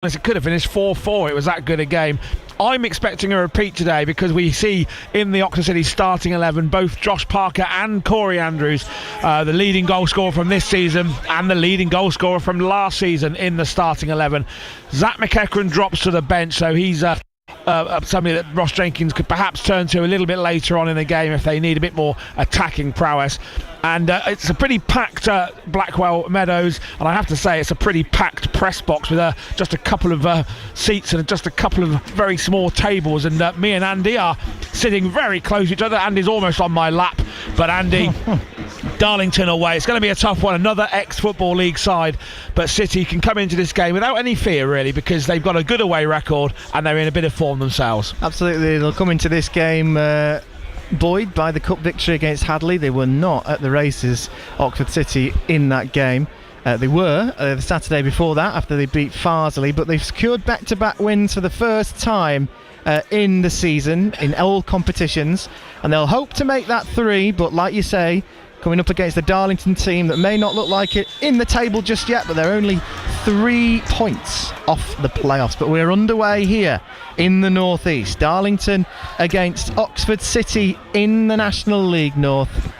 It could have finished 4-4. It was that good a game. I'm expecting a repeat today because we see in the Oxford City starting 11 both Josh Parker and Corey Andrews, the leading goal scorer from this season and the leading goal scorer from last season in the starting 11. Zach McEachran drops to the bench, so he's somebody that Ross Jenkins could perhaps turn to a little bit later on in the game if they need a bit more attacking prowess. And it's a pretty packed Blackwell Meadows, and I have to say it's a pretty packed press box with just a couple of seats and just a couple of very small tables, and me and Andy are sitting very close to each other. Andy's almost on my lap, but Andy, Darlington away. It's going to be a tough one, another ex-Football League side, but City can come into this game without any fear really, because they've got a good away record and they're in a bit of form themselves. Absolutely, they'll come into this game buoyed by the cup victory against Hadley. They were not at the races, Oxford City, in that game. They were the Saturday before that after they beat Farsley, but they've secured back-to-back wins for the first time in the season in all competitions, and they'll hope to make that 3, but like you say, coming up against the Darlington team that may not look like it in the table just yet, but they're only 3 points off the playoffs. But we're underway here in the North East. Darlington against Oxford City in the National League North.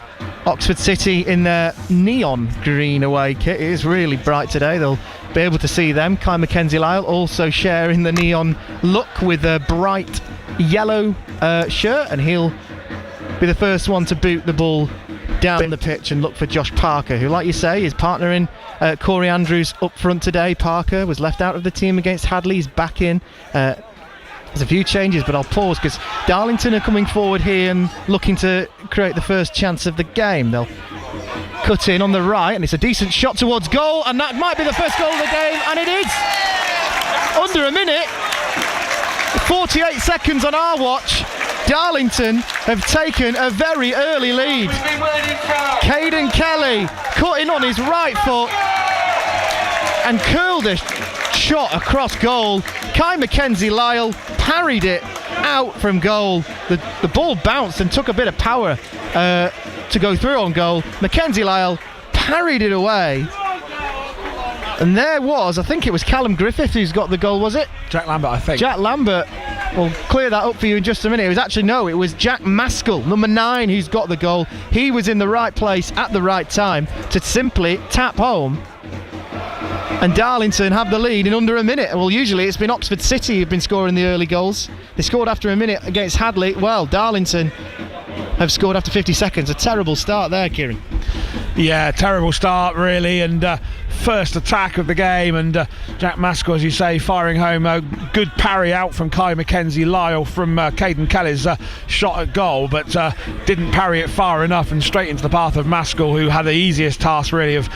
Oxford City in their neon green away kit. It is really bright today. They'll be able to see them. Kai Mackenzie-Lyle also sharing the neon look with a bright yellow shirt, and he'll be the first one to boot the ball down the pitch and look for Josh Parker, who, like you say, is partnering Corey Andrews up front today. Parker was left out of the team against Hadley. He's back in. There's a few changes, but I'll pause because Darlington are coming forward here and looking to create the first chance of the game. They'll cut in on the right, and it's a decent shot towards goal, and that might be the first goal of the game, and it is. Under a minute, 48 seconds on our watch. Darlington have taken a very early lead. Caden Kelly cut in on his right foot and curled a shot across goal. Kai Mackenzie-Lyle parried it out from goal. The ball bounced and took a bit of power to go through on goal. Mackenzie-Lyle parried it away. And there was, I think it was Callum Griffith who's got the goal, was it? Jack Lambert, I think. Jack Lambert. We'll clear that up for you in just a minute. It was Jack Maskell, number 9, who's got the goal. He was in the right place at the right time to simply tap home. And Darlington have the lead in under a minute. Well, usually it's been Oxford City who've been scoring the early goals. They scored after a minute against Hadley. Well, Darlington have scored after 50 seconds. A terrible start there, Kieran. Yeah, terrible start really, and first attack of the game, and Jack Maskell, as you say, firing home a good parry out from Kai Mackenzie-Lyle from Caden Kelly's shot at goal, but didn't parry it far enough and straight into the path of Maskell, who had the easiest task really of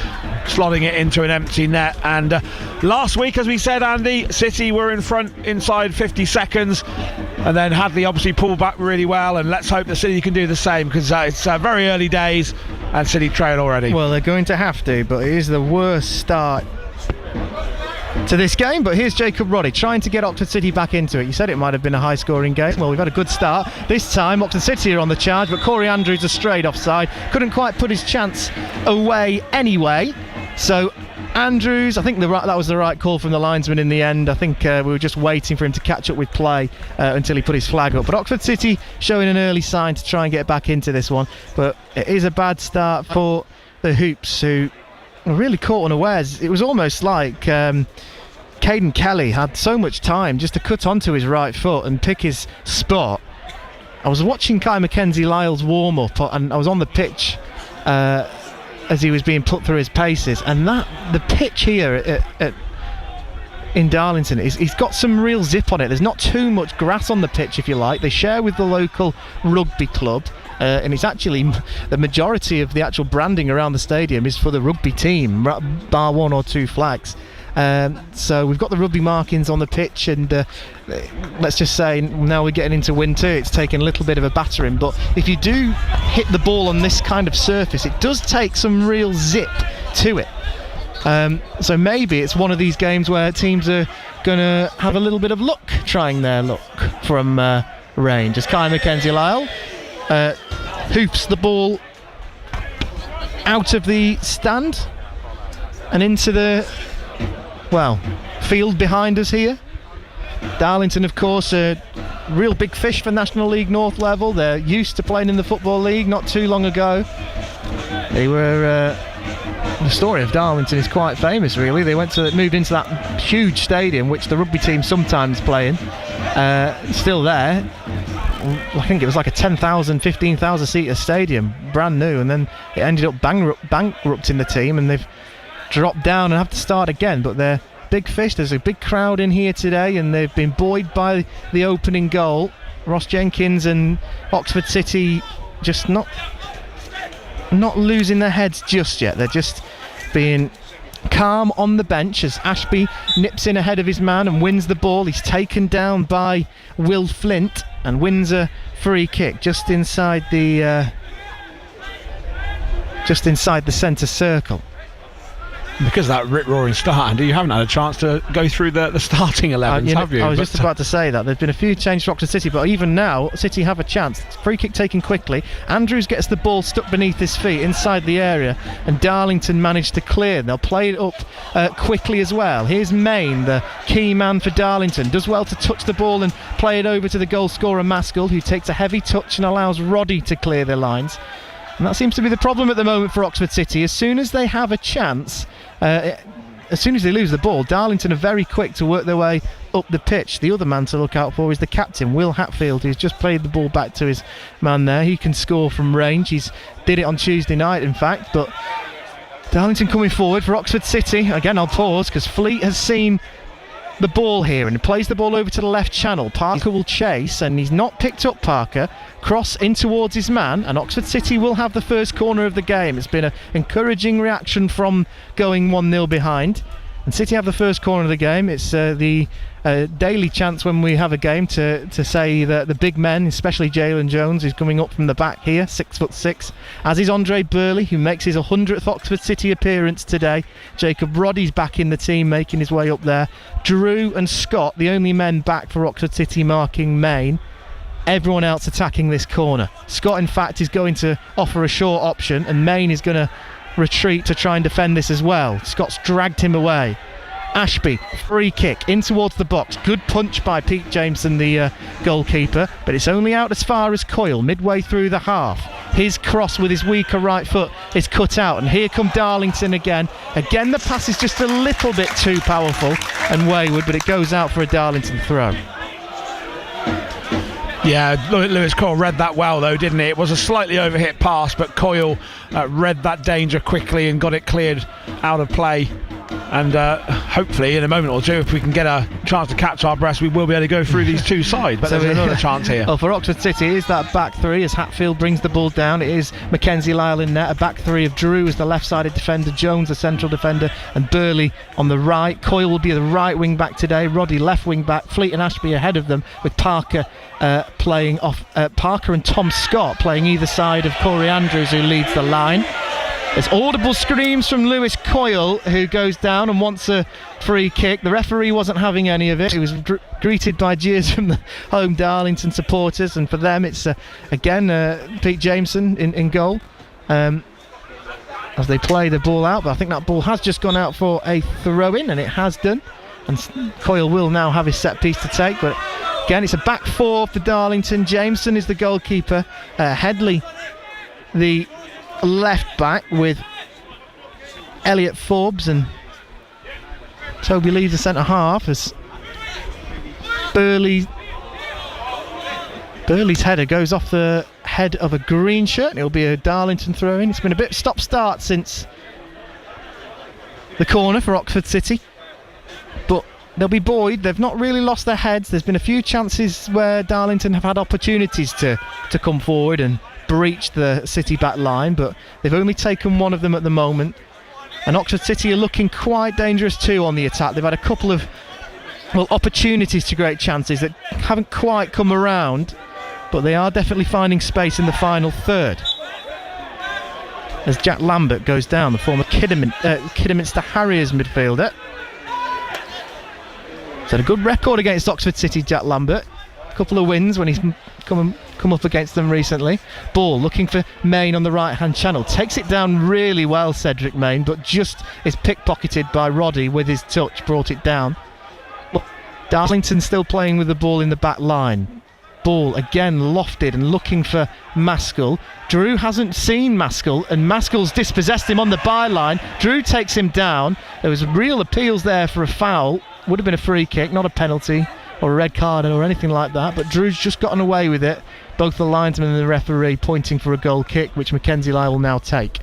slotting it into an empty net. And last week, as we said, Andy, City were in front inside 50 seconds, and then Hadley obviously pulled back really well, and let's hope that City can do the same, because it's very early days and City trail already. Well, they're going to have to, but it is the worst start to this game. But here's Jacob Roddy trying to get Oxford City back into it. You said it might have been a high scoring game. Well, we've had a good start. This time Oxford City are on the charge, but Corey Andrews is straight offside. Couldn't quite put his chance away anyway. So Andrews, I think that was the right call from the linesman in the end. I think we were just waiting for him to catch up with play until he put his flag up. But Oxford City showing an early sign to try and get back into this one. But it is a bad start for the Hoops, who were really caught unawares. It was almost like Caden Kelly had so much time just to cut onto his right foot and pick his spot. I was watching Kai Mackenzie-Lyle's warm-up, and I was on the pitch as he was being put through his paces, and the pitch here in Darlington he's got some real zip on it. There's not too much grass on the pitch, if you like. They share with the local rugby club, and it's actually the majority of the actual branding around the stadium is for the rugby team, bar 1 or 2 flags. So we've got the rugby markings on the pitch, and let's just say now we're getting into winter, it's taken a little bit of a battering, but if you do hit the ball on this kind of surface, it does take some real zip to it. So maybe it's one of these games where teams are going to have a little bit of luck trying their luck from range. As Kai Mackenzie-Lyle hoops the ball out of the stand and into the field behind us here. Darlington, of course, a real big fish for National League North level. They're used to playing in the Football League. Not too long ago, they were. The story of Darlington is quite famous, really. They moved into that huge stadium, which the rugby team sometimes play in. Still there. I think it was like a 10,000, 15,000 seater stadium, brand new, and then it ended up bankrupting the team, and they've dropped down and have to start again. But they're big fish. There's a big crowd in here today, and they've been buoyed by the opening goal. Ross Jenkins and Oxford City just not losing their heads just yet. They're just being calm on the bench as Ashby nips in ahead of his man and wins the ball. He's taken down by Will Flint and wins a free kick just inside the centre circle. Because of that rip-roaring start, Andy, you haven't had a chance to go through the starting 11s, have you? I was just about to say that. There's been a few changes for Oxford City, but even now, City have a chance. Free kick taken quickly. Andrews gets the ball stuck beneath his feet inside the area, and Darlington managed to clear. They'll play it up quickly as well. Here's Main, the key man for Darlington. Does well to touch the ball and play it over to the goal scorer, Maskell, who takes a heavy touch and allows Roddy to clear the lines. And that seems to be the problem at the moment for Oxford City. As soon as they have a chance, as soon as they lose the ball, Darlington are very quick to work their way up the pitch. The other man to look out for is the captain, Will Hatfield, who's just played the ball back to his man there. He can score from range. He's did it on Tuesday night, in fact. But Darlington coming forward for Oxford City. Again, I'll pause because Fleet has seen the ball here and plays the ball over to the left channel. Parker will chase, and he's not picked up Parker. Cross in towards his man, and Oxford City will have the first corner of the game. It's been an encouraging reaction from going 1-0 behind, and City have the first corner of the game. It's the daily chance when we have a game to say that the big men, especially Jalen Jones, who's coming up from the back here, 6'6", as is Andre Burley, who makes his 100th Oxford City appearance today. Jacob Roddy's back in the team, making his way up there. Drew and Scott, the only men back for Oxford City, marking Main. Everyone else attacking this corner. Scott, in fact, is going to offer a short option, and Main is going to retreat to try and defend this as well. Scott's dragged him away. Ashby, free kick in towards the box. Good punch by Pete Jameson, the goalkeeper, but it's only out as far as Coyle, midway through the half. His cross with his weaker right foot is cut out, and here come Darlington again. Again, the pass is just a little bit too powerful and wayward, but it goes out for a Darlington throw. Yeah, Lewis Coyle read that well though, didn't he? It was a slightly overhit pass, but Coyle read that danger quickly and got it cleared out of play. And hopefully in a moment or two, if we can get a chance to catch our breath, we will be able to go through these two sides. But there's another chance here. Well, for Oxford City, it is that back three as Hatfield brings the ball down. It is Mackenzie Lyle in net, a back three of Drew as the left-sided defender, Jones the central defender, and Burley on the right. Coyle will be the right wing back today, Roddy left wing back, Fleet and Ashby ahead of them, with Parker playing off. Parker and Tom Scott playing either side of Corey Andrews, who leads the line. There's audible screams from Lewis Coyle, who goes down and wants a free kick. The referee wasn't having any of it. He was greeted by jeers from the home Darlington supporters, and for them it's again Pete Jameson in goal as they play the ball out. But I think that ball has just gone out for a throw-in, and it has done, and Coyle will now have his set piece to take. But again, it's a back four for Darlington. Jameson is the goalkeeper, Headley the left back, with Elliot Forbes and Toby Lee the centre half, as Burley's header goes off the head of a green shirt, and it'll be a Darlington throw in. It's been a bit stop-start since the corner for Oxford City, but they'll be buoyed. They've not really lost their heads. There's been a few chances where Darlington have had opportunities to come forward and breach the City back line, but they've only taken one of them at the moment. And Oxford City are looking quite dangerous too on the attack. They've had a couple of opportunities to great chances that haven't quite come around, but they are definitely finding space in the final third. As Jack Lambert goes down, the former Kidderminster Harriers midfielder. He's had a good record against Oxford City, Jack Lambert. A couple of wins when he's come up against them recently. Ball looking for Main on the right hand channel, takes it down really well, Cedric Main, but just is pickpocketed by Roddy with his touch, brought it down. Darlington still playing with the ball in the back line. Ball again lofted and looking for Maskell. Drew hasn't seen Maskell, and Maskell's dispossessed him on the byline. Drew takes him down. There was real appeals there for a foul. Would have been a free kick, not a penalty or a red card or anything like that, but Drew's just gotten away with it. Both the linesman and the referee pointing for a goal kick, which Mackenzie Lyle will now take.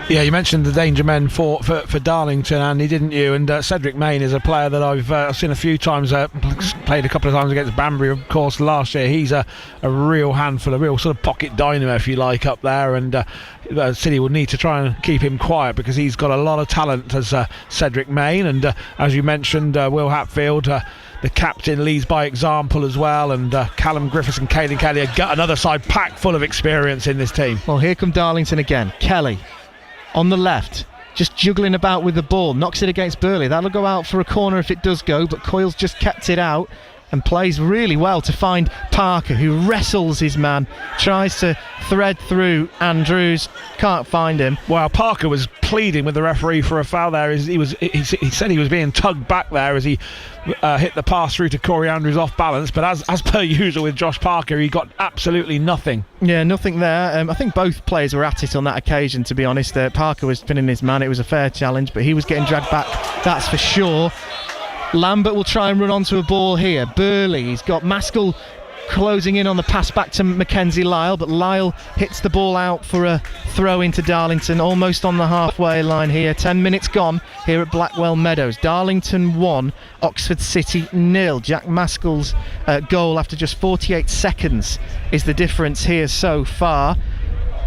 Yeah, you mentioned the danger men for Darlington, Andy, didn't you? And Cedric Main is a player that I've seen a few times, played a couple of times against Banbury, of course, last year. He's a real handful, a real sort of pocket dynamo, if you like, up there. And City will need to try and keep him quiet because he's got a lot of talent as Cedric Main. And as you mentioned, Will Hatfield, the captain, leads by example as well. And Callum Griffiths and Caelan Kelly have got another side packed full of experience in this team. Well, here come Darlington again. Kelly on the left, just juggling about with the ball, knocks it against Burley. That'll go out for a corner if it does go, but Coyle's just kept it out and plays really well to find Parker, who wrestles his man, tries to thread through Andrews, can't find him. Well, Parker was pleading with the referee for a foul there. He said he was being tugged back there as he hit the pass through to Corey Andrews off balance, but as per usual with Josh Parker, he got absolutely nothing. Yeah, nothing there. I think both players were at it on that occasion, to be honest. Parker was pinning his man. It was a fair challenge, but he was getting dragged back, that's for sure. Lambert will try and run onto a ball here. Burley, he's got Maskell closing in on the pass back to Mackenzie Lyle, but Lyle hits the ball out for a throw into Darlington, almost on the halfway line here. 10 minutes gone here at Blackwell Meadows. Darlington 1, Oxford City 0. Jack Maskell's goal after just 48 seconds is the difference here so far.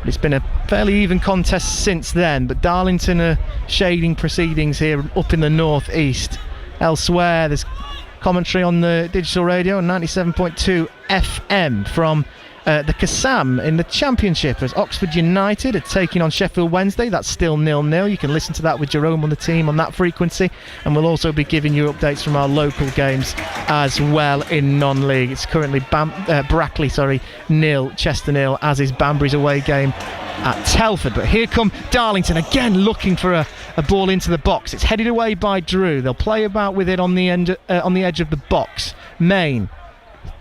It's been a fairly even contest since then, but Darlington are shading proceedings here up in the north-east. Elsewhere, there's commentary on the digital radio on 97.2 FM from the Kassam in the Championship as Oxford United are taking on Sheffield Wednesday. That's still 0-0. You can listen to that with Jerome on the team on that frequency, and we'll also be giving you updates from our local games as well in non-league. It's currently Brackley 0, Chester 0, as is Banbury's away game at Telford. But here come Darlington again, looking for a ball into the box. It's headed away by Drew. They'll play about with it on the edge of the box. Main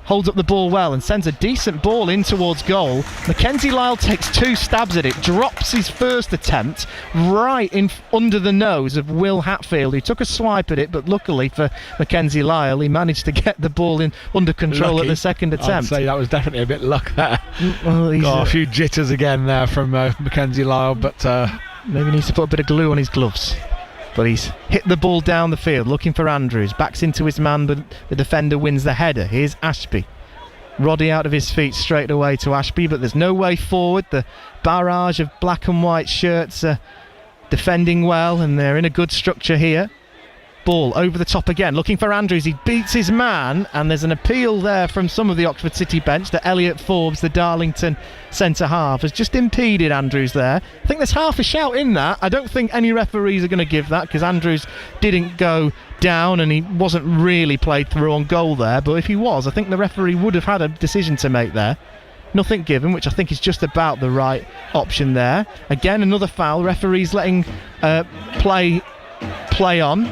holds up the ball well and sends a decent ball in towards goal. Mackenzie Lyle takes 2 stabs at it, drops his first attempt right in under the nose of Will Hatfield, who took a swipe at it, but luckily for Mackenzie Lyle, he managed to get the ball in under control at the second attempt. I'd say that was definitely a bit luck there. Well, got a few jitters again there from Mackenzie Lyle, but maybe he needs to put a bit of glue on his gloves. But he's hit the ball down the field, looking for Andrews. Backs into his man, but the defender wins the header. Here's Ashby. Roddy out of his feet straight away to Ashby, but there's no way forward. The barrage of black and white shirts are defending well, and they're in a good structure here. Ball over the top again, looking for Andrews. He beats his man, and there's an appeal there from some of the Oxford City bench that Elliot Forbes, the Darlington centre-half, has just impeded Andrews there. I think there's half a shout in that. I don't think any referees are going to give that, because Andrews didn't go down and he wasn't really played through on goal there, but if he was, I think the referee would have had a decision to make there. Nothing given, which I think is just about the right option there. Again, another foul. Referees letting play on.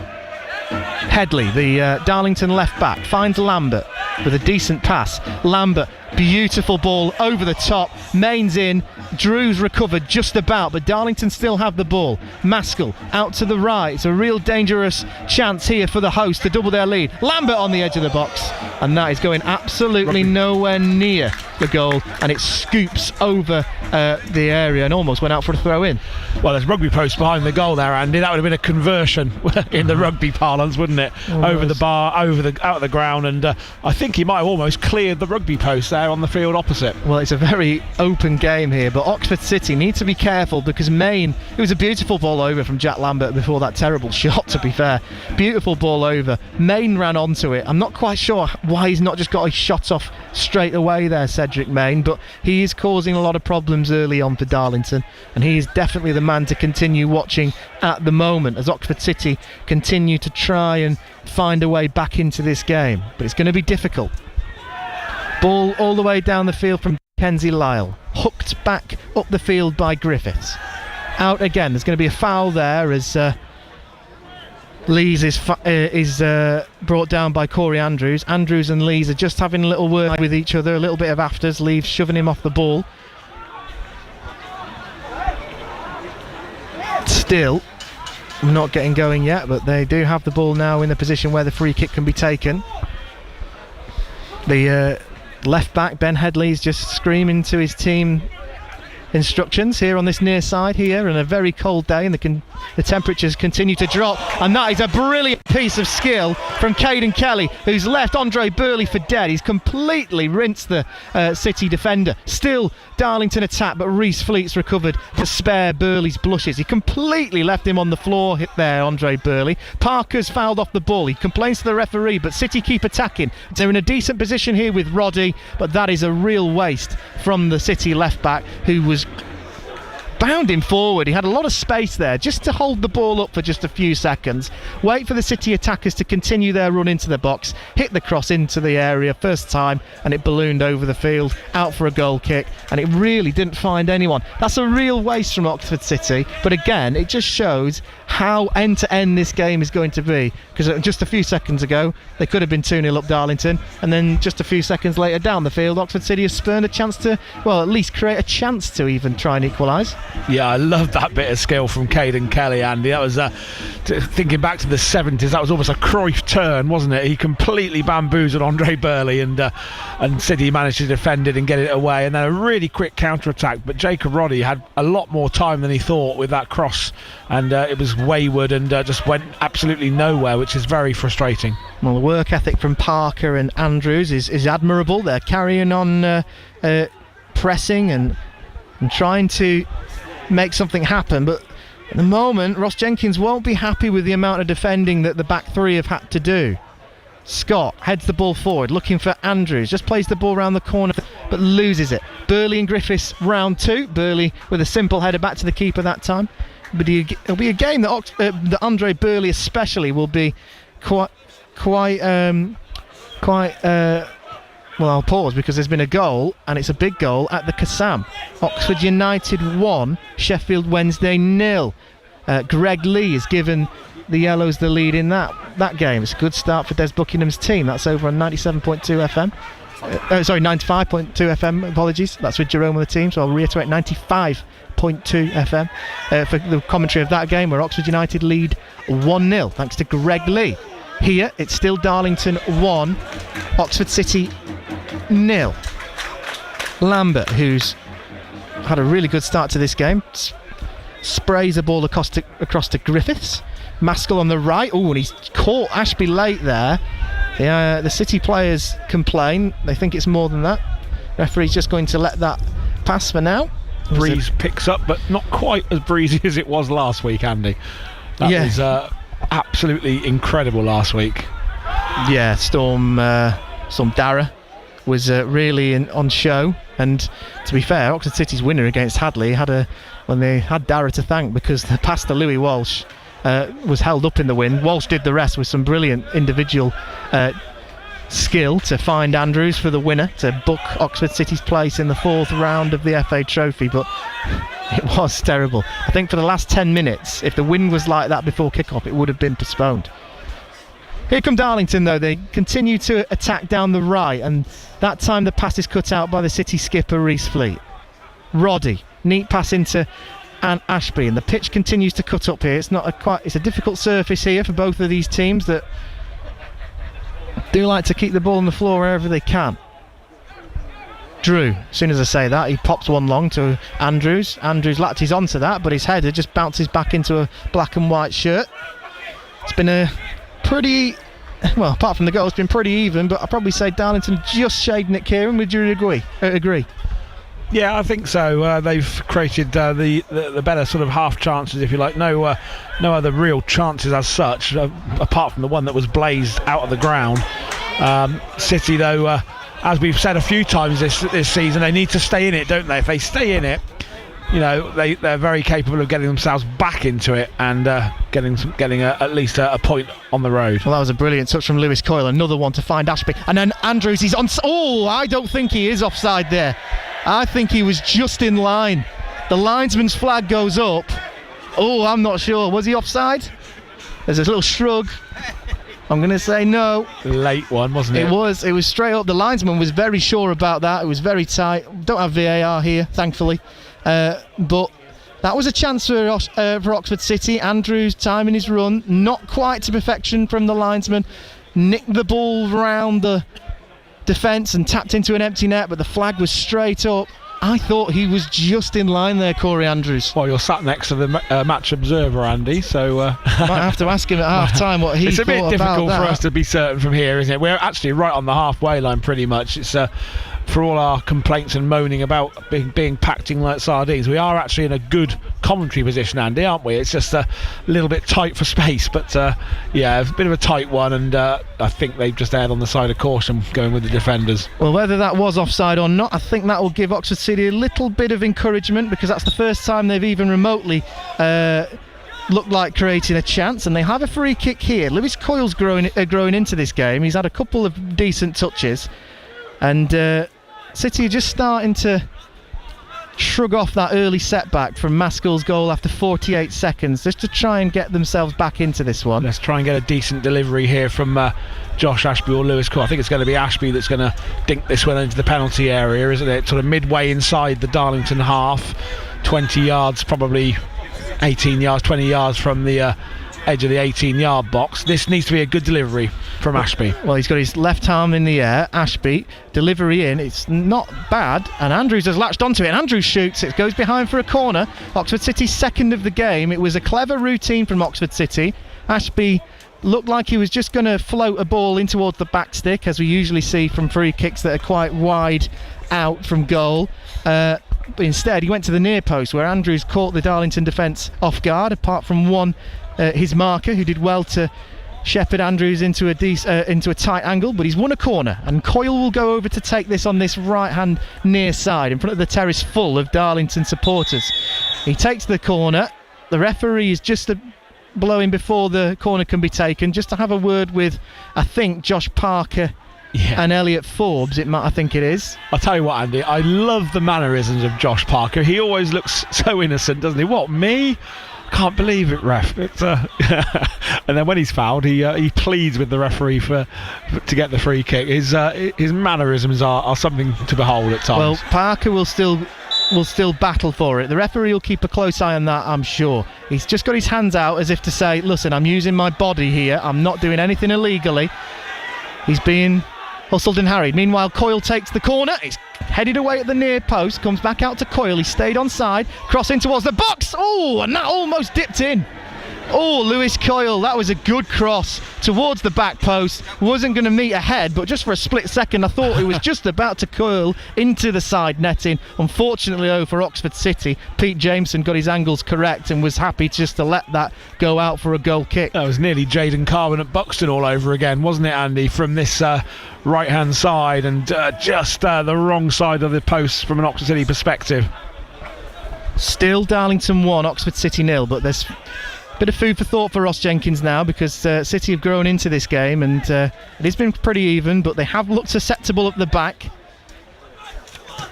Headley, the Darlington left back, finds Lambert with a decent pass. Lambert, beautiful ball over the top. Main's in. Drew's recovered just about, but Darlington still have the ball. Maskell out to the right. It's a real dangerous chance here for the host to double their lead. Lambert on the edge of the box, and that is going absolutely nowhere near the goal, and it scoops over the area and almost went out for a throw in. Well, there's rugby post behind the goal there, Andy. That would have been a conversion in the rugby parlance, wouldn't it? Over the bar, out of the ground, and I think he might have almost cleared the rugby post there on the field opposite. Well, it's a very open game here, but Oxford City need to be careful because Main, it was a beautiful ball over from Jack Lambert before that terrible shot, to be fair. Beautiful ball over. Main ran onto it. I'm not quite sure why he's not just got his shot off straight away there, Cedric Main, but he is causing a lot of problems early on for Darlington, and he is definitely the man to continue watching at the moment as Oxford City continue to try and find a way back into this game, but it's going to be difficult. Ball all the way down the field from Mackenzie Lyle, hooked back up the field by Griffiths. Out again. There's going to be a foul there as Lees is brought down by Corey Andrews. Andrews and Lees are just having a little word with each other, a little bit of afters. Lees shoving him off the ball. Still not getting going yet, but they do have the ball now in the position where the free kick can be taken. The left back, Ben Headley, is just screaming to his team instructions here on this near side here, and a very cold day, and the temperatures continue to drop, and that is a brilliant piece of skill from Caden Kelly, who's left Andre Burley for dead. He's completely rinsed the City defender. Still Darlington attack, but Reece Fleet's recovered to spare Burley's blushes. He completely left him on the floor hit there, Andre Burley. Parker's fouled off the ball. He complains to the referee, but City keep attacking. They're in a decent position here with Roddy, but that is a real waste from the City left back, who was bounding forward. He had a lot of space there just to hold the ball up for just a few seconds, wait for the City attackers to continue their run into the box, hit the cross into the area first time, and it ballooned over the field out for a goal kick, and it really didn't find anyone. That's a real waste from Oxford City, but again it just shows how end to end this game is going to be, because just a few seconds ago they could have been 2-0 up Darlington, and then just a few seconds later down the field Oxford City has spurned a chance to, well, at least create a chance to even try and equalise. Yeah, I love that bit of skill from Caden Kelly, Andy. That was thinking back to the 70s, that was almost a Cruyff turn, wasn't it? He completely bamboozled Andre Burley, and City managed to defend it and get it away, and then a really quick counter-attack, but Jacob Roddy had a lot more time than he thought with that cross, and it was wayward and just went absolutely nowhere, which is very frustrating. Well, the work ethic from Parker and Andrews is admirable. They're carrying on pressing and trying to make something happen, but at the moment Ross Jenkins won't be happy with the amount of defending that the back three have had to do. Scott heads the ball forward looking for Andrews, just plays the ball around the corner but loses it. Burley and Griffiths round two. Burley with a simple header back to the keeper that time, but it'll be a game that Andre Burley especially will be quite well, I'll pause because there's been a goal, and it's a big goal at the Kassam. Oxford United 1, Sheffield Wednesday 0. Greg Lee has given the Yellows the lead in that game. It's a good start for Des Buckingham's team. That's over on 97.2 FM. 95.2 FM, apologies. That's with Jerome on the team, so I'll reiterate 95.2 FM for the commentary of that game, where Oxford United lead 1-0 thanks to Greg Lee. Here it's still Darlington 1, Oxford City 0. Lambert, who's had a really good start to this game, sprays a ball across to Griffiths. Maskell on the right. Oh, and he's caught Ashby late there. The City players complain. They think it's more than that. Referee's just going to let that pass for now. Breeze picks up, but not quite as breezy as it was last week, Andy. That was absolutely incredible last week. Yeah, Storm Dara was really on show, and to be fair, Oxford City's winner against Hadley they had Dara to thank, because the pass to Louis Walsh was held up in the wind. Walsh did the rest with some brilliant individual skill to find Andrews for the winner, to book Oxford City's place in the fourth round of the FA Trophy, but it was terrible. I think for the last 10 minutes, if the wind was like that before kick-off, it would have been postponed. Here come Darlington though. They continue to attack down the right, and that time the pass is cut out by the City skipper Reece Fleet. Roddy, neat pass into Ashby, and the pitch continues to cut up here. It's a difficult surface here for both of these teams that do like to keep the ball on the floor wherever they can. Drew, as soon as I say that, he pops one long to Andrews. Andrews latches onto that, but his header just bounces back into a black and white shirt. It's been a pretty, well, apart from the goal, it's been pretty even, but I'd probably say Darlington just shading it, Kieran. Would you agree? Yeah, I think so. They've created the better sort of half chances, if you like. No other real chances as such, apart from the one that was blazed out of the ground. City, though, as we've said a few times this season, they need to stay in it, don't they? If they stay in it, you know, they're very capable of getting themselves back into it and getting at least a point on the road. Well, that was a brilliant touch from Lewis Coyle. Another one to find Ashby, and then Andrews. He's on. Oh, I don't think he is offside there. I think he was just in line. The linesman's flag goes up. Oh, I'm not sure. Was he offside? There's a little shrug. I'm going to say no. Late one, wasn't it? It was straight up. The linesman was very sure about that. It was very tight. Don't have VAR here, thankfully. But that was a chance for Oxford City. Andrews timing his run, not quite to perfection from the linesman. Nicked the ball round the defence and tapped into an empty net, but the flag was straight up. I thought he was just in line there, Corey Andrews. Well, you're sat next to the match observer, Andy, so... Might have to ask him at half-time what he thought about that. It's a bit difficult for us to be certain from here, isn't it? We're actually right on the halfway line, pretty much. It's for all our complaints and moaning about being packed in like sardines, we are actually in a good commentary position, Andy, aren't we? It's just a little bit tight for space, but yeah, a bit of a tight one, and I think they've just erred on the side of caution going with the defenders. Well, whether that was offside or not, I think that will give Oxford City a little bit of encouragement, because that's the first time they've even remotely looked like creating a chance, and they have a free kick here. Lewis Coyle's growing into this game. He's had a couple of decent touches, and City are just starting to shrug off that early setback from Maskell's goal after 48 seconds, just to try and get themselves back into this one. Let's try and get a decent delivery here from Josh Ashby or Lewis Coyle. I think it's going to be Ashby that's going to dink this one into the penalty area, isn't it? Sort of midway inside the Darlington half, 20 yards, probably 18 yards, 20 yards from the edge of the 18-yard box. This needs to be a good delivery from Ashby. Well, he's got his left arm in the air. Ashby, delivery in. It's not bad, and Andrews has latched onto it, and Andrews shoots. It goes behind for a corner. Oxford City's second of the game. It was a clever routine from Oxford City. Ashby looked like he was just going to float a ball in towards the back stick, as we usually see from free kicks that are quite wide out from goal. But instead, he went to the near post, where Andrews caught the Darlington defence off guard, apart from one, his marker, who did well to shepherd Andrews into a tight angle, but he's won a corner, and Coyle will go over to take this on this right-hand near side in front of the terrace full of Darlington supporters. He takes the corner. The referee is just blowing before the corner can be taken, just to have a word with, I think, Josh Parker and Elliot Forbes, I think it is. I'll tell you what, Andy, I love the mannerisms of Josh Parker. He always looks so innocent, doesn't he? What, me? Can't believe it, ref. It's, and then when he's fouled, he pleads with the referee to get the free kick. His mannerisms are something to behold at times. Well, Parker will still battle for it. The referee will keep a close eye on that, I'm sure. He's just got his hands out as if to say, listen, I'm using my body here. I'm not doing anything illegally. He's being hustled and harried. Meanwhile, Coyle takes the corner. He's headed away at the near post, comes back out to Coyle. He stayed onside, crossing towards the box. Oh, and that almost dipped in. Oh, Lewis Coyle, that was a good cross towards the back post. Wasn't going to meet a head, but just for a split second I thought it was just about to curl into the side netting. Unfortunately, though, for Oxford City, Pete Jameson got his angles correct and was happy just to let that go out for a goal kick. That was nearly Jaden Carwin at Buxton all over again, wasn't it, Andy, from this right-hand side, and just the wrong side of the post from an Oxford City perspective. Still Darlington 1, Oxford City 0, but there's bit of food for thought for Ross Jenkins now, because City have grown into this game, and it has been pretty even, but they have looked susceptible at the back,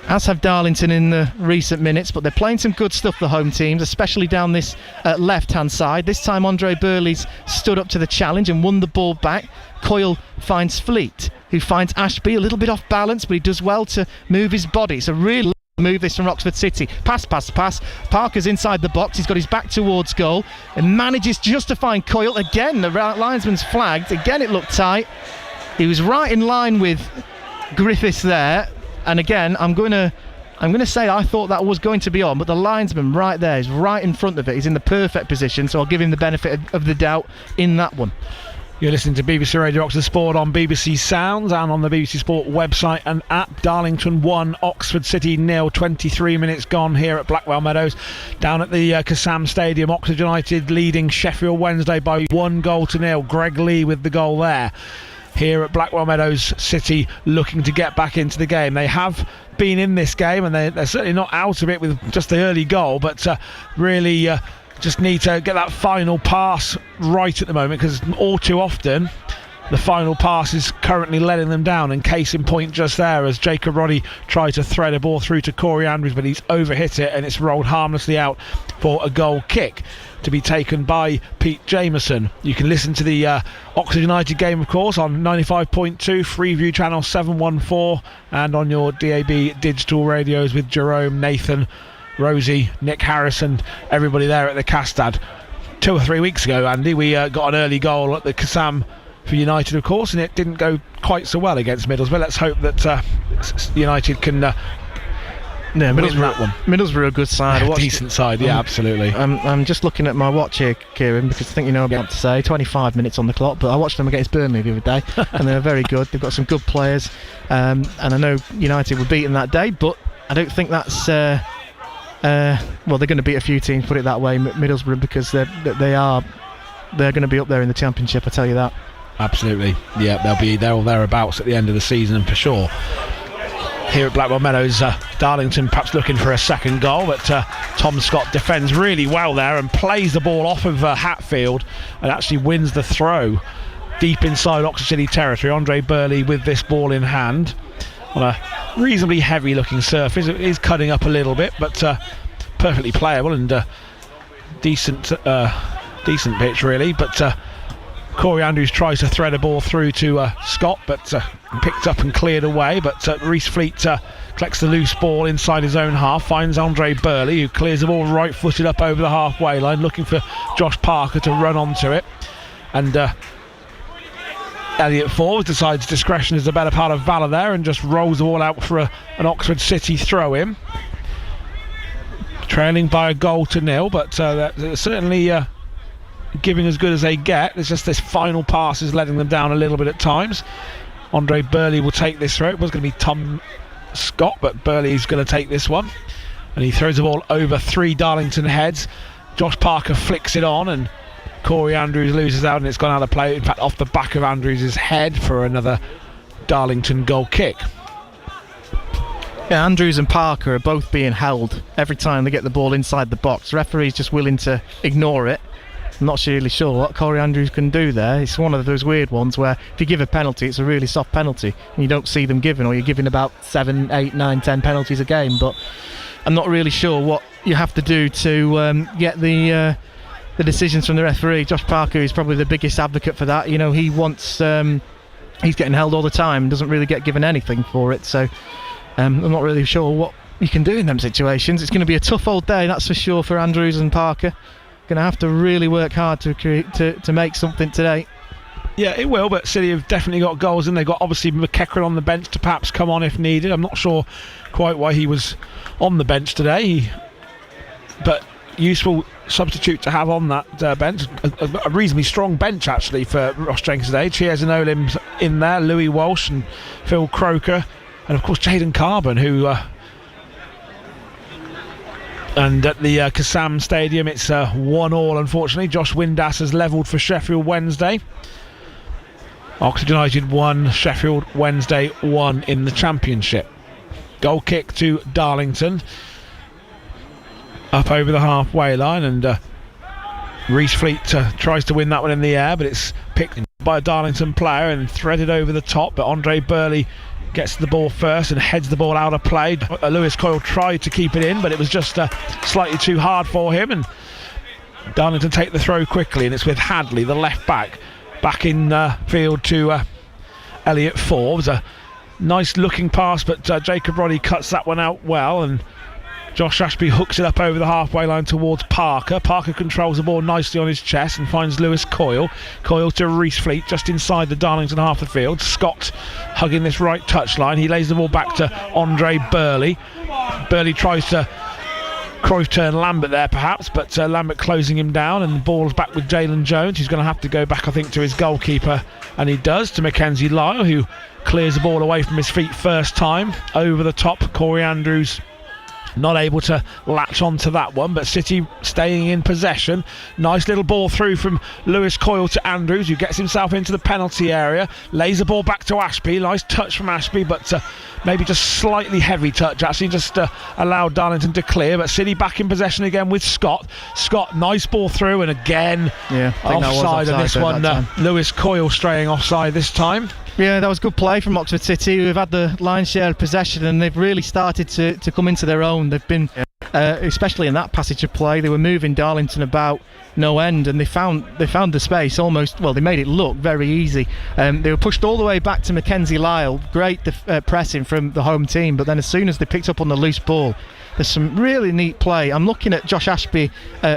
as have Darlington in the recent minutes. But they're playing some good stuff, the home teams, especially down this left-hand side. This time Andre Burley's stood up to the challenge and won the ball back. Coyle finds Fleet, who finds Ashby a little bit off balance, but he does well to move his body. It's a really move this from Oxford City. Pass. Parker's inside the box. He's got his back towards goal and manages just to find Coyle. Again, the linesman's flagged. Again, it looked tight. He was right in line with Griffiths there. And again, I'm going to say I thought that was going to be on, but the linesman right there is right in front of it. He's in the perfect position, so I'll give him the benefit of the doubt in that one. You're listening to BBC Radio Oxford Sport on BBC Sounds and on the BBC Sport website and app. Darlington 1, Oxford City 0, 23 minutes gone here at Blackwell Meadows. Down at the Kassam Stadium, Oxford United leading Sheffield Wednesday by 1-0. Greg Lee with the goal there. Here at Blackwell Meadows, City looking to get back into the game. They have been in this game, and they're certainly not out of it with just the early goal, but really just need to get that final pass right at the moment, because all too often the final pass is currently letting them down, and case in point just there as Jacob Roddy tried to thread a ball through to Corey Andrews, but he's overhit it and it's rolled harmlessly out for a goal kick to be taken by Pete Jameson. You can listen to the Oxford United game, of course, on 95.2 Freeview channel 714 and on your DAB digital radios with Jerome, Nathan, Rosie, Nick Harrison, everybody there at the Castad. 2 or 3 weeks ago, Andy, we got an early goal at the Kassam for United, of course, and it didn't go quite so well against Middlesbrough. Let's hope that United can win that one. Middlesbrough are a good side. Decent side, yeah, absolutely. I'm just looking at my watch here, Kieran, because I think you know what I'm about to say. 25 minutes on the clock, but I watched them against Burnley the other day, and they're very good. They've got some good players, and I know United were beaten that day, but I don't think that's... well, they're going to beat a few teams, put it that way, Middlesbrough, because they're going to be up there in the Championship, I tell you that. Absolutely, yeah, they'll be there or thereabouts at the end of the season for sure. Here at Blackwell Meadows, Darlington perhaps looking for a second goal, but Tom Scott defends really well there and plays the ball off of Hatfield and actually wins the throw deep inside Oxford City territory. Andre Burley with this ball in hand on a reasonably heavy looking surface. It is cutting up a little bit, but perfectly playable and decent pitch really. But Corey Andrews tries to thread a ball through to Scott, but picked up and cleared away. But Reece Fleet collects the loose ball inside his own half, finds Andre Burley, who clears the ball right-footed up over the halfway line, looking for Josh Parker to run onto it. And Elliot Forbes decides discretion is the better part of valour there and just rolls the ball out for an Oxford City throw-in. Trailing by a goal to nil, but certainly giving as good as they get. It's just this final pass is letting them down a little bit at times. Andre Burley will take this throw. It was going to be Tom Scott, but Burley's going to take this one. And he throws the ball over 3 Darlington heads. Josh Parker flicks it on and Corey Andrews loses out and it's gone out of play. In fact, off the back of Andrews' head for another Darlington goal kick. Yeah, Andrews and Parker are both being held every time they get the ball inside the box. The referee's just willing to ignore it. I'm not really sure what Corey Andrews can do there. It's one of those weird ones where if you give a penalty, it's a really soft penalty and you don't see them giving, or you're giving about 7, 8, 9, 10 penalties a game. But I'm not really sure what you have to do to get the decisions from the referee. Josh Parker is probably the biggest advocate for that. You know, he wants he's getting held all the time and doesn't really get given anything for it. So I'm not really sure what you can do in them situations. It's going to be a tough old day, that's for sure, for Andrews and Parker. Going to have to really work hard to make something today. Yeah, it will, but City have definitely got goals and they've got obviously McEachran on the bench to perhaps come on if needed. I'm not sure quite why he was on the bench today, but useful substitute to have on that bench. A reasonably strong bench actually for Ross Jenkins today. Chiez and Olim's in there, Louis Walsh and Phil Croker, and of course Jayden Carbon, who and at the Kassam Stadium it's 1-1 unfortunately. Josh Windass has levelled for Sheffield Wednesday. Oxford United 1, Sheffield Wednesday 1 in the Championship. Goal kick to Darlington up over the halfway line, and Reece Fleet tries to win that one in the air, but it's picked by a Darlington player and threaded over the top, but Andre Burley gets the ball first and heads the ball out of play. Lewis Coyle tried to keep it in, but it was just slightly too hard for him, and Darlington take the throw quickly, and it's with Hadley, the left back in field to Elliot Forbes. A nice looking pass, but Jacob Roddy cuts that one out well, and Josh Ashby hooks it up over the halfway line towards Parker. Parker controls the ball nicely on his chest and finds Lewis Coyle. Coyle to Reece Fleet just inside the Darlington half of the field. Scott hugging this right touchline. He lays the ball back to Andre Burley. Burley tries to Cruyff turn Lambert there perhaps, but Lambert closing him down, and the ball's back with Jalen Jones. He's going to have to go back, I think, to his goalkeeper, and he does, to Mackenzie Lyle, who clears the ball away from his feet first time. Over the top, Corey Andrews Not able to latch onto that one, but City staying in possession. Nice little ball through from Lewis Coyle to Andrews, who gets himself into the penalty area. Lays the ball back to Ashby. Nice touch from Ashby, but maybe just slightly heavy touch. Actually, just allowed Darlington to clear. But City back in possession again with Scott. Scott, nice ball through, and again offside on this one. Lewis Coyle straying offside this time. Yeah, that was good play from Oxford City, who have had the lion's share of possession, and they've really started to come into their own. They've been, especially in that passage of play, they were moving Darlington about no end, and they found the space almost. Well, they made it look very easy. They were pushed all the way back to Mackenzie Lyle. Great pressing from the home team, but then as soon as they picked up on the loose ball, there's some really neat play. I'm looking at Josh Ashby,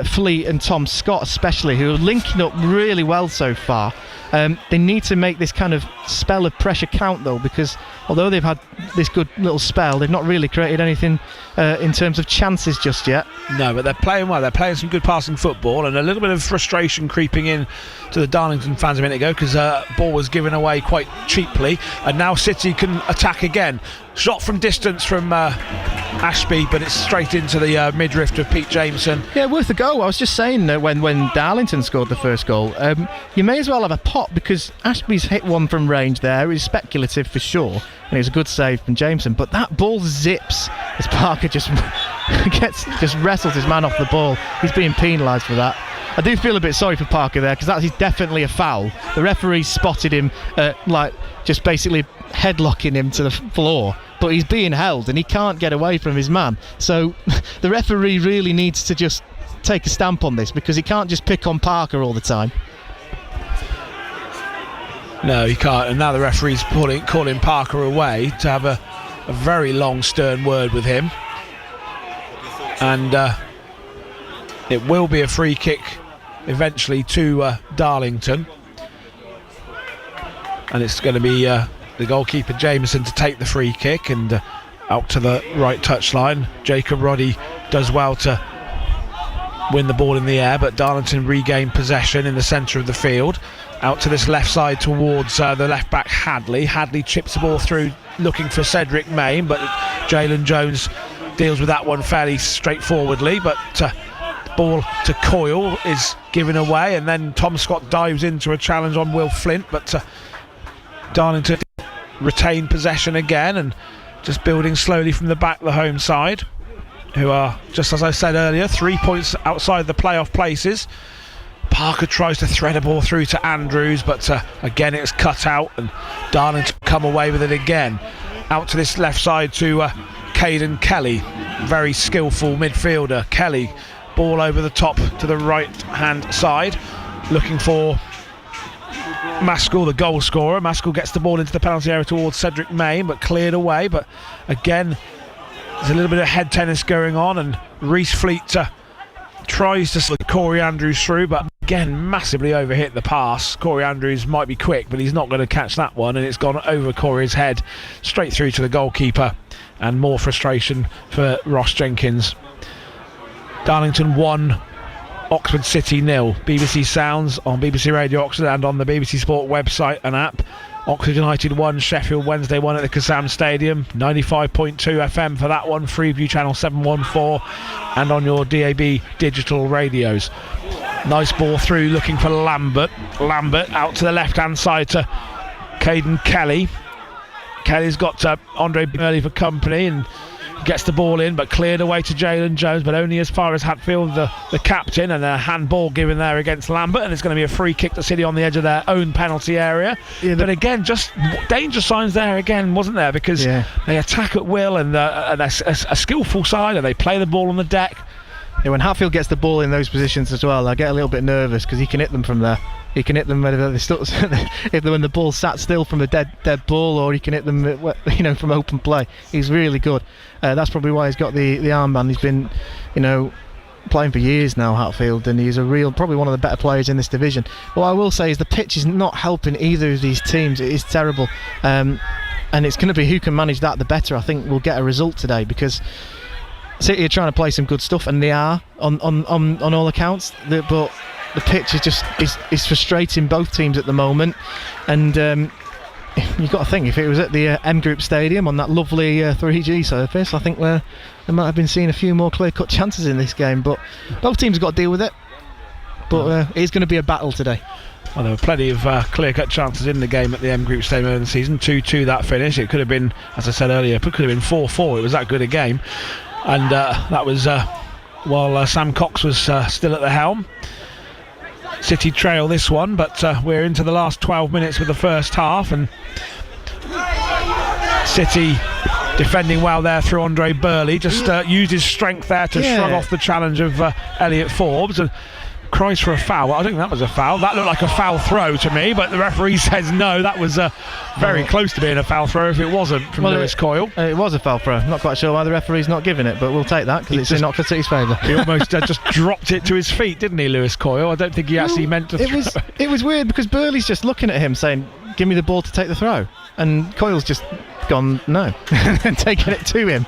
Fleet and Tom Scott especially, who are linking up really well so far. They need to make this kind of spell of pressure count though, because although they've had this good little spell, they've not really created anything in terms of chances just yet. No, but they're playing well. They're playing some good passing football, and a little bit of frustration creeping in to the Darlington fans a minute ago, because ball was given away quite cheaply, and now City can attack again. Shot from distance from Ashby, but it's straight into the midriff of Pete Jameson. Yeah, worth a go. I was just saying that when Darlington scored the first goal, you may as well have a pot, because Ashby's hit one from range there is speculative for sure, and it was a good save from Jameson, but that ball zips as Parker just wrestles his man off the ball. He's being penalised for that. I do feel a bit sorry for Parker there, because that is definitely a foul. The referee spotted him just basically headlocking him to the floor, but he's being held and he can't get away from his man. So the referee really needs to just take a stamp on this, because he can't just pick on Parker all the time. No, he can't, and now the referee's calling Parker away to have a very long stern word with him, and it will be a free kick eventually to Darlington, and it's going to be the goalkeeper Jameson to take the free kick, and out to the right touchline. Jacob Roddy does well to win the ball in the air, but Darlington regain possession in the centre of the field. Out to this left side towards the left back Hadley. Hadley chips the ball through looking for Cedric Main, but Jalen Jones deals with that one fairly straightforwardly, but ball to Coyle is given away, and then Tom Scott dives into a challenge on Will Flint, but Darlington retain possession again, and just building slowly from the back, the home side, who are, just as I said earlier, 3 points outside the playoff places. Parker tries to thread a ball through to Andrews, but again it's cut out, and Darlington come away with it again. Out to this left side to Caden Kelly, very skillful midfielder. Kelly, ball over the top to the right hand side, looking for Maskell, the goal scorer. Maskell gets the ball into the penalty area towards Cedric Main, but cleared away. But again, there's a little bit of head tennis going on, and Reece Fleet tries to slip Corey Andrews through, but again massively overhit the pass. Corey Andrews might be quick, but he's not going to catch that one, and it's gone over Corey's head straight through to the goalkeeper, and more frustration for Ross Jenkins. Darlington 1, Oxford City 0. BBC Sounds on BBC Radio Oxford and on the BBC Sport website and app. Oxford United 1, Sheffield Wednesday 1 at the Kassam Stadium. 95.2 FM for that one, Freeview channel 714, and on your DAB digital radios. Nice ball through looking for Lambert. Lambert out to the left hand side to Caden Kelly. Kelly's got Andre Burley for company and gets the ball in, but cleared away to Jalen Jones, but only as far as Hatfield, the captain, and a handball given there against Lambert, and it's going to be a free kick to City on the edge of their own penalty area. Yeah, but again, just danger signs there again, wasn't there? Because they attack at will, and a skillful side, and they play the ball on the deck. Yeah, when Hatfield gets the ball in those positions as well, I get a little bit nervous, because he can hit them from there. He can hit them when the ball's sat still from a dead ball, or he can hit them from open play. He's really good. That's probably why he's got the armband. He's been playing for years now, Hatfield, and he's probably one of the better players in this division. What I will say is the pitch is not helping either of these teams. It is terrible, and it's going to be who can manage that the better. I think we'll get a result today, because City are trying to play some good stuff, and they are on all accounts. But the pitch is frustrating both teams at the moment, and you've got to think, if it was at the M Group Stadium on that lovely 3G surface, I think there might have been seen a few more clear-cut chances in this game, but both teams have got to deal with it. But it's going to be a battle today. Well, there were plenty of clear-cut chances in the game at the M Group Stadium earlier in the season. 2-2 that finish. It could have been, as I said earlier, it could have been 4-4. It was that good a game. And that was while Sam Cox was still at the helm. City trail this one, but we're into the last 12 minutes of the first half, and City defending well there through Andre Burley. Just used his strength there to shrug off the challenge of Elliot Forbes. And cries for a foul. Well, I don't think that was a foul. That looked like a foul throw to me, but the referee says no. That was very close to being a foul throw if it wasn't from Lewis Coyle. It was a foul throw. Not quite sure why the referee's not giving it, but we'll take that because it's in Oxford City's favour. He almost just dropped it to his feet, didn't he, Lewis Coyle? I don't think he actually meant to throw. It was weird because Burley's just looking at him saying, give me the ball to take the throw. And Coyle's just gone, no, and taking it to him.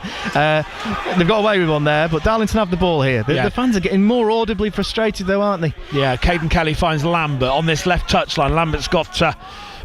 They've got away with one there, but Darlington have the ball here. The fans are getting more audibly frustrated though, aren't they? Yeah, Caden Kelly finds Lambert on this left touchline. Lambert's got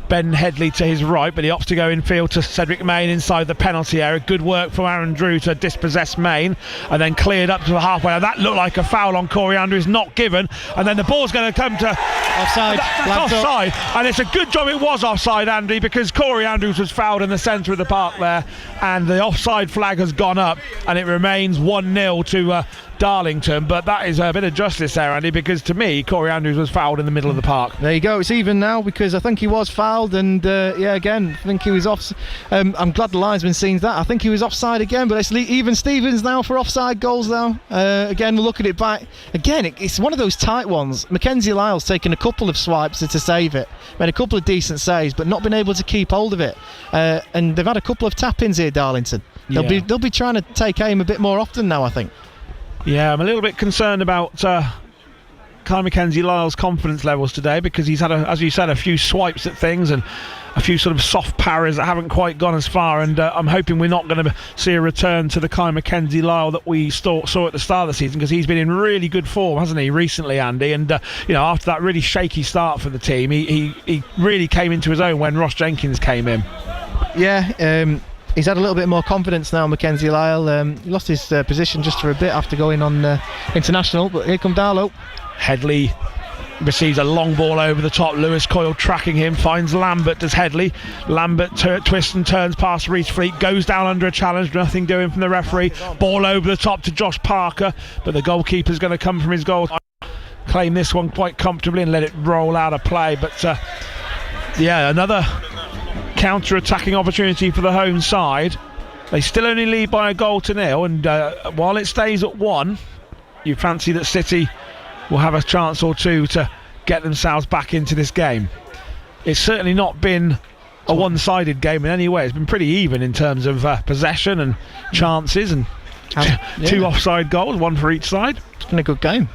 Ben Headley to his right, but he opts to go infield to Cedric Main inside the penalty area. Good work from Aaron Drew to dispossess Main, and then cleared up to the halfway. Now that looked like a foul on Corey Andrews, not given, and then the ball's going to come to offside. That's offside, and it's a good job it was offside, Andy, because Corey Andrews was fouled in the centre of the park there, and the offside flag has gone up, and it remains 1-0 to Darlington. But that is a bit of justice there, Andy, because to me Corey Andrews was fouled in the middle of the park. There you go, it's even now because I think he was fouled, and again I think he was off. I'm glad the linesman seen that. I think he was offside again, but it's even Stevens now for offside goals now. Again, we'll look at it back again. It's one of those tight ones. Mackenzie Lyle's taken a couple of swipes to save it, made a couple of decent saves, but not been able to keep hold of it, and they've had a couple of tap-ins here, Darlington. They'll be trying to take aim a bit more often now, I think. Yeah, I'm a little bit concerned about Kyle Mackenzie Lyle's confidence levels today, because he's had, as you said, a few swipes at things and a few sort of soft parries that haven't quite gone as far, and I'm hoping we're not going to see a return to the Kyle Mackenzie Lyle that we saw at the start of the season, because he's been in really good form, hasn't he, recently, Andy? And after that really shaky start for the team, he really came into his own when Ross Jenkins came in. Yeah, he's had a little bit more confidence now, Mackenzie Lyle. He lost his position just for a bit after going on international, but here come Darlow. Headley receives a long ball over the top. Lewis Coyle tracking him, finds Lambert, does Headley. Lambert twists and turns past Reece Fleet, goes down under a challenge, nothing doing from the referee. Ball over the top to Josh Parker, but the goalkeeper's going to come from his goal. Claim this one quite comfortably and let it roll out of play, but another counter-attacking opportunity for the home side. They still only lead by 1-0, and while it stays at 1, you fancy that City will have a chance or two to get themselves back into this game. It's certainly not been a one-sided game in any way. It's been pretty even in terms of possession and chances, and two offside goals, one for each side. It's been a good game.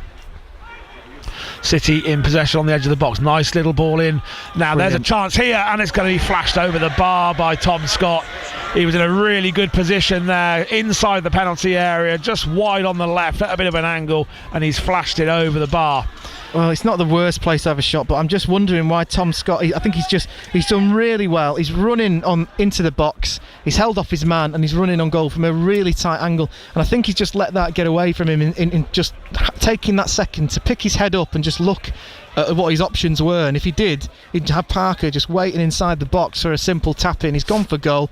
City in possession on the edge of the box. Nice little ball in. Now Brilliant. There's a chance here, and it's going to be flashed over the bar by Tom Scott. He was in a really good position there inside the penalty area, just wide on the left at a bit of an angle, and he's flashed it over the bar. Well, it's not the worst place to have a shot, but I'm just wondering why Tom Scott, I think he's done really well. He's running on into the box, he's held off his man, and he's running on goal from a really tight angle, and I think he's just let that get away from him in just taking that second to pick his head up and just look at what his options were. And if he did, he'd have Parker just waiting inside the box for a simple tap in. He's gone for goal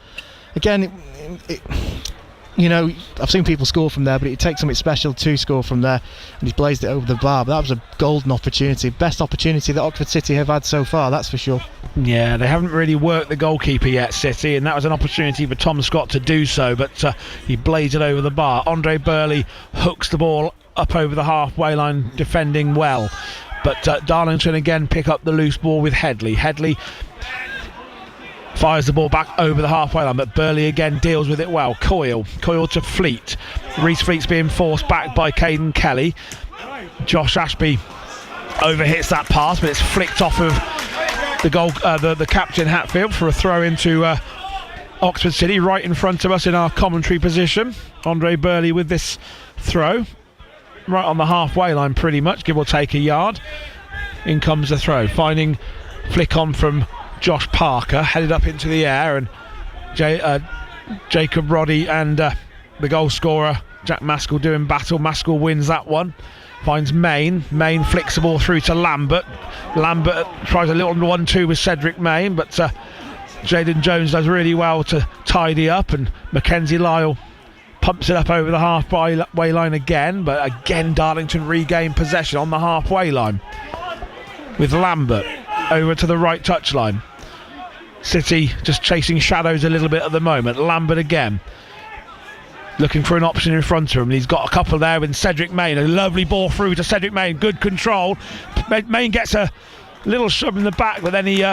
again. I've seen people score from there, but it takes something special to score from there, and he's blazed it over the bar. But that was a golden opportunity, best opportunity that Oxford City have had so far, that's for sure. Yeah, they haven't really worked the goalkeeper yet, City, and that was an opportunity for Tom Scott to do so, but he blazed it over the bar. Andre Burley hooks the ball up over the halfway line, defending well, but Darlington again pick up the loose ball with Headley. Headley fires the ball back over the halfway line, but Burley again deals with it well. Coyle to Fleet. Reece Fleet's being forced back by Caden Kelly. Josh Ashby overhits that pass, but it's flicked off of the goal, the captain Hatfield, for a throw into Oxford City, right in front of us in our commentary position. Andre Burley with this throw, right on the halfway line pretty much, give or take a yard. In comes the throw, finding flick on from Josh Parker, headed up into the air, and Jacob Roddy and the goal scorer Jack Maskell doing battle. Maskell wins that one, finds Main flicks the ball through to Lambert tries a little 1-2 with Cedric Main, but Jaden Jones does really well to tidy up, and Mackenzie Lyle pumps it up over the halfway line again, but again Darlington regain possession on the halfway line with Lambert over to the right touchline. City just chasing shadows a little bit at the moment. Lambert again looking for an option in front of him. He's got a couple there with Cedric Main. A lovely ball through to Cedric Main. Good control. Main gets a little shove in the back, but then he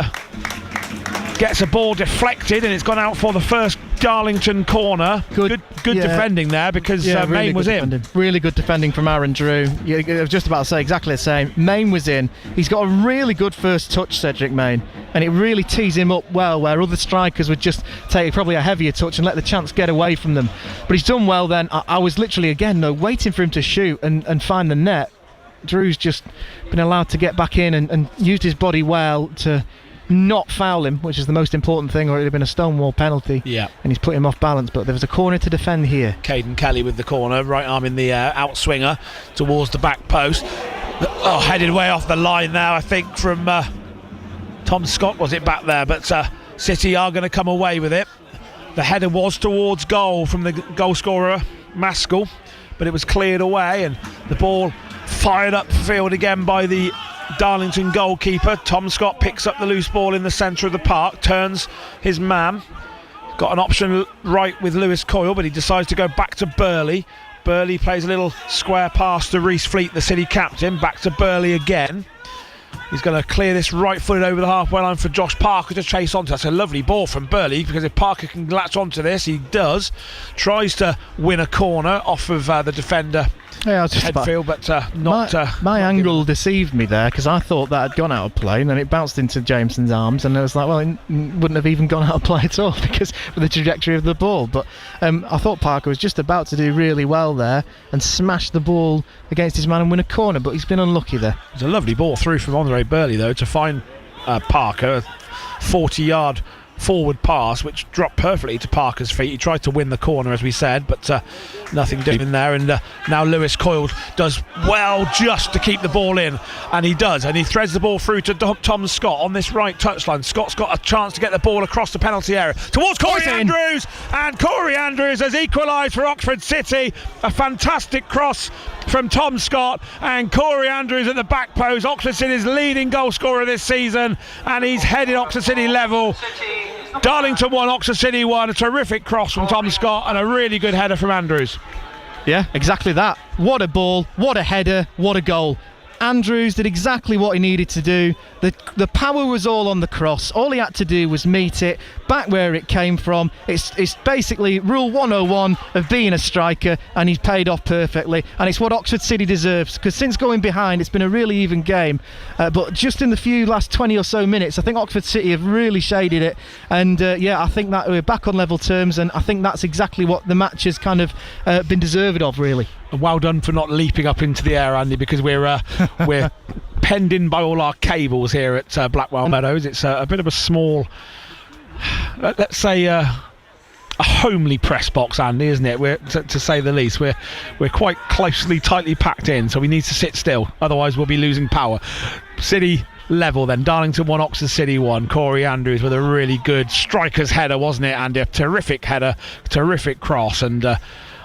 gets a ball deflected, and it's gone out for the first Darlington corner. Good defending there, because really Main was in. Really good defending from Aaron Drew. I was just about to say exactly the same. Main was in. He's got a really good first touch, Cedric Main, and it really tees him up well, where other strikers would just take probably a heavier touch and let the chance get away from them. But he's done well then. I was literally, again, waiting for him to shoot and find the net. Drew's just been allowed to get back in and used his body well to not foul him, which is the most important thing, or it would have been a stonewall penalty. Yeah. And he's put him off balance, but there was a corner to defend here. Caden Kelly with the corner, right arm in the air, outswinger towards the back post. Headed way off the line now, I think, from Tom Scott, was it back there? But City are going to come away with it. The header was towards goal from the goal scorer Maskell, but it was cleared away, and the ball fired up field again by the Darlington goalkeeper. Tom Scott picks up the loose ball in the centre of the park, turns his man, got an option right with Lewis Coyle, but he decides to go back to Burley. Burley plays a little square pass to Reece Fleet, the City captain. Back to Burley again. He's going to clear this right-footed over the halfway line for Josh Parker to chase onto. That's a lovely ball from Burley, because if Parker can latch onto this, he does. Tries to win a corner off of the defender. Yeah, I was just headfield, but not. My not angle deceived me there, because I thought that had gone out of play, and then it bounced into Jameson's arms, and I was like, well, it wouldn't have even gone out of play at all, because of the trajectory of the ball. But I thought Parker was just about to do really well there and smash the ball against his man and win a corner, but he's been unlucky there. It's a lovely ball through from Andre Burley, though, to find Parker. 40-yard forward pass which dropped perfectly to Parker's feet. He tried to win the corner, as we said, but nothing doing there, and now Lewis Coyle does well just to keep the ball in, and he does, and he threads the ball through to Tom Scott on this right touchline. Scott's got a chance to get the ball across the penalty area towards Corey Andrews, and Corey Andrews has equalised for Oxford City. A fantastic cross from Tom Scott, and Corey Andrews at the back post, Oxford City's leading goal scorer this season, and he's headed Oxford City level. Darlington 1, Oxford City 1. A terrific cross from Tom Scott and a really good header from Andrews. Yeah, exactly that. What a ball, what a header, what a goal. Andrews did exactly what he needed to do. The power was all on the cross. All he had to do was meet it back where it came from. It's basically rule 101 of being a striker, and he's paid off perfectly, and it's what Oxford City deserves, because since going behind it's been a really even game, but just in the last 20 or so minutes I think Oxford City have really shaded it, and I think that we're back on level terms, and I think that's exactly what the match has kind of been deserved of, really. Well done for not leaping up into the air, Andy, because we're penned in by all our cables here at Blackwell Meadows. It's a bit of a small, let's say, a homely press box, Andy, isn't it? We're to say the least. We're quite tightly packed in, so we need to sit still. Otherwise, we'll be losing power. City level then. Darlington 1, Oxford City 1. Corey Andrews with a really good striker's header, wasn't it, Andy? A terrific header, terrific cross, and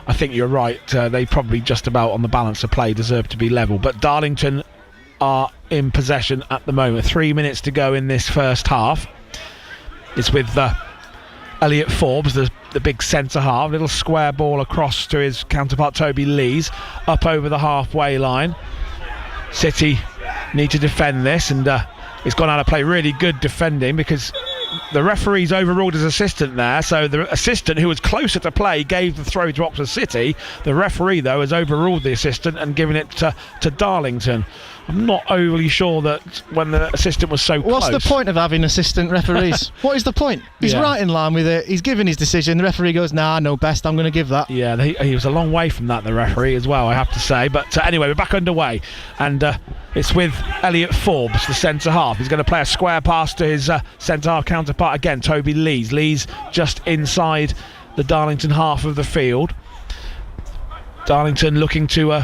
I think you're right. They probably just about on the balance of play deserve to be level. But Darlington are in possession at the moment. 3 minutes to go in this first half. It's with Elliot Forbes, the big centre half. Little square ball across to his counterpart Toby Lees. Up over the halfway line. City need to defend this, and it's gone out of play. Really good defending, because the referee's overruled his assistant there, so the assistant, who was closer to play, gave the throw to Oxford City. The referee, though, has overruled the assistant and given it to Darlington. I'm not overly sure that when the assistant was so What's close. the point of having assistant referees? What is the point? He's right in line with it. He's given his decision. The referee goes, nah, no best, I'm going to give that. Yeah, he was a long way from that, the referee, as well, I have to say. But anyway, we're back underway. And it's with Elliot Forbes, the centre-half. He's going to play a square pass to his centre-half counterpart again, Toby Lees. Lees just inside the Darlington half of the field. Darlington looking to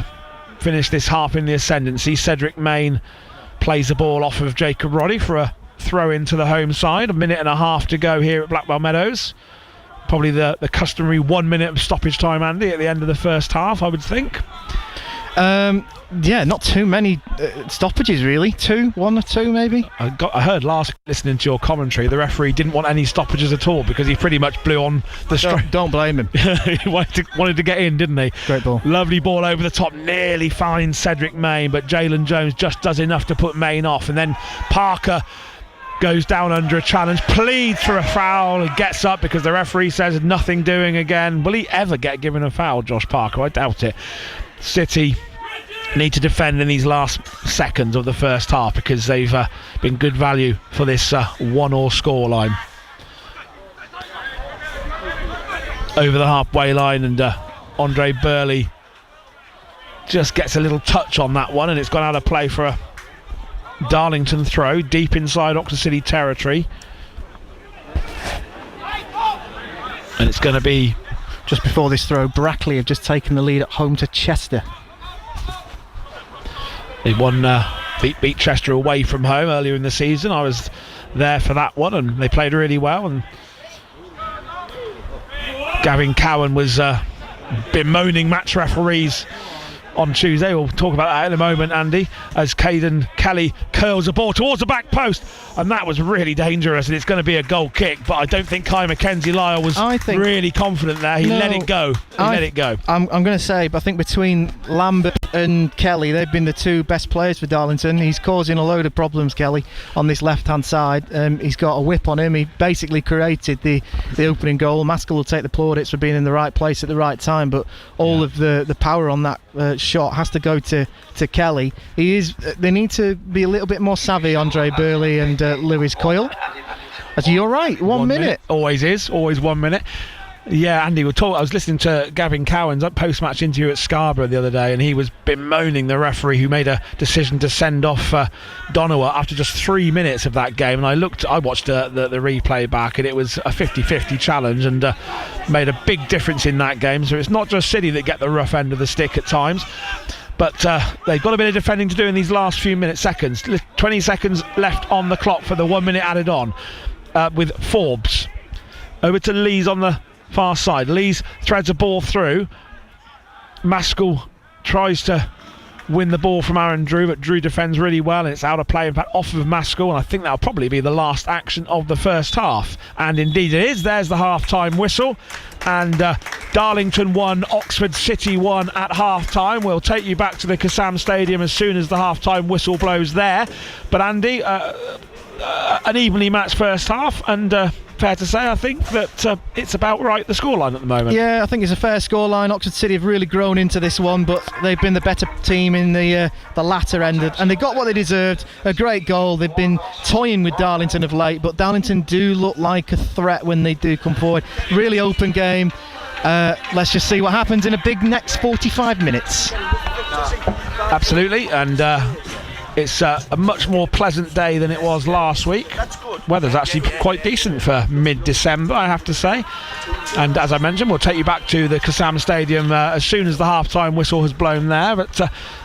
finish this half in the ascendancy. Cedric Main plays the ball off of Jacob Roddy for a throw into the home side. 1.5 minutes to go here at Blackwell Meadows. Probably the customary 1 minute of stoppage time, Andy, at the end of the first half, I would think. Yeah, not too many stoppages really. 1 or 2 maybe. I heard last listening to your commentary, the referee didn't want any stoppages at all because he pretty much blew on the strike. Don't blame him. He wanted to get in, didn't he? Great ball. Lovely ball over the top, nearly finds Cedric Main, but Jalen Jones just does enough to put Main off, and then Parker goes down under a challenge, pleads for a foul, and gets up because the referee says nothing doing again. Will he ever get given a foul, Josh Parker? I doubt it. City need to defend in these last seconds of the first half because they've been good value for this 1-1 scoreline. Over the halfway line, and Andre Burley just gets a little touch on that one, and it's gone out of play for a Darlington throw deep inside Oxford City territory. And it's going to be... Just before this throw, Brackley have just taken the lead at home to Chester. They won, beat Chester away from home earlier in the season. I was there for that one, and they played really well. And Gavin Cowan was bemoaning match referees on Tuesday. We'll talk about that in a moment, Andy, as Caden Kelly curls the ball towards the back post, and that was really dangerous, and it's going to be a goal kick, but I don't think Kai Mackenzie-Lyle was really confident there. He let it go. I'm going to say, but I think between Lambert and Kelly, they've been the two best players for Darlington. He's causing a load of problems, Kelly, on this left-hand side. He's got a whip on him. He basically created the opening goal. Maskell will take the plaudits for being in the right place at the right time, but all of the power on that shot has to go to Kelly. They need to be a little bit more savvy, Andre Burley and Lewis Coyle. You're right, 1 minute. Always is, always 1 minute. Yeah, Andy, I was listening to Gavin Cowan's post-match interview at Scarborough the other day, and he was bemoaning the referee who made a decision to send off Donowa after just 3 minutes of that game. And I watched the replay back, and it was a 50-50 challenge, and made a big difference in that game. So it's not just City that get the rough end of the stick at times, but they've got a bit of defending to do in these last few seconds. 20 seconds left on the clock for the 1 minute added on, with Forbes over to Lees on the far side. Lees threads a ball through. Maskell tries to win the ball from Aaron Drew, but Drew defends really well, and it's out of play, in fact off of Maskell, and I think that'll probably be the last action of the first half. And indeed it is. There's the half-time whistle, and Darlington 1, Oxford City 1 at half-time. We'll take you back to the Kassam Stadium as soon as the half-time whistle blows there. But Andy, an evenly matched first half, and fair to say, I think that it's about right, the scoreline at the moment. Yeah, I think it's a fair scoreline. Oxford City have really grown into this one, but they've been the better team in the latter end, and they got what they deserved. A great goal. They've been toying with Darlington of late, but Darlington do look like a threat when they do come forward. Really open game. Let's just see what happens in a big next 45 minutes. Absolutely, and it's a much more pleasant day than it was last week. Weather's actually quite decent for mid-December, I have to say. And as I mentioned, we'll take you back to the Kassam Stadium as soon as the half-time whistle has blown there. But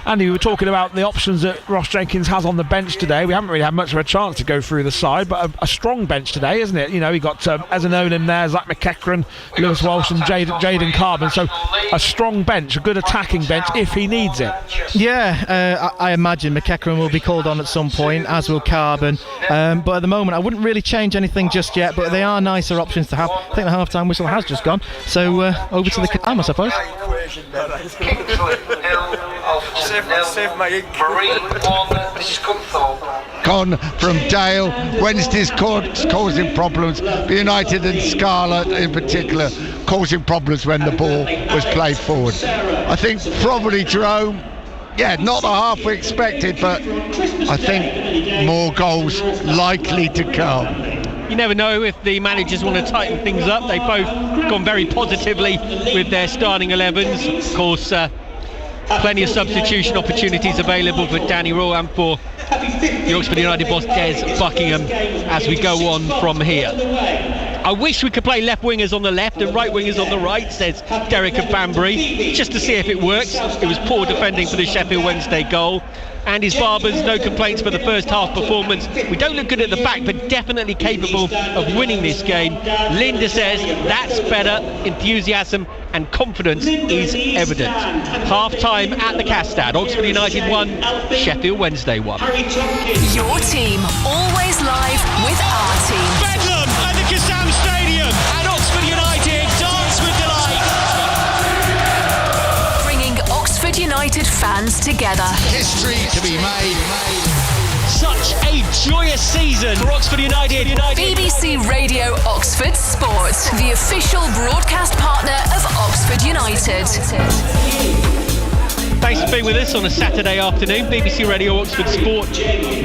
Andy, we were talking about the options that Ross Jenkins has on the bench today. We haven't really had much of a chance to go through the side, but a strong bench today, isn't it? You know, we got Ezanonim there, Zach McEachran, Lewis Walsh and Jaden Carbon. So a strong bench, a good attacking bench if he needs it. Yeah, I imagine McEachran will be called on at some point, as will Carbon. But at the moment, I wouldn't really change anything just yet, but they are nicer options to have. I think the half-time whistle has just gone. So over to the Kassam, I suppose. Save my ink. Con from Dale. Wednesday's causing problems. United and Scarlett in particular causing problems when the ball was played forward. I think probably Jerome not the half we expected, but I think more goals likely to come. You never know if the managers want to tighten things up. They've both gone very positively with their starting 11s. Of course, plenty of substitution opportunities available for Danny Raw and for the Oxford United boss Des Buckingham as we go on from here. I wish we could play left wingers on the left and right wingers on the right, says Derek of Banbury, just to see if it works. It was poor defending for the Sheffield Wednesday goal. Andy's Barbers, no complaints for the first half performance. We don't look good at the back, but definitely capable of winning this game. Linda says that's better. Enthusiasm and confidence is evident. Half time at the Castad. Oxford United 1, Sheffield Wednesday 1. Your team, always live with our team. Bedlam at the Kassam Stadium, and Oxford United dance with delight. Bringing Oxford United fans together. History to be made. Such a joyous season for Oxford United. BBC Radio Oxford Sport, the official broadcast partner of Oxford United. Thanks for being with us on a Saturday afternoon. BBC Radio Oxford Sport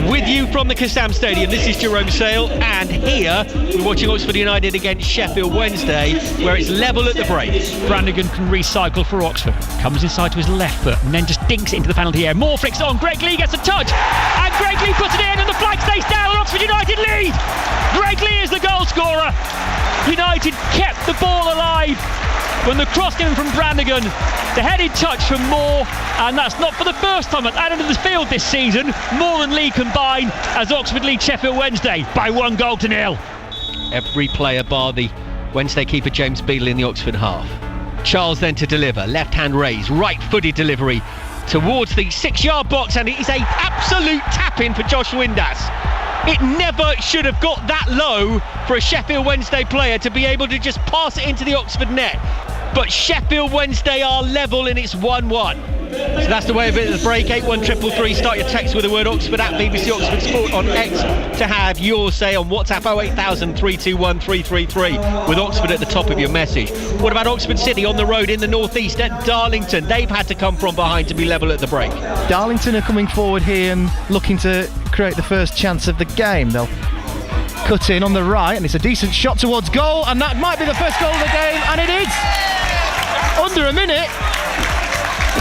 with you from the Kassam Stadium. This is Jerome Sale, and here we're watching Oxford United against Sheffield Wednesday, where it's level at the break. Brannigan can recycle for Oxford. Comes inside to his left foot and then just dinks it into the penalty area. Moore flicks on. Greg Lee gets a touch, and Greg Lee puts it in, and the flag stays down. And Oxford United lead. Greg Lee is the goal scorer. United kept the ball alive. When the cross came from Brannigan, the headed touch from Moore, and that's not for the first time at that end of the field this season. Moore and Lee combine as Oxford lead Sheffield Wednesday by 1-0. Every player bar the Wednesday keeper James Beadle in the Oxford half. Charles then to deliver, left hand raise, right footed delivery towards the 6-yard box, and it is a absolute tap-in for Josh Windass. It never should have got that low for a Sheffield Wednesday player to be able to just pass it into the Oxford net. But Sheffield Wednesday are level and it's 1-1. So that's the way of it at the break. 81333. Start your text with the word Oxford at BBC Oxford Sport on X to have your say on WhatsApp 08000 321 333 with Oxford at the top of your message. What about Oxford City on the road in the northeast at Darlington? They've had to come from behind to be level at the break. Darlington are coming forward here and looking to create the first chance of the game. They'll cut in on the right, and it's a decent shot towards goal, and that might be the first goal of the game, and it is! Under a minute,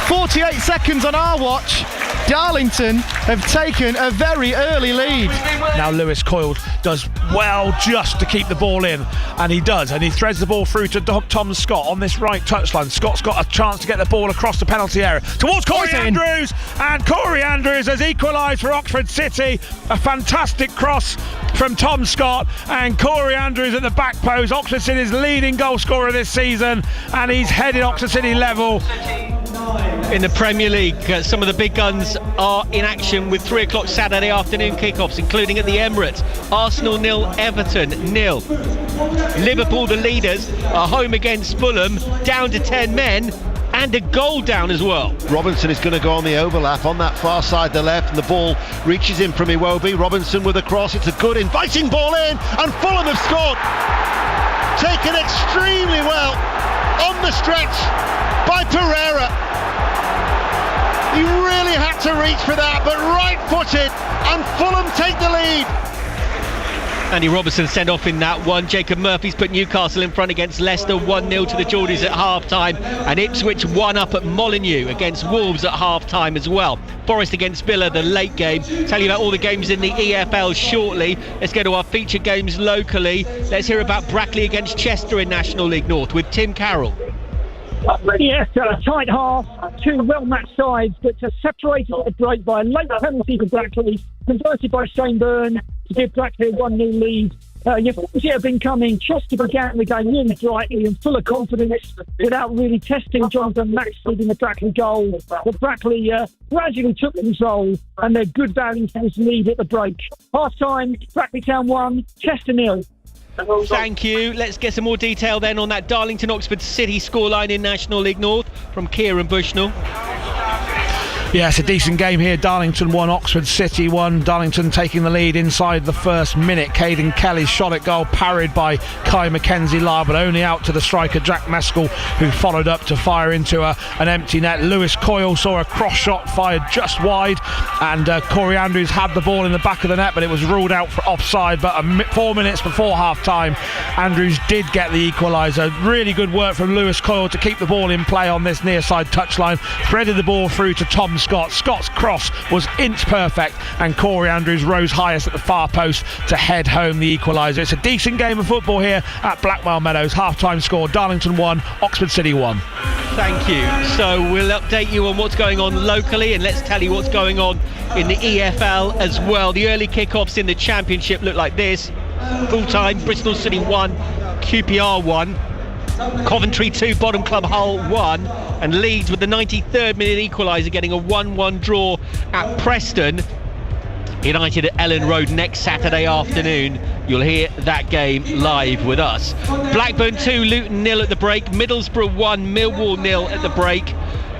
48 seconds on our watch. Darlington have taken a very early lead. Now Lewis Coyle does well just to keep the ball in, and he does, and he threads the ball through to Tom Scott on this right touchline. Scott's got a chance to get the ball across the penalty area towards Corey Andrews, and Corey Andrews has equalised for Oxford City. A fantastic cross from Tom Scott, and Corey Andrews at the back post. Oxford City's leading goal scorer this season, and he's headed Oxford City level. In the Premier League, some of the big guns are in action with 3 o'clock Saturday afternoon kickoffs, including at the Emirates. Arsenal 0, Everton 0. Liverpool, the leaders, are home against Fulham, down to 10 men, and a goal down as well. Robinson is going to go on the overlap on that far side, the left, and the ball reaches in from Iwobi. Robinson with a cross. It's a good inviting ball in, and Fulham have scored. Taken extremely well on the stretch by Pereira. He really had to reach for that, but right-footed, and Fulham take the lead. Andy Robertson sent off in that one. Jacob Murphy's put Newcastle in front against Leicester 1-0 to the Geordies at half-time, and Ipswich 1 up at Molineux against Wolves at half-time as well. Forest against Villa, the late game. Tell you about all the games in the EFL shortly. Let's go to our feature games locally. Let's hear about Brackley against Chester in National League North with Tim Carroll. Yes, a tight half, 2 well-matched sides, but separated at the break by a late penalty for Brackley, converted by Shane Byrne to give Brackley a 1-0 lead. You've been coming. Chester began the game really brightly and full of confidence without really testing Jonathan Maxfield in the Brackley goal. But Brackley gradually took control, and they're good value for this lead at the break. Half-time, Brackley Town 1, Chester 0. Thank you. Let's get some more detail then on that Darlington Oxford City scoreline in National League North from Kieran Bushnell. Yeah, it's a decent game here. Darlington 1, Oxford City 1. Darlington taking the lead inside the first minute. Caden Kelly's shot at goal parried by Kai Mackenzie-Lar, but only out to the striker Jack Meskel, who followed up to fire into an empty net. Lewis Coyle saw a cross shot fired just wide, and Corey Andrews had the ball in the back of the net, but it was ruled out for offside. But 4 minutes before half-time, Andrews did get the equaliser. Really good work from Lewis Coyle to keep the ball in play on this near side touchline. Threaded the ball through to Tom Scott. Scott's cross was inch perfect, and Corey Andrews rose highest at the far post to head home the equaliser. It's a decent game of football here at Blackwell Meadows. Half-time score, Darlington 1, Oxford City 1. Thank you. So we'll update you on what's going on locally, and let's tell you what's going on in the EFL as well. The early kickoffs in the Championship look like this. Full-time, Bristol City 1, QPR 1. Coventry 2, Bottom Club Hull 1, and Leeds with the 93rd minute equaliser getting a 1-1 draw at Preston United at Ellen Road next Saturday afternoon. You'll hear that game live with us. Blackburn 2, Luton 0 at the break. Middlesbrough 1, Millwall 0 at the break.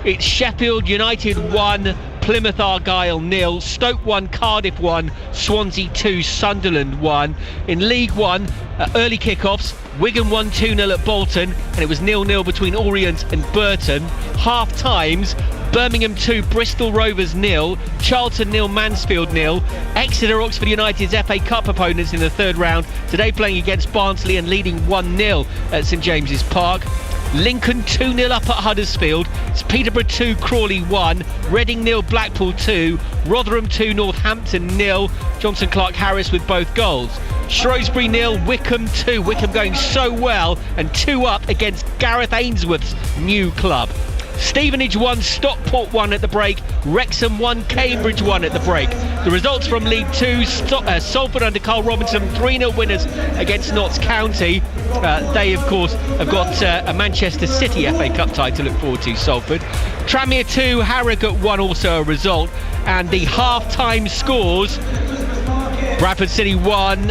It's Sheffield United 1, Plymouth Argyle 0, Stoke 1, Cardiff 1, Swansea 2, Sunderland 1. In League 1, early kickoffs, Wigan 1, 2-0 at Bolton, and it was 0-0 between Orient and Burton. Half times, Birmingham 2, Bristol Rovers 0, Charlton 0, Mansfield 0. Exeter, Oxford United's FA Cup opponents in the third round, today playing against Barnsley and leading 1-0 at St James's Park. Lincoln 2-0 up at Huddersfield. It's Peterborough 2, Crawley 1, Reading 0, Blackpool 2, Rotherham 2, Northampton 0. Johnson Clark Harris with both goals. Shrewsbury 0, Wickham 2. Wickham going so well, and 2 up against Gareth Ainsworth's new club. Stevenage 1, Stockport 1 at the break, Wrexham 1, Cambridge 1 at the break. The results from League 2, Salford under Carl Robinson 3-0 winners against Notts County. They of course have got a Manchester City FA Cup tie to look forward to, Salford. Tranmere 2, Harrogate 1 also a result. And the half-time scores, Bradford City 1,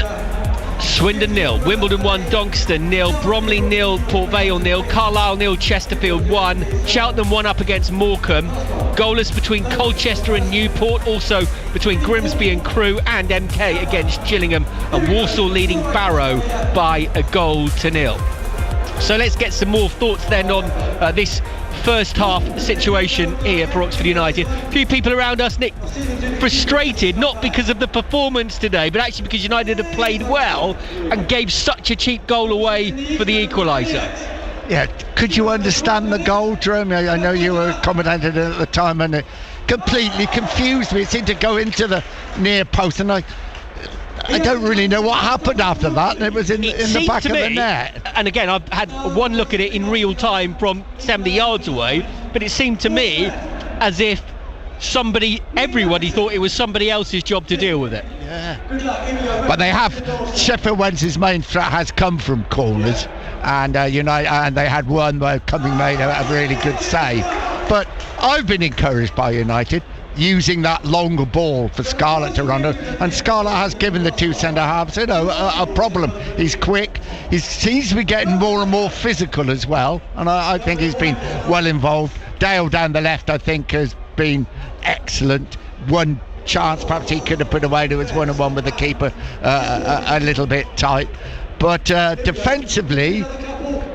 Swindon 0, Wimbledon 1, Doncaster 0, Bromley 0, Port Vale 0, Carlisle 0, Chesterfield 1, Cheltenham 1 up against Morecambe. Goalless between Colchester and Newport, also between Grimsby and Crewe, and MK against Gillingham, and Walsall leading Barrow by 1-0. So let's get some more thoughts then on this first half situation here for Oxford United. A few people around us, Nick, frustrated, not because of the performance today, but actually because United have played well and gave such a cheap goal away for the equaliser. Yeah, could you understand the goal, Jeremy? I know you were commentating at the time, and it completely confused me. It seemed to go into the near post, and I don't really know what happened after that, and it was in the back of the net. And again, I've had one look at it in real time from 70 yards away, but it seemed to me as if everybody thought it was somebody else's job to deal with it. Yeah. But they have, Sheffield Wednesday's main threat has come from corners, and and they had one where Cumming made a really good save. But I've been encouraged by United using that longer ball for Scarlett to run, and Scarlett has given the two centre-halves a problem. He's quick, he seems to be getting more and more physical as well, and I think he's been well involved. Dale down the left, I think, has been excellent. One chance perhaps he could have put away, there was 1-on-1 with the keeper a little bit tight, but defensively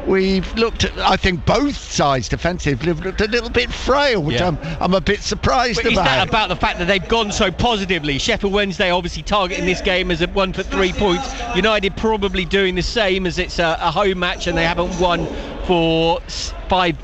we've looked at, I think both sides defensively have looked a little bit frail, which I'm a bit surprised about. Is that about the fact that they've gone so positively? Sheffield Wednesday obviously targeting this game as a 1 for 3 points. United probably doing the same, as it's a home match and they haven't won for five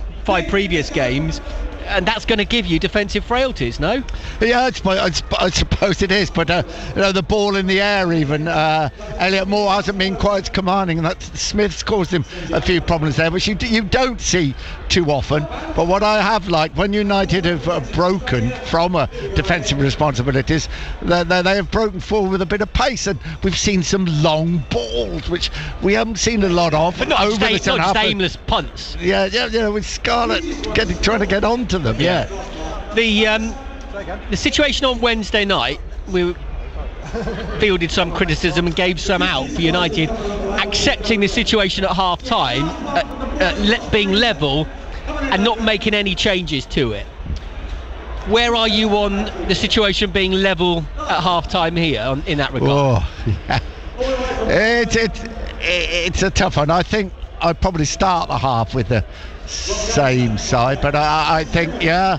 previous games. And that's going to give you defensive frailties, no? Yeah, I suppose it is, but the ball in the air even, Elliot Moore hasn't been quite as commanding, and Smith's caused him a few problems there, which you don't see too often. But what I have liked, when United have broken from defensive responsibilities, they have broken forward with a bit of pace, and we've seen some long balls, which we haven't seen a lot of. But not just aimless punts. Yeah, with Scarlett trying to get onto them. The situation on Wednesday night, we fielded some criticism and gave some out for United accepting the situation at half time, being level and not making any changes to it. where are you on the situation being level at half-time here in that regard? Oh, yeah. It's a tough one. I think I'd probably start the half with the same side, but I think, yeah.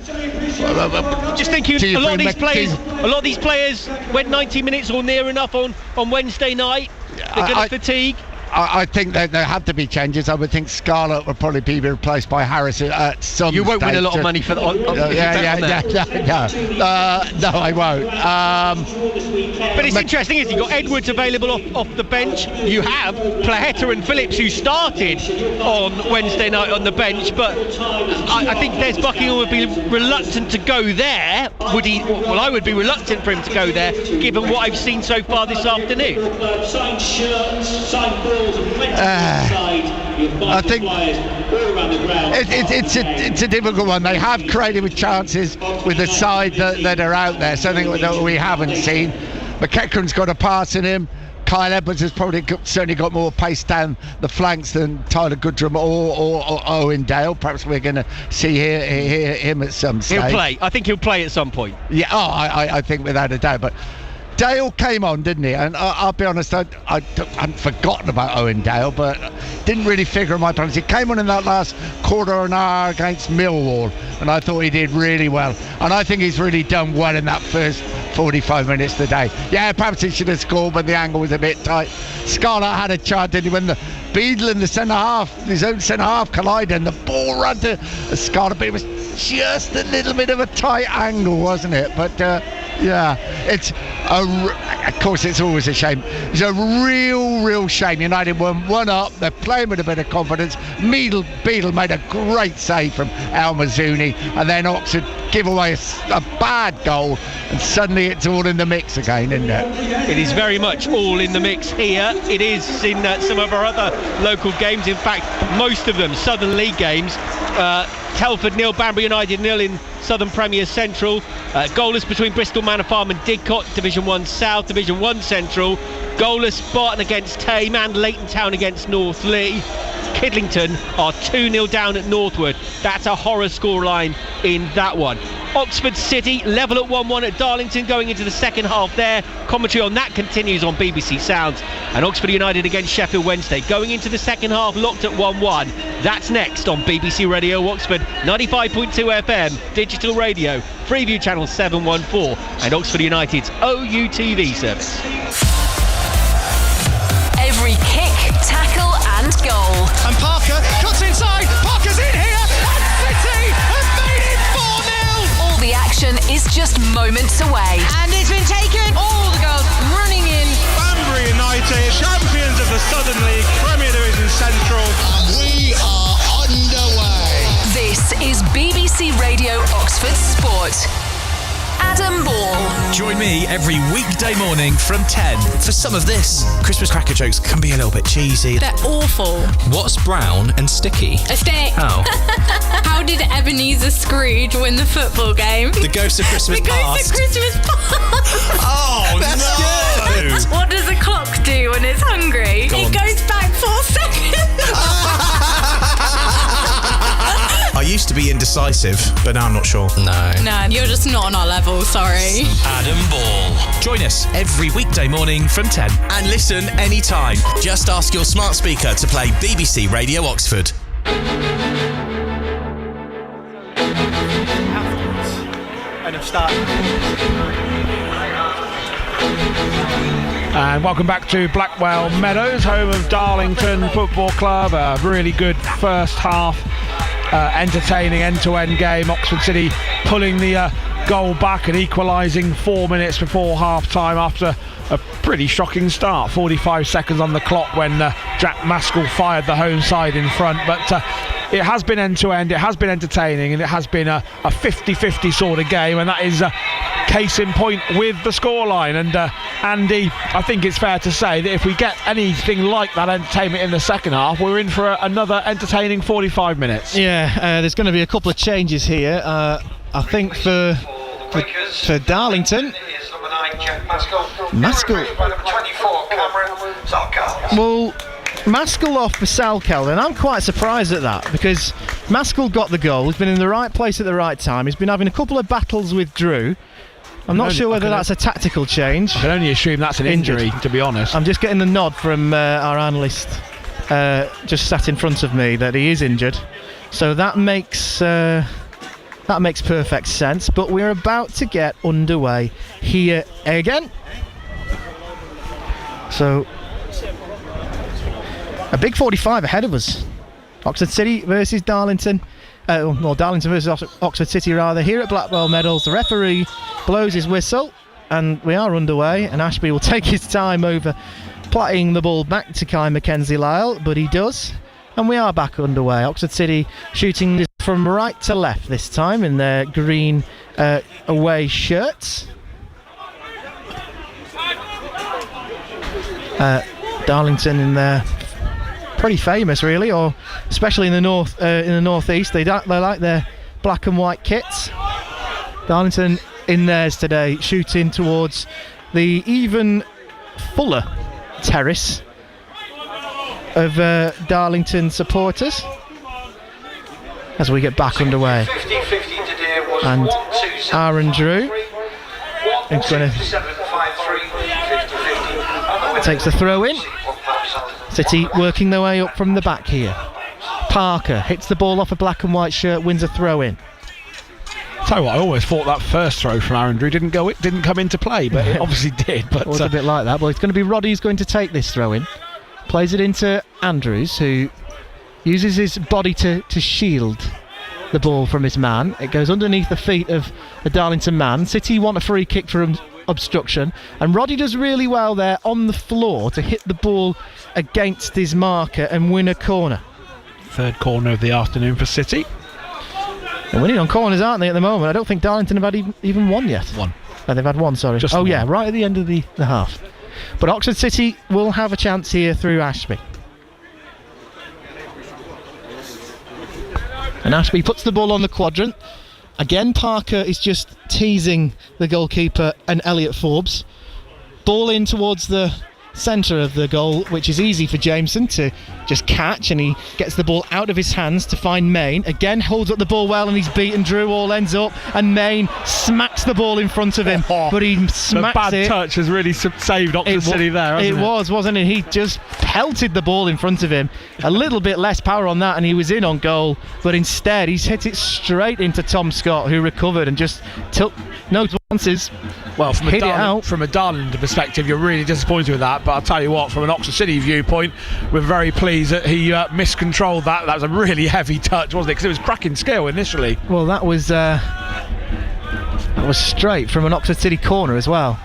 Just thinking, a lot of these players went 90 minutes or near enough on Wednesday night. They're going to fatigue. I think that there have to be changes. I would think Scarlett would probably be replaced by Harris at some You won't stage. win a lot of money for that. No, I won't. But it's interesting, isn't it? You've got Edwards available off the bench. You have Plaheta and Phillips, who started on Wednesday night on the bench. But I think Des Buckingham would be reluctant to go there. Would he? Well, I would be reluctant for him to go there, given what I've seen so far this afternoon. Signed shirts, signed balls, and plenty inside. I think it's a difficult one. They have created with chances with the side that are out there, something that we haven't seen. McEachran's got a pass in him. Kyle Edwards has probably certainly got more pace down the flanks than Tyler Goodrum or Owen Dale. Perhaps we're going to see him at some stage. He'll play. I think he'll play at some point. Yeah, I think without a doubt. But Dale came on, didn't he? And I'll be honest, I hadn't forgotten about Owen Dale, but didn't really figure in my plans. He came on in that last quarter of an hour against Millwall, and I thought he did really well. And I think he's really done well in that first 45 minutes today. Yeah, perhaps he should have scored, but the angle was a bit tight. Scarlett had a chance, didn't he, when the Beadle and the centre-half, his own centre-half collided, and the ball ran to Scarlett, but it was just a little bit of a tight angle, wasn't it? But yeah, of course it's always a shame. It's a real shame. United were one up, they're playing with a bit of confidence. Beadle made a great save from El Mazzuni, and then Oxford give away a bad goal, and suddenly it's all in the mix again, isn't it? It is very much all in the mix here. It is in some of our other local games. In fact, most of them Southern League games. Telford 0, Banbury United 0 in Southern Premier Central. Goalless between Bristol Manor Farm and Didcot, Division 1 South, Division 1 Central. Goalless Barton against Tame and Leighton Town against North Lee. Kidlington are 2-0 down at Northwood. That's a horror scoreline in that one. Oxford City level at 1-1 at Darlington going into the second half there. Commentary on that continues on BBC Sounds. And Oxford United against Sheffield Wednesday going into the second half locked at 1-1. That's next on BBC Radio Oxford 95.2 FM, digital radio, Freeview channel 714 and Oxford United's OUTV service. Every kick, tackle and goal. And Parker cuts inside. Parker's in here. And City have made it 4-0. All the action is just moments away. And it's been taken. All the goals running in. Banbury United, champions of the Southern League, Premier Division Central. And we are underway. This is BBC Radio Oxford Sport. Adam Ball. Join me every weekday morning from 10 for some of this. Christmas cracker jokes can be a little bit cheesy. They're awful. What's brown and sticky? A stick. How? How did Ebenezer Scrooge win the football game? The Ghost of Christmas Past. The Ghost of Christmas Past. Oh, that's good. What does a clock do when it's hungry? It goes back 4 seconds. I used to be indecisive, but now I'm not sure. No, you're just not on our level, sorry. Adam Ball. Join us every weekday morning from 10 and listen anytime. Just ask your smart speaker to play BBC Radio Oxford. And I've started. And welcome back to Blackwell Meadows, home of Darlington Football Club. A really good first half, entertaining end-to-end game. Oxford City pulling the goal back and equalising 4 minutes before half-time after a pretty shocking start. 45 seconds on the clock when Jack Maskell fired the home side in front. But it has been end-to-end, it has been entertaining, and it has been a 50-50 sort of game, and that is case in point with the scoreline. And Andy, I think it's fair to say that if we get anything like that entertainment in the second half, we're in for another entertaining 45 minutes. Yeah, there's going to be a couple of changes here. I think for Darlington, Maskell. Well, Maskell off for Salkel, and I'm quite surprised at that, because Maskell got the goal. He's been in the right place at the right time. He's been having a couple of battles with Drew. I'm not sure whether that's a tactical change. I can only assume that's an injury, to be honest. I'm just getting the nod from our analyst just sat in front of me that he is injured. So that makes perfect sense. But we're about to get underway here again. So a big 45 ahead of us. Oxford City versus Darlington. Darlington versus Oxford City rather. Here at Blackwell Meadows, the referee blows his whistle and we are underway, and Ashby will take his time over platting the ball back to Kai Mackenzie-Lyle, but he does, and we are back underway. Oxford City shooting from right to left this time in their green away shirts. Darlington in their pretty famous, really, or especially in the northeast. They like their black and white kits. Darlington in theirs today, shooting towards the even fuller terrace of Darlington supporters as we get back underway. And Aaron Drew is going to takes the throw in. City working their way up from the back here. Parker hits the ball off a black and white shirt, wins a throw in. Tell you what, I always thought that first throw from Aaron Drew didn't come into play, but it obviously did. But it was a bit like that. Well, it's going to be Roddy who's going to take this throw in. Plays it into Andrews, who uses his body to shield the ball from his man. It goes underneath the feet of the Darlington man. City want a free kick for obstruction, and Roddy does really well there on the floor to hit the ball against his marker and win a corner. Third corner of the afternoon for City. They're winning on corners, aren't they, at the moment? I don't think Darlington have had even one yet. One. Oh, they've had one, sorry. Just yeah, right at the end of the half. But Oxford City will have a chance here through Ashby. And Ashby puts the ball on the quadrant. Again, Parker is just teasing the goalkeeper and Elliot Forbes. Ball in towards the centre of the goal, which is easy for Jameson to just catch, and he gets the ball out of his hands to find Main. Again, holds up the ball well, and he's beaten Drew. All ends up, and Main smacks the ball in front of him, but he smacks the bad touch has really saved Oxford City there, hasn't it? Wasn't it? He just pelted the ball in front of him. A little bit less power on that and he was in on goal, but instead he's hit it straight into Tom Scott, who recovered and just took no chances. Well, from a Darlington perspective, you're really disappointed with that, but I'll tell you what, from an Oxford City viewpoint, we're very pleased that he miscontrolled that. That was a really heavy touch, wasn't it? Because it was cracking skill initially. Well, that was straight from an Oxford City corner as well.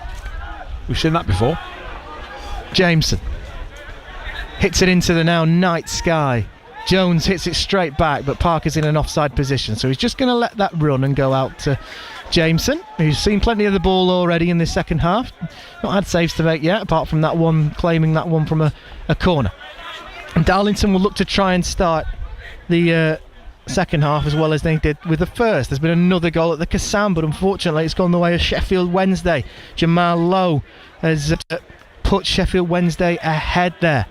We've seen that before. Jameson hits it into the now night sky. Jones hits it straight back, but Parker's in an offside position, so he's just going to let that run and go out to Jameson, who's seen plenty of the ball already in this second half. Not had saves to make yet, apart from that one, claiming that one from a corner. And Darlington will look to try and start the second half as well as they did with the first. There's been another goal at the Kassam, but unfortunately it's gone the way of Sheffield Wednesday. Jamal Lowe has put Sheffield Wednesday ahead there.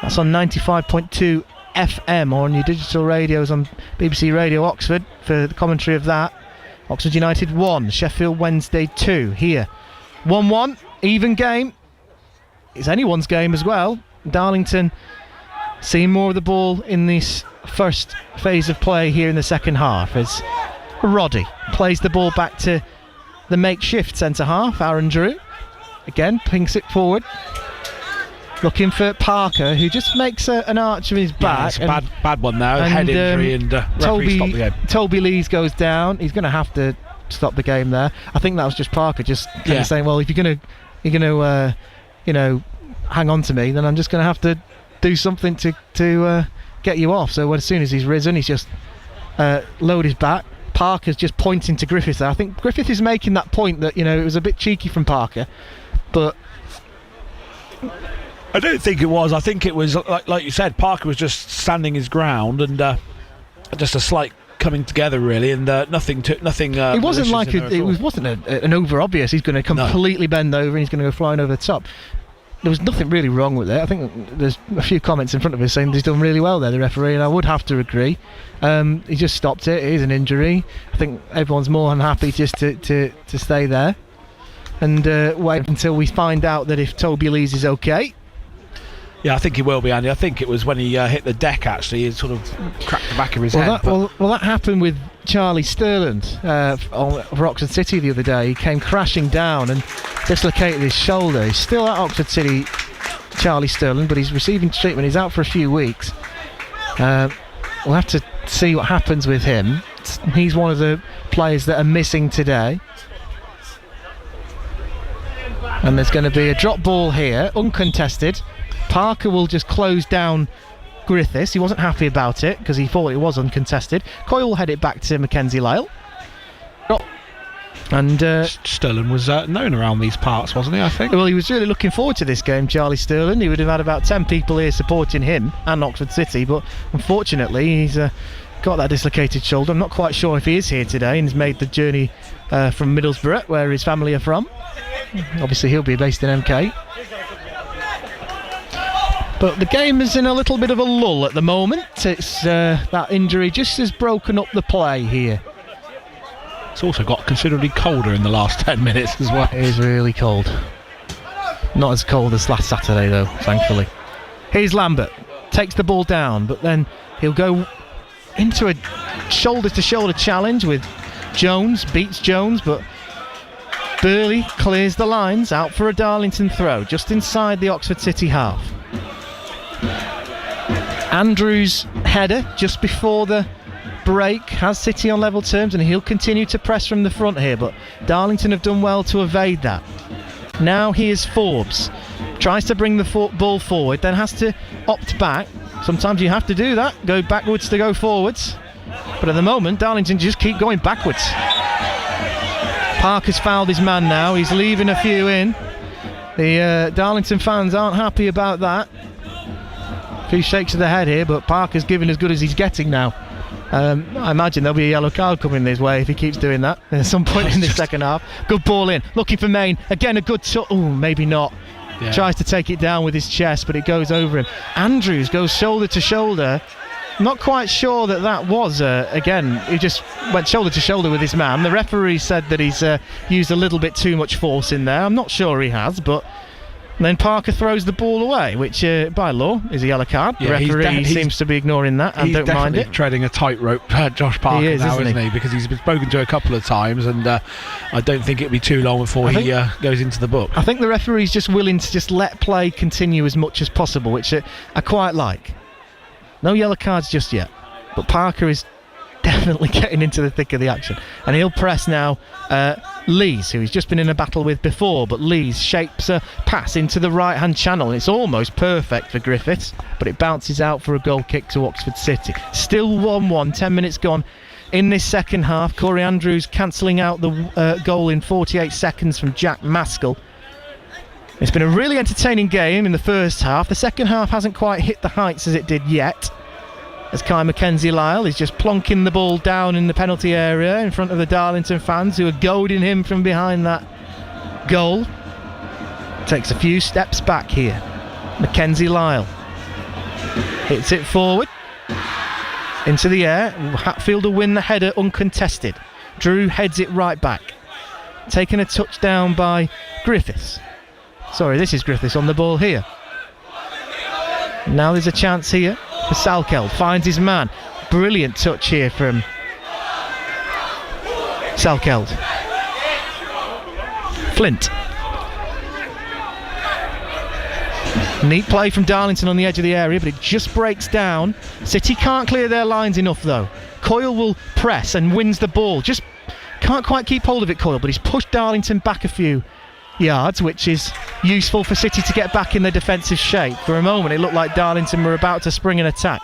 That's on 95.2 FM or on your digital radios on BBC Radio Oxford for the commentary of that. Oxford United 1, Sheffield Wednesday 2 here. 1-1, even game. It's anyone's game as well. Darlington seeing more of the ball in this first phase of play here in the second half as Roddy plays the ball back to the makeshift centre half, Aaron Drew. Again, pinks it forward. Looking for Parker, who just makes an arch of his back. Yeah, it's a bad one now. Head injury and referee stopped the game. Toby Lees goes down. He's going to have to stop the game there. I think that was just Parker just kind of saying, well, if you're going to hang on to me, then I'm just going to have to do something to get you off. So as soon as he's risen, he's just lowered his back. Parker's just pointing to Griffith there. I think Griffith is making that point that, it was a bit cheeky from Parker, but I don't think it was. I think it was like you said. Parker was just standing his ground and just a slight coming together, really, and nothing. It wasn't like wasn't an over obvious. He's going to completely bend over and he's going to go flying over the top. there was nothing really wrong with it. I think there's a few comments in front of us saying he's done really well there, the referee, and I would have to agree. He just stopped it. It is an injury. I think everyone's more than happy just to stay there and wait until we find out that if Toby Lees is okay. Yeah, I think he will be, Andy. I think it was when he hit the deck, actually, he sort of cracked the back of his head. That happened with Charlie Sterland for Oxford City the other day. He came crashing down and dislocated his shoulder. He's still at Oxford City, Charlie Sterland, but he's receiving treatment. He's out for a few weeks. We'll have to see what happens with him. He's one of the players that are missing today. And there's going to be a drop ball here, uncontested. Parker will just close down Griffiths. He wasn't happy about it because he thought it was uncontested. Coyle will head it back to Mackenzie Lyle. And Sterling was known around these parts, wasn't he, I think? Well, he was really looking forward to this game, Charlie Sterling. He would have had about 10 people here supporting him and Oxford City, but unfortunately he's got that dislocated shoulder. I'm not quite sure if he is here today and has made the journey from Middlesbrough, where his family are from. Obviously he'll be based in MK. But the game is in a little bit of a lull at the moment. It's that injury just has broken up the play here. It's also got considerably colder in the last 10 minutes as well. It is really cold. Not as cold as last Saturday though, thankfully. Here's Lambert. Takes the ball down, but then he'll go into a shoulder-to-shoulder challenge with Jones. Beats Jones, but Burley clears the lines. Out for a Darlington throw, just inside the Oxford City half. Andrews' header just before the break has City on level terms, and he'll continue to press from the front here, but Darlington have done well to evade that. Now here's Forbes. Tries to bring the ball forward, then has to opt back. Sometimes you have to do that, go backwards to go forwards. But at the moment, Darlington just keep going backwards. Parker's fouled his man now, he's leaving a few in. The Darlington fans aren't happy about that. A few shakes of the head here, but Parker's giving as good as he's getting now. I imagine there'll be a yellow card coming his way if he keeps doing that at some point in the second half. Good ball in, looking for Main. Again, a good touch. Oh, maybe not. Yeah. Tries to take it down with his chest, but it goes over him. Andrews goes shoulder to shoulder. Not quite sure that was, again, he just went shoulder to shoulder with his man. The referee said that he's used a little bit too much force in there. I'm not sure he has, but then Parker throws the ball away, which by law is a yellow card. The referee seems to be ignoring that and don't mind it. He's treading a tightrope, Josh Parker, isn't he? Because he's been spoken to a couple of times, and I don't think it'll be too long before he goes into the book. I think the referee's just willing to just let play continue as much as possible, which I quite like. No yellow cards just yet, but Parker is definitely getting into the thick of the action, and he'll press now Lees, who he's just been in a battle with before, but Lees shapes a pass into the right hand channel, and it's almost perfect for Griffiths, but it bounces out for a goal kick to Oxford City. Still 1-1, 10 minutes gone in this second half. Corey Andrews cancelling out the goal in 48 seconds from Jack Maskell. It's been a really entertaining game in the first half. The second half hasn't quite hit the heights as it did yet, as Kai Mackenzie Lyle is just plonking the ball down in the penalty area in front of the Darlington fans who are goading him from behind that goal. Takes a few steps back here. Mackenzie Lyle hits it forward into the air. Hatfield will win the header uncontested. Drew heads it right back. Taken a touchdown by Griffiths. Sorry, this is Griffiths on the ball here. Now there's a chance here for Salkeld. Finds his man. Brilliant touch here from Salkeld. Flint. Neat play from Darlington on the edge of the area, but it just breaks down. City can't clear their lines enough though. Coyle will press and wins the ball. Just can't quite keep hold of it, Coyle, but he's pushed Darlington back a few yards, which is useful for City to get back in their defensive shape. For a moment it looked like Darlington were about to spring an attack.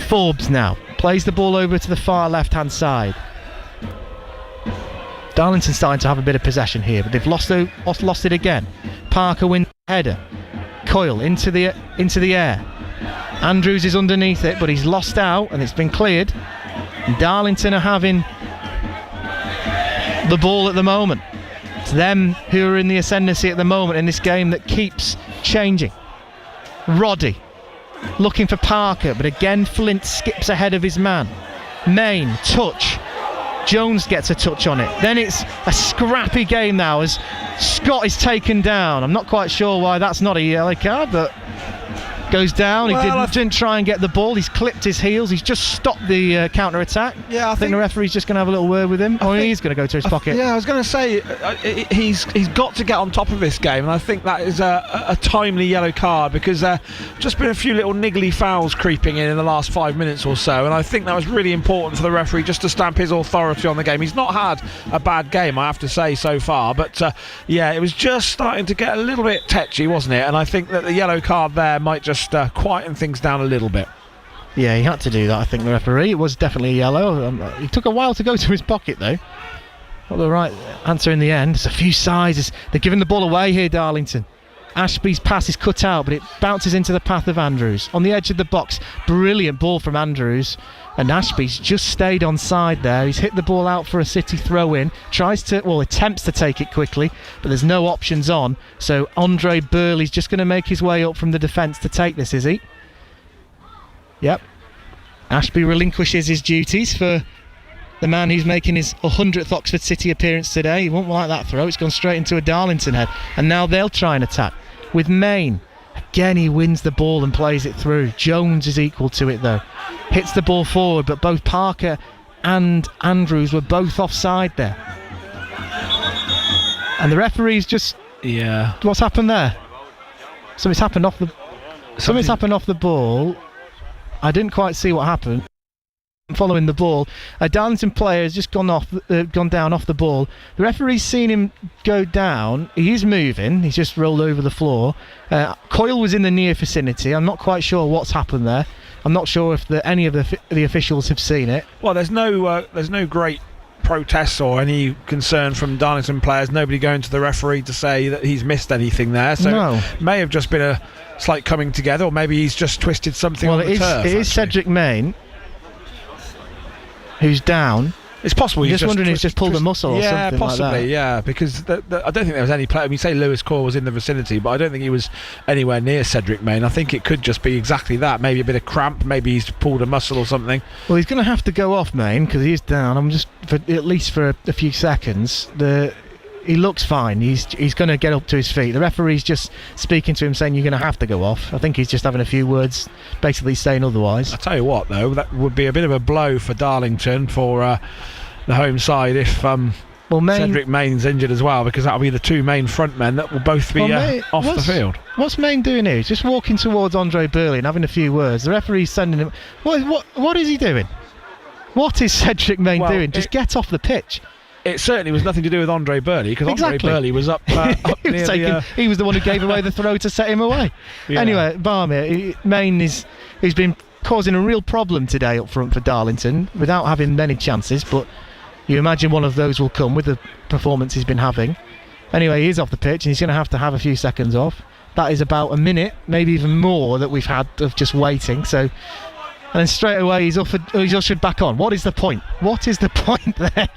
Forbes now plays the ball over to the far left hand side. Darlington's starting to have a bit of possession here, but they've lost it again. Parker wins the header. Coyle into the air. Andrews is underneath it, but he's lost out and it's been cleared. And Darlington are having the ball at the moment. It's them who are in the ascendancy at the moment in this game that keeps changing. Roddy looking for Parker, but again Flint skips ahead of his man. Main, touch. Jones gets a touch on it. Then it's a scrappy game now as Scott is taken down. I'm not quite sure why that's not a yellow card, but goes down. Well, he didn't try and get the ball. He's clipped his heels. He's just stopped the counter attack. Yeah, I think the referee's just going to have a little word with him. He's going to go to his pocket. Yeah, I was going to say he's got to get on top of this game, and I think that is a timely yellow card because just been a few little niggly fouls creeping in the last 5 minutes or so, and I think that was really important for the referee just to stamp his authority on the game. He's not had a bad game, I have to say, so far, but yeah, it was just starting to get a little bit tetchy, wasn't it? And I think that the yellow card there might just quieten things down a little bit. Yeah, he had to do that, I think, the referee. It was definitely a yellow. He took a while to go to his pocket, though. Got the right answer in the end. There's a few sizes. They're giving the ball away here, Darlington. Ashby's pass is cut out, but it bounces into the path of Andrews. On the edge of the box, brilliant ball from Andrews. And Ashby's just stayed onside there. He's hit the ball out for a City throw-in. Attempts to take it quickly, but there's no options on. So Andre Burley's just going to make his way up from the defence to take this, is he? Yep. Ashby relinquishes his duties for the man who's making his 100th Oxford City appearance today. He won't like that throw. It's gone straight into a Darlington head. And now they'll try and attack with Main. Again, he wins the ball and plays it through. Jones is equal to it, though. Hits the ball forward, but both Parker and Andrews were both offside there. And the referee's just... Yeah. What's happened there? Something's happened off the ball. I didn't quite see what happened. Following the ball, a Darlington player has just gone down off the ball. The referee's seen him go down. He is moving. He's just rolled over the floor. Coyle was in the near vicinity. I'm not quite sure what's happened there. I'm not sure if any of the officials have seen it. Well, there's no great protests or any concern from Darlington players. Nobody going to the referee to say that he's missed anything there. So it may have just been a slight coming together, or maybe he's just twisted something on the turf. It is Cedric Main who's down. It's possible. I'm just wondering if he's just pulled a muscle or something possibly, like that. Yeah, because I don't think there was any player. I mean, you say Lewis Core was in the vicinity, but I don't think he was anywhere near Cedric Main. I think it could just be exactly that. Maybe a bit of cramp. Maybe he's pulled a muscle or something. Well, he's going to have to go off Main because he is down. At least for a few seconds. He looks fine. He's going to get up to his feet. The referee's just speaking to him, saying you're going to have to go off. I think he's just having a few words, basically saying otherwise. I tell you what, though, that would be a bit of a blow for Darlington for the home side if Cedric Main's injured as well, because that'll be the two main front men that will both be off the field. What's Main doing here? He's just walking towards Andre Burley and having a few words. The referee's sending him. What is he doing? What is Cedric Main doing? Just get off the pitch. It certainly was nothing to do with Andre Burley, because Andre Burley was up near he was the one who gave away the throw to set him away. Yeah. Anyway, Barmy, Main who's been causing a real problem today up front for Darlington without having many chances, but you imagine one of those will come with the performance he's been having. Anyway, he's off the pitch and he's going to have a few seconds off. That is about a minute, maybe even more, that we've had of just waiting. So, and then straight away he's ushered back on. What is the point? What is the point there?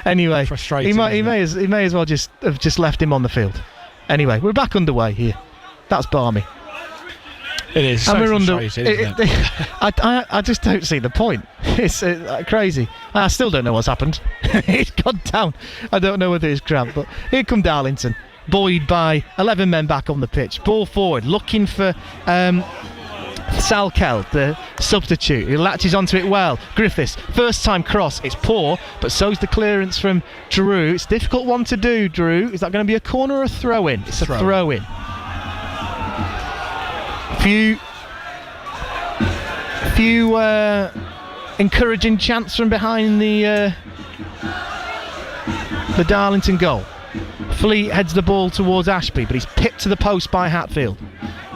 Anyway, frustrating. He may as well just have just left him on the field. Anyway, we're back underway here. That's Barmy. It is. And so frustrating, isn't it? I just don't see the point. It's crazy. I still don't know what's happened. He's gone down. I don't know whether it's cramped, but here come Darlington, buoyed by 11 men back on the pitch. Ball forward, looking for Salkel, the substitute. He latches onto it well. Griffiths, first time cross. It's poor, but so's the clearance from Drew. It's a difficult one to do, Drew. Is that going to be a corner or a throw-in? It's a throw-in. Few encouraging chants from behind the Darlington goal. Fleet heads the ball towards Ashby, but he's pipped to the post by Hatfield.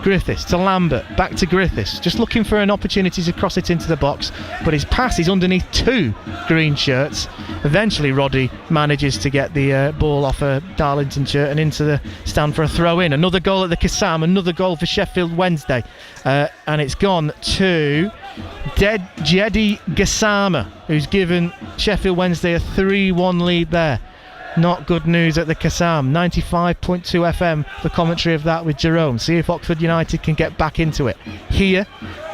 Griffiths to Lambert, back to Griffiths, just looking for an opportunity to cross it into the box, but his pass is underneath two green shirts. Eventually Roddy manages to get the ball off a Darlington shirt and into the stand for a throw-in. Another goal at the Kassam, another goal for Sheffield Wednesday, and it's gone to Jedi Gassama, who's given Sheffield Wednesday a 3-1 lead there. Not good news at the Kassam. 95.2 FM, the commentary of that with Jerome. See if Oxford United can get back into it. Here,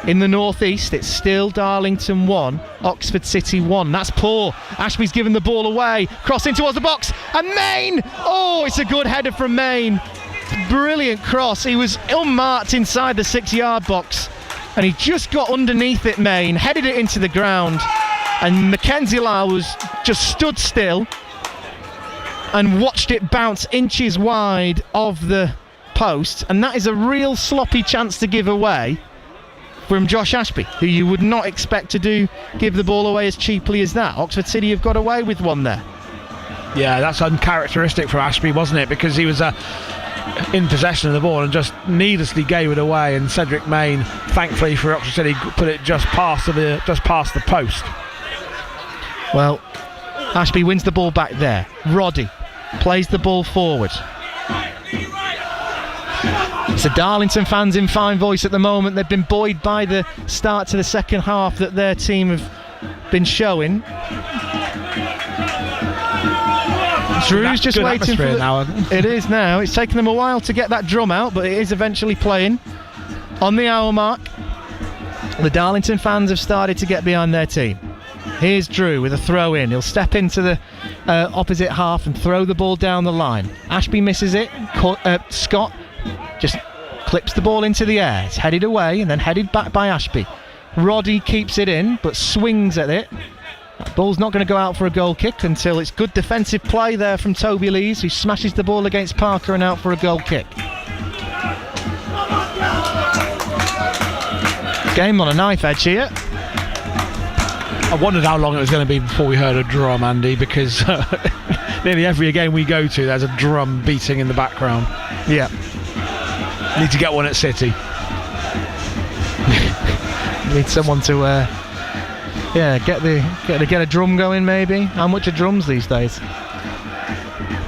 in the northeast, it's still Darlington 1, Oxford City 1. That's poor. Ashby's given the ball away. Crossing towards the box. And Main! Oh, it's a good header from Main. Brilliant cross. He was unmarked inside the 6-yard box. And he just got underneath it, Main. Headed it into the ground. And Mackenzie Lyle was just stood still and watched it bounce inches wide of the post, and that is a real sloppy chance to give away from Josh Ashby, who you would not expect to give the ball away as cheaply as that. Oxford City have got away with one there. Yeah, that's uncharacteristic for Ashby, wasn't it? Because he was in possession of the ball and just needlessly gave it away, and Cedric Main, thankfully for Oxford City, put it just past the post. Well, Ashby wins the ball back there. Roddy plays the ball forward. It's the Darlington fans in fine voice at the moment. They've been buoyed by the start to the second half that their team have been showing. Drew's just waiting for it is now. It's taken them a while to get that drum out, but it is eventually playing. On the hour mark, the Darlington fans have started to get behind their team. Here's Drew with a throw in. He'll step into the opposite half and throw the ball down the line. Ashby misses it. Scott just clips the ball into the air. It's headed away and then headed back by Ashby. Roddy keeps it in but swings at it. That ball's not going to go out for a goal kick until it's good defensive play there from Toby Lees, who smashes the ball against Parker and out for a goal kick. Game on a knife edge here. I wondered how long it was going to be before we heard a drum, Andy, because nearly every game we go to there's a drum beating in the background. Yeah. Need to get one at City. Need someone to get a drum going maybe. How much are drums these days?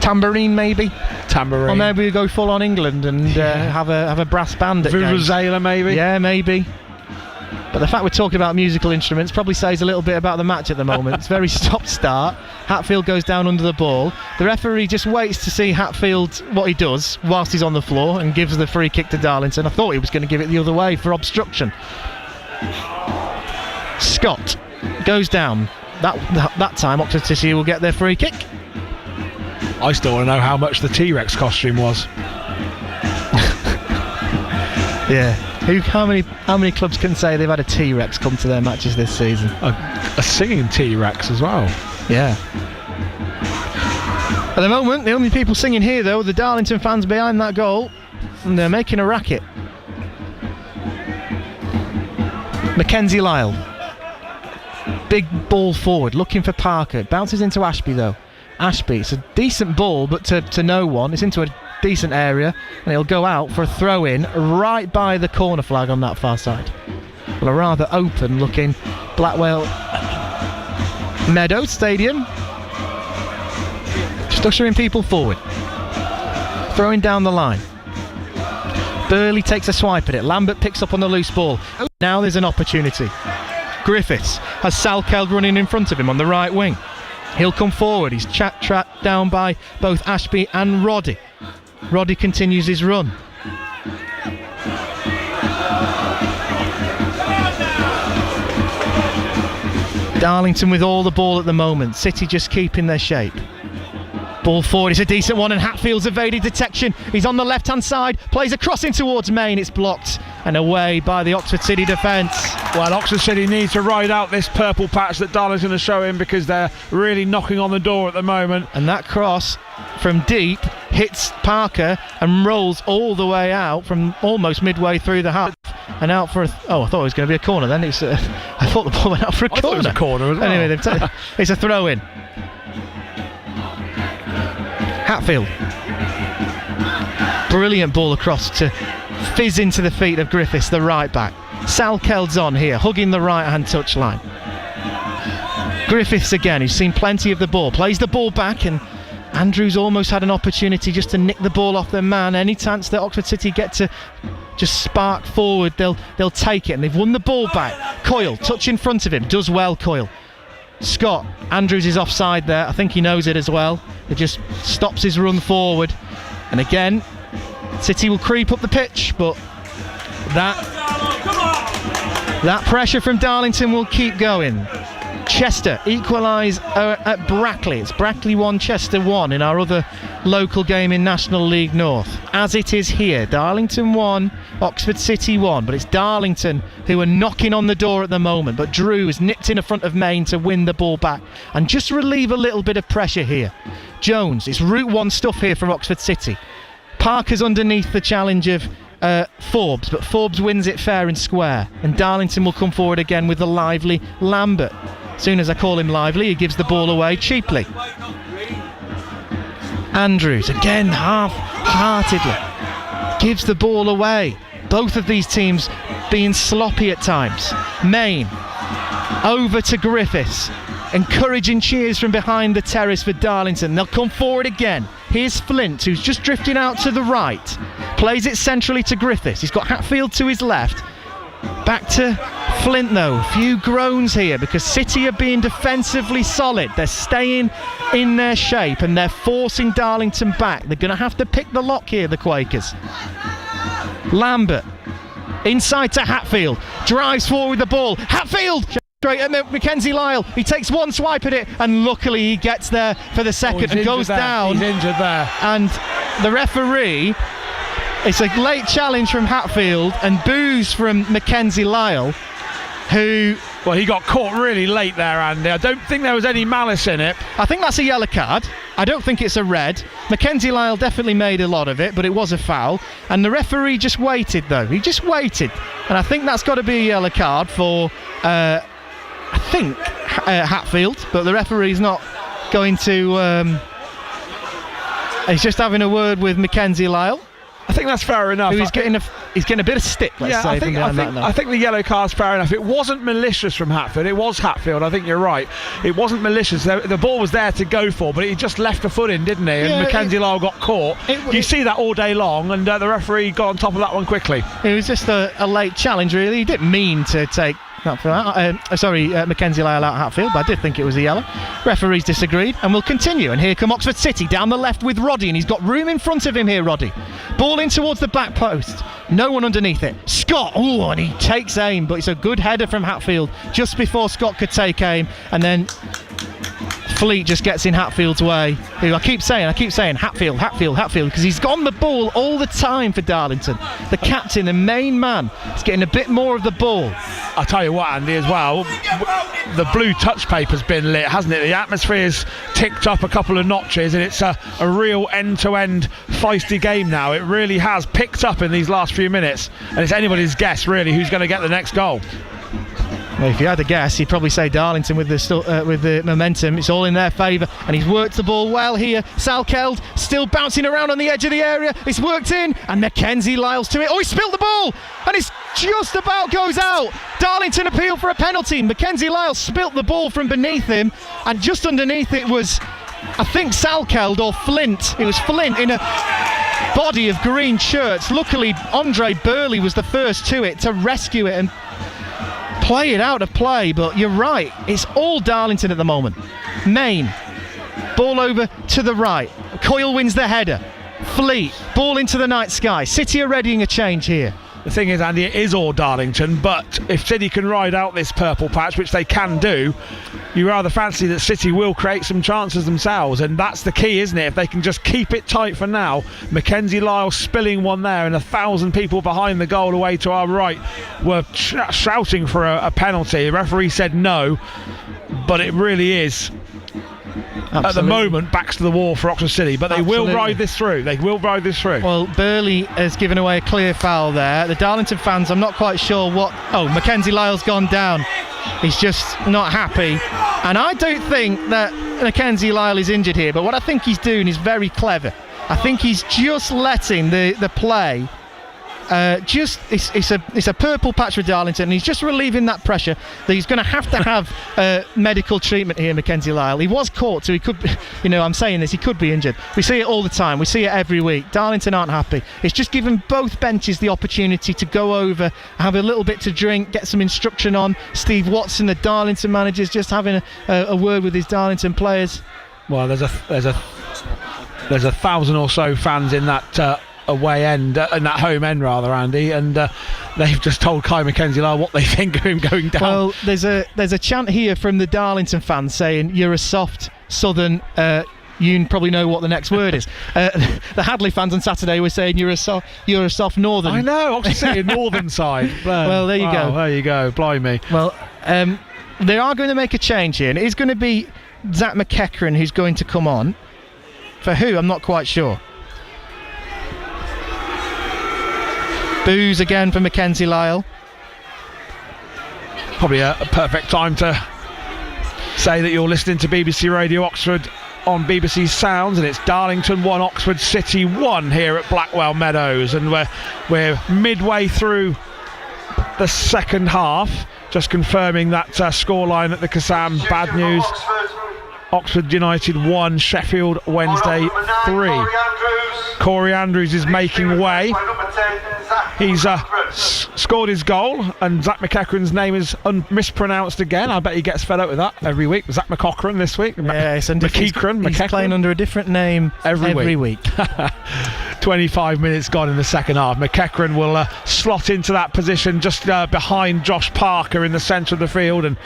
Tambourine maybe? Tambourine. Or maybe we go full on England and have a brass band at Vuvuzela maybe? Yeah, maybe. But the fact we're talking about musical instruments probably says a little bit about the match at the moment. It's very stop-start. Hatfield goes down under the ball. The referee just waits to see Hatfield what he does whilst he's on the floor and gives the free kick to Darlington. I thought he was going to give it the other way for obstruction. Scott goes down. That time Oxford City will get their free kick. I still want to know how much the T-Rex costume was. Yeah. How many clubs can say they've had a T-Rex come to their matches this season? A singing T-Rex as well. Yeah. At the moment, the only people singing here, though, are the Darlington fans behind that goal, and they're making a racket. Mackenzie Lyle. Big ball forward, looking for Parker. Bounces into Ashby, though. Ashby, it's a decent ball, but to no one. It's into a decent area, and it'll go out for a throw-in right by the corner flag on that far side. Well, a rather open-looking Blackwell Meadow Stadium. Just ushering people forward. Throwing down the line. Burley takes a swipe at it. Lambert picks up on the loose ball. Now there's an opportunity. Griffiths has Salkeld running in front of him on the right wing. He'll come forward. He's tracked down by both Ashby and Roddy. Roddy continues his run. Darlington with all the ball at the moment. City just keeping their shape. Ball forward, it's a decent one, and Hatfield's evaded detection. He's on the left-hand side, plays a crossing towards Main. It's blocked and away by the Oxford City defence. Well, Oxford City needs to ride out this purple patch that Darlington are showing, because they're really knocking on the door at the moment. And that cross from deep hits Parker and rolls all the way out from almost midway through the half and out for I thought it was going to be a corner then. I thought the ball went out for a corner. I thought it was a corner as well. Anyway, it's a throw-in. Hatfield. Brilliant ball across to fizz into the feet of Griffiths, the right back. Salkeld's on here, hugging the right hand touchline. Griffiths again, who's seen plenty of the ball, plays the ball back, and Andrews almost had an opportunity just to nick the ball off their man. Any chance that Oxford City get to just spark forward, they'll take it, and they've won the ball back. Coyle, touch in front of him, does well, Coyle. Scott, Andrews is offside there, I think he knows it as well. It just stops his run forward. And again, City will creep up the pitch, but that pressure from Darlington will keep going. Chester equalise at Brackley. It's Brackley 1, Chester 1 in our other local game in National League North. As it is here, Darlington 1, Oxford City 1. But it's Darlington who are knocking on the door at the moment. But Drew has nipped in front of Main to win the ball back and just relieve a little bit of pressure here. Jones, it's Route 1 stuff here from Oxford City. Parker's underneath the challenge of Forbes, but Forbes wins it fair and square. And Darlington will come forward again with the lively Lambert. As soon as I call him lively, he gives the ball away cheaply. Andrews, again half-heartedly, gives the ball away. Both of these teams being sloppy at times. Main, over to Griffiths. Encouraging cheers from behind the terrace for Darlington. They'll come forward again. Here's Flint, who's just drifting out to the right. Plays it centrally to Griffiths. He's got Hatfield to his left. Back to Flint though. A few groans here because City are being defensively solid. They're staying in their shape and they're forcing Darlington back. They're going to have to pick the lock here, the Quakers. Lambert inside to Hatfield. Drives forward with the ball. Hatfield! Straight at Mackenzie Lyle. He takes one swipe at it and luckily he gets there for the second and goes down. He's injured there. And the referee, it's a late challenge from Hatfield and boos from Mackenzie Lyle, who... Well, he got caught really late there, Andy. I don't think there was any malice in it. I think that's a yellow card. I don't think it's a red. Mackenzie Lyle definitely made a lot of it, but it was a foul. And the referee just waited, though. He just waited. And I think that's got to be a yellow card for... Hatfield, but the referee's not going to he's just having a word with Mackenzie Lyle. I think that's fair enough. He's getting a bit of stick, let's say. I think the yellow card's fair enough. It wasn't malicious from Hatfield. It was Hatfield. I think you're right. It wasn't malicious. The ball was there to go for, but he just left the foot in, didn't he? And Mackenzie Lyle got caught. You see that all day long, and the referee got on top of that one quickly. It was just a late challenge, really. He didn't mean to take Mackenzie Lyle out Hatfield, but I did think it was a yellow. Referees disagreed, and we'll continue. And here come Oxford City down the left with Roddy, and he's got room in front of him here, Roddy. Ball in towards the back post. No one underneath it. Scott, and he takes aim, but it's a good header from Hatfield just before Scott could take aim, and then Fleet just gets in Hatfield's way. Who I keep saying Hatfield, because he's got on the ball all the time for Darlington. The captain, the main man, is getting a bit more of the ball. I'll tell you what, Andy, as well, the blue touch paper's been lit, hasn't it? The atmosphere's ticked up a couple of notches, and it's a real end-to-end feisty game now. It really has picked up in these last few minutes, and it's anybody's guess, really, who's going to get the next goal. Well, if you had a guess, you'd probably say Darlington with the momentum. It's all in their favour, and he's worked the ball well here. Salkeld still bouncing around on the edge of the area. It's worked in, and Mackenzie Lyles to it. Oh, he spilled the ball, and it's just about goes out. Darlington appeal for a penalty. Mackenzie Lyles spilt the ball from beneath him, and just underneath it was, I think, Salkeld or Flint. It was Flint in a body of green shirts. Luckily, Andre Burley was the first to it to rescue it and play it out of play, but you're right, it's all Darlington at the moment. Main, ball over to the right. Coyle wins the header. Fleet, ball into the night sky. City are readying a change here. The thing is, Andy, it is all Darlington, but if City can ride out this purple patch, which they can do, you rather fancy that City will create some chances themselves, and that's the key, isn't it? If they can just keep it tight for now. Mackenzie Lyle spilling one there, and 1,000 people behind the goal away to our right were shouting for a penalty. The referee said no, but it really is... Absolutely. At the moment, backs to the wall for Oxford City, but they will ride this through. Well, Burley has given away a clear foul there. The Darlington fans, I'm not quite sure what... Oh, Mackenzie Lyle's gone down. He's just not happy. And I don't think that Mackenzie Lyle is injured here, but what I think he's doing is very clever. I think he's just letting the play... It's a purple patch for Darlington, and he's just relieving that pressure that he's going to have medical treatment here, Mackenzie Lyle. He was caught, so he could be, I'm saying this, he could be injured. We see it all the time, we see it every week. Darlington aren't happy. It's just given both benches the opportunity to go over, have a little bit to drink, get some instruction on. Steve Watson, the Darlington manager, is just having a word with his Darlington players. Well, there's a There's 1,000 or so fans in that away end, in that home end rather, Andy, and they've just told Kai Mackenzie-Lyle what they think of him going down. Well, there's a chant here from the Darlington fans saying, "You're a soft southern." You probably know what the next word is. The Hadley fans on Saturday were saying you're a soft northern. I know, Oxford City northern side. Well, there you go. There you go. Blimey. Well, they are going to make a change here, and it is going to be Zach McEachran who's going to come on. For who? I'm not quite sure. Boos again for Mackenzie-Lyle. Probably a perfect time to say that you're listening to BBC Radio Oxford on BBC Sounds, and it's Darlington 1, Oxford City 1 here at Blackwell Meadows, and we're midway through the second half. Just confirming that scoreline at the Kassam. Bad news: Oxford United 1, Sheffield Wednesday 3. Corey Andrews is making way. He's scored his goal, and Zach McEachran's name is mispronounced again. I bet he gets fed up with that every week. Zach McEachran this week. Yes, and he's playing under a different name every week. 25 minutes gone in the second half. McEachran will slot into that position just behind Josh Parker in the centre of the field, and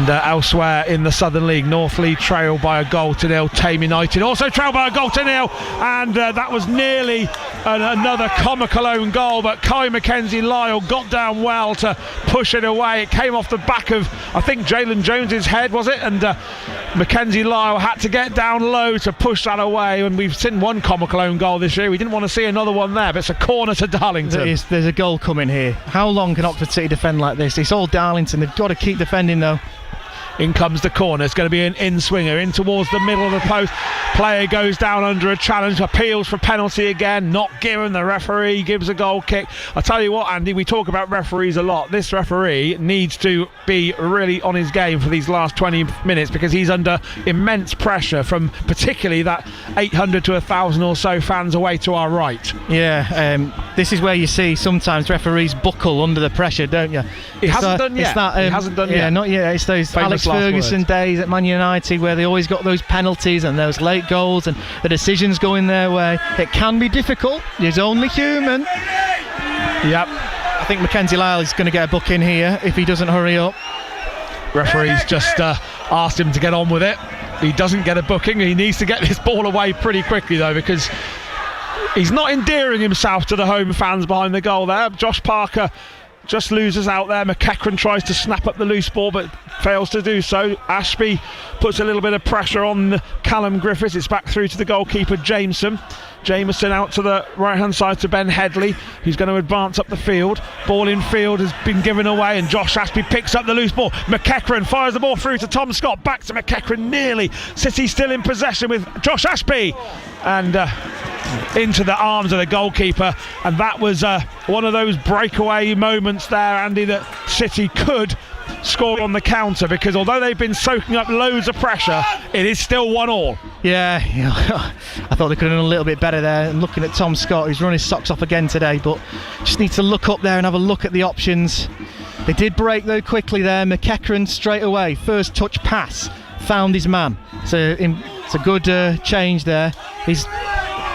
elsewhere in the Southern League, Northleigh trail by a 1-0. Tame United also trail by a 1-0, and that was nearly another comical own goal, but Kai Mackenzie-Lyle got down well to push it away. It came off the back of, I think, Jalen Jones's head, was it? And Mackenzie-Lyle had to get down low to push that away, and we've seen one comical own goal this year. We didn't want to see another one there, but it's a corner to Darlington. There's a goal coming here. How long can Oxford City defend like this? It's all Darlington. They've got to keep defending though. In comes the corner. It's going to be an in-swinger in towards the middle of the post. Player goes down under a challenge, appeals for penalty again, not given. The referee gives a goal kick. I tell you what, Andy, we talk about referees a lot. This referee needs to be really on his game for these last 20 minutes, because he's under immense pressure from particularly that 800 to 1,000 or so fans away to our right. Yeah, this is where you see sometimes referees buckle under the pressure, don't you? He hasn't done yet. He hasn't done yet. Yeah, not yet. It's those Famous Alex Ferguson days at Man United where they always got those penalties and those late goals and the decisions going their way. It can be difficult. He's only human. Yep. I think Mackenzie-Lyle is going to get a book in here if he doesn't hurry up. Referee's just asked him to get on with it. He doesn't get a booking. He needs to get this ball away pretty quickly though, because he's not endearing himself to the home fans behind the goal there. Josh Parker just loses out there. McEachran tries to snap up the loose ball but fails to do so. Ashby puts a little bit of pressure on Callum Griffiths. It's back through to the goalkeeper Jameson out to the right hand side to Ben Headley, who's going to advance up the field. Ball in field has been given away, and Josh Ashby picks up the loose ball. McEachran fires the ball through to Tom Scott, back to McEachran nearly. City still in possession with Josh Ashby, and into the arms of the goalkeeper, and that was one of those breakaway moments there, Andy, that City could score on the counter, because although they've been soaking up loads of pressure, it is still 1-1. Yeah, I thought they could have done a little bit better there. And looking at Tom Scott, who's run his socks off again today, but just need to look up there and have a look at the options. They did break though quickly there. McEachran straight away, first touch pass, found his man. So it's a good change there.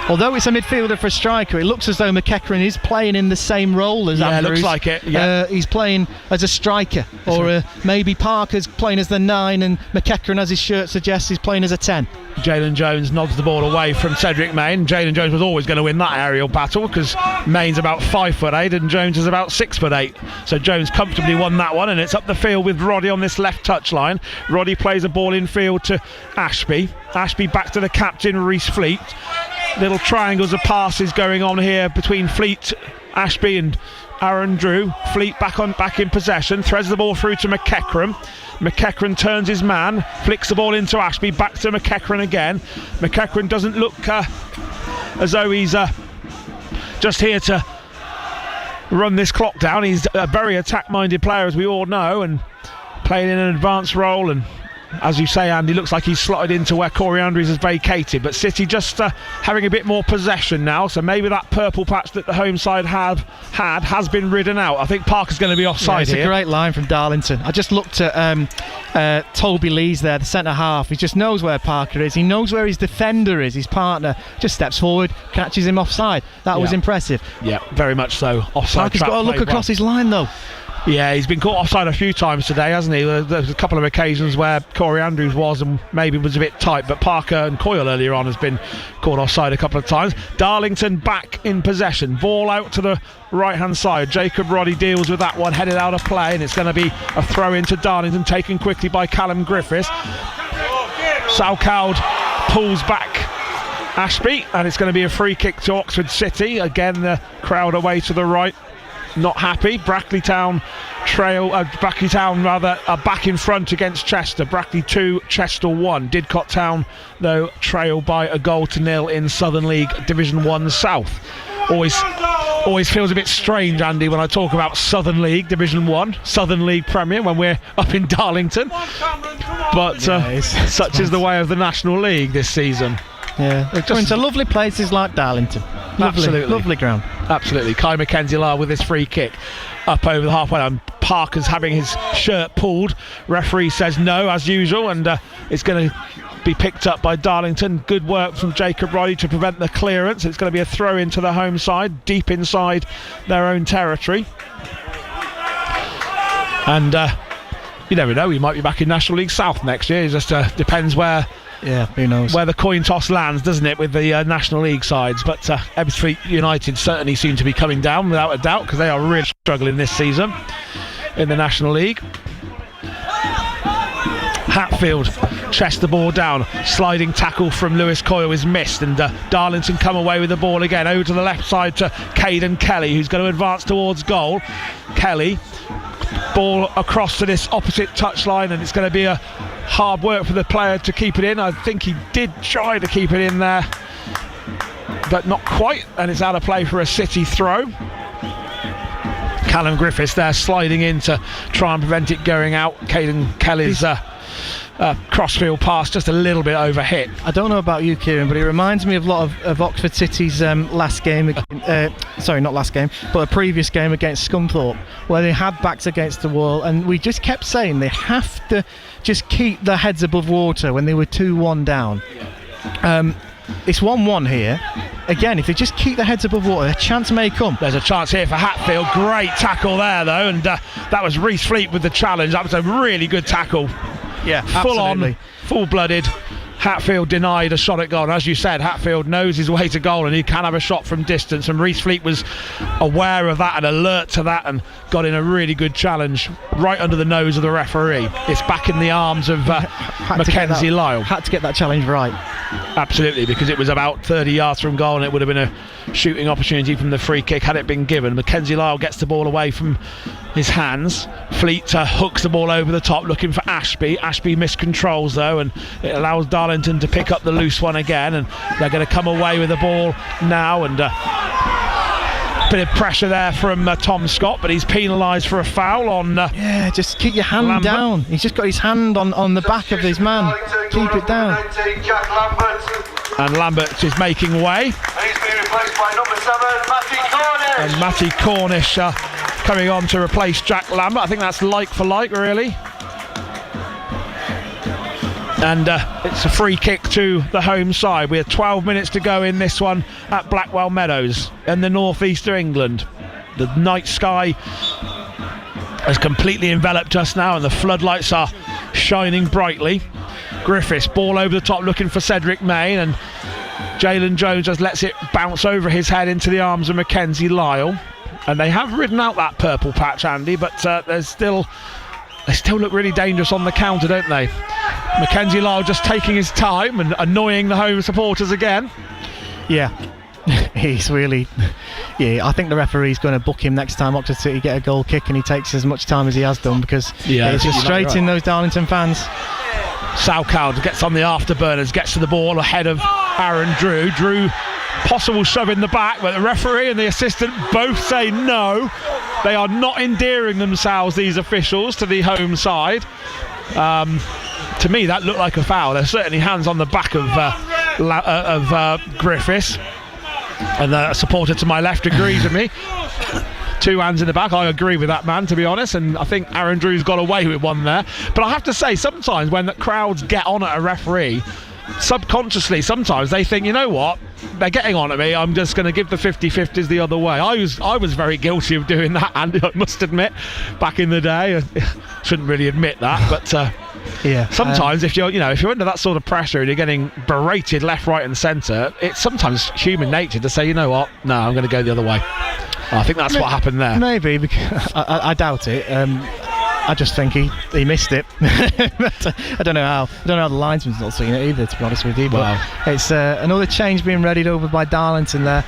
Although it's a midfielder for a striker, it looks as though McEachran is playing in the same role as Andrews. Yeah, looks like it. Yeah. He's playing as a striker, or maybe Parker's playing as the 9 and McEachran, as his shirt suggests, is playing as a 10. Jalen Jones nods the ball away from Cedric Main. Jalen Jones was always going to win that aerial battle, because Main's about 5'8" and Jones is about 6'8". So Jones comfortably won that one, and it's up the field with Roddy on this left touchline. Roddy plays a ball in field to Ashby. Ashby back to the captain, Reece Fleet. Little triangles of passes going on here between Fleet, Ashby and Aaron Drew. Fleet back in possession, threads the ball through to McEachran. McEachran turns his man, flicks the ball into Ashby, back to McEachran again. McEachran doesn't look as though he's just here to run this clock down. He's a very attack-minded player, as we all know, and playing in an advanced role, and as you say, Andy, looks like he's slotted into where Corey Andrews has vacated, but City just having a bit more possession now, so maybe that purple patch that the home side has been ridden out. I think Parker's going to be offside here. It's a great line from Darlington. I just looked at Toby Lees there, the centre half. He just knows where Parker is. He knows where his defender is. His partner just steps forward, catches him offside. That was impressive. Yeah, very much so. Offside. Parker's got to look across his line though. Yeah, he's been caught offside a few times today, hasn't he? There's a couple of occasions where Corey Andrews was and maybe was a bit tight, but Parker and Coyle earlier on has been caught offside a couple of times. Darlington back in possession. Ball out to the right-hand side. Jacob Roddy deals with that one, headed out of play, and it's going to be a throw into Darlington, taken quickly by Callum Griffiths. Salcaud pulls back Ashby, and it's going to be a free kick to Oxford City. Again, the crowd away to the right. Not happy. Brackley Town are back in front against Chester. Brackley 2, Chester 1. Didcot Town, though, trail by a 0-0 in Southern League Division 1 South. Always feels a bit strange, Andy, when I talk about Southern League Division 1, Southern League Premier, when we're up in Darlington. But such is the way of the National League this season. Yeah, they're going to lovely places like Darlington. Lovely ground. Absolutely. Kai Mackenzie-Lyle with his free kick up over the halfway line. Parker's having his shirt pulled. Referee says no, as usual, and it's going to be picked up by Darlington. Good work from Jacob Roddy to prevent the clearance. It's going to be a throw into the home side, deep inside their own territory. And you never know, we might be back in National League South next year. It just depends where. Yeah, who knows? Where the coin toss lands, doesn't it, with the National League sides. But Ebbsfleet United certainly seem to be coming down, without a doubt, because they are really struggling this season in the National League. Hatfield chests the ball down. Sliding tackle from Lewis Coyle is missed, and Darlington come away with the ball again. Over to the left side to Caden Kelly, who's going to advance towards goal. Kelly, ball across to this opposite touchline, and it's going to be a hard work for the player to keep it in. I think he did try to keep it in there, but not quite, and it's out of play for a City throw. Callum Griffiths there sliding in to try and prevent it going out. Caden Kelly's crossfield pass just a little bit over hit. I don't know about you, Kieran, but it reminds me of a lot of Oxford City's last game, sorry, not last game, but a previous game against Scunthorpe, where they had backs against the wall, and we just kept saying they have to just keep their heads above water when they were 2-1 down. It's 1-1 here. Again, if they just keep their heads above water, a chance may come. There's a chance here for Hatfield. Great tackle there, though, and that was Reece Fleet with the challenge. That was a really good tackle. Yeah, full absolutely. On, full-blooded. Hatfield denied a shot at goal, and as you said, Hatfield knows his way to goal and he can have a shot from distance, and Reece Fleet was aware of that and alert to that and got in a really good challenge right under the nose of the referee. It's back in the arms of Mackenzie-Lyle. Had to get that challenge right. Absolutely, because it was about 30 yards from goal and it would have been a shooting opportunity from the free kick had it been given. Mackenzie-Lyle gets the ball away from his hands. Fleet hooks the ball over the top looking for Ashby. Ashby miscontrols though, and it allows Darlington to pick up the loose one again, and they're going to come away with the ball now, and bit of pressure there from Tom Scott, but he's penalised for a foul on yeah, just keep your hand Lambert. down. He's just got his hand on the back of his man. Keep it down. And Lambert is making way. And he's being replaced by number 7, Matty Cornish. And Matty Cornish coming on to replace Jack Lambert. I think that's like for like, really. And it's a free kick to the home side. We have 12 minutes to go in this one at Blackwell Meadows in the northeast of England. The night sky has completely enveloped us now, and the floodlights are shining brightly. Griffiths, ball over the top looking for Cedric Main, and Jalen Jones just lets it bounce over his head into the arms of Mackenzie-Lyle. And they have ridden out that purple patch, Andy, but they still look really dangerous on the counter, don't they? Mackenzie-Lyle just taking his time and annoying the home supporters again. Yeah, he's really... Yeah, I think the referee's going to book him next time Oxford City get a goal kick and he takes as much time as he has done, because it's just straight in those Darlington fans. Salcaud gets on the afterburners, gets to the ball ahead of Aaron Drew. Drew, possible shove in the back, but the referee and the assistant both say no. They are not endearing themselves, these officials, to the home side. to me, that looked like a foul. There's certainly hands on the back of Griffiths, and the supporter to my left agrees with me. 2 hands in the back. I agree with that man, to be honest, and I think Aaron Drew's got away with one there. But I have to say, sometimes when the crowds get on at a referee, subconsciously sometimes they think, you know what, they're getting on at me, I'm just going to give the 50-50s the other way. I was very guilty of doing that, Andy, I must admit, back in the day. I shouldn't really admit that, but yeah. Sometimes if you're under that sort of pressure and you're getting berated left, right and centre, it's sometimes human nature to say, you know what, no, I'm going to go the other way. I think that's what happened there. Maybe, because I doubt it. I just think he missed it. I don't know how the linesman's not seen it either, to be honest with you. But it's another change being readied over by Darlington there.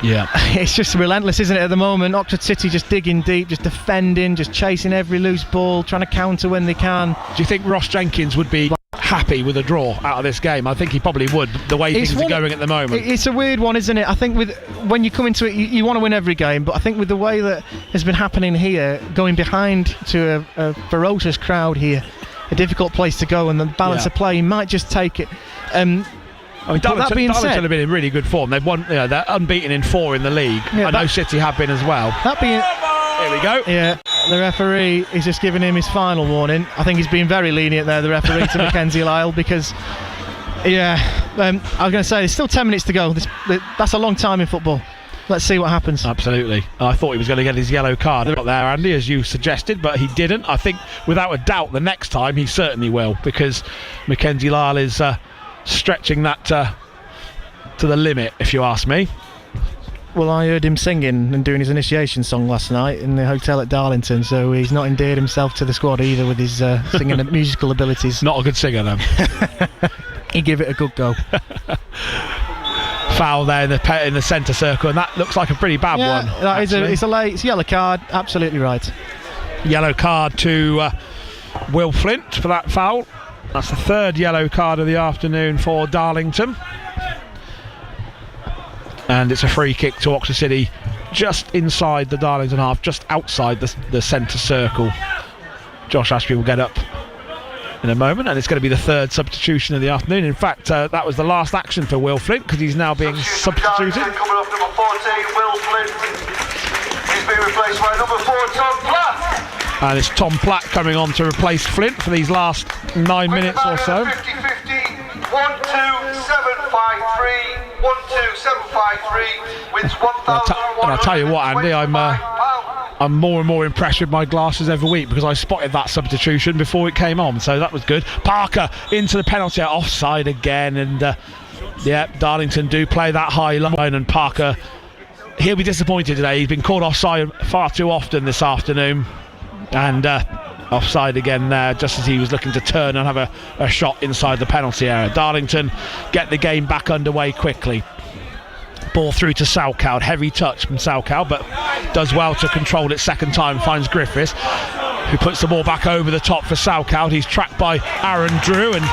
Yeah. It's just relentless, isn't it, at the moment? Oxford City just digging deep, just defending, just chasing every loose ball, trying to counter when they can. Do you think Ross Jenkins would be happy with a draw out of this game? I think he probably would, the way things are going at the moment. It's a weird one, isn't it? I think when you come into it, you want to win every game, but I think with the way that has been happening here, going behind to a ferocious crowd here, a difficult place to go, and the balance of play, you might just take it. Darlington have been in really good form. They've won, they're unbeaten in 4 in the league. I know City have been as well. Here we go. Yeah, the referee is just giving him his final warning. I think he's been very lenient there, the referee, to Mackenzie Lyle, because I was going to say, there's still 10 minutes to go. That's a long time in football. Let's see what happens. Absolutely. I thought he was going to get his yellow card there, Andy, as you suggested, but he didn't. I think, without a doubt, the next time he certainly will, because Mackenzie Lyle is stretching that to the limit, if you ask me. Well, I heard him singing and doing his initiation song last night in the hotel at Darlington, so he's not endeared himself to the squad either with his singing and musical abilities. Not a good singer, then. He gave it a good go. Foul there in the centre circle, and that looks like a pretty bad one. That is it's a yellow card, absolutely right. Yellow card to Will Flint for that foul. That's the 3rd yellow card of the afternoon for Darlington. And it's a free kick to Oxford City, just inside the Darlington half, just outside the centre circle. Josh Ashby will get up in a moment, and it's going to be the 3rd substitution of the afternoon. In fact, that was the last action for Will Flint, because he's now being substituted. Coming off number 14, Will Flint. He's being replaced by number 4, Tom Platt. And it's Tom Platt coming on to replace Flint for these last 9 minutes or so. 50-50, 12753. 12753 wins 1,100. And I'll tell you what, Andy, I'm more and more impressed with my glasses every week, because I spotted that substitution before it came on, so that was good. Parker into the penalty, offside again, and Darlington do play that high line, and Parker, he'll be disappointed today. He's been caught offside far too often this afternoon, and offside again there, just as he was looking to turn and have a shot inside the penalty area. Darlington get the game back underway quickly. Ball through to Salkow, heavy touch from Salkow, but does well to control it second time, finds Griffiths, who puts the ball back over the top for Salkow. He's tracked by Aaron Drew, and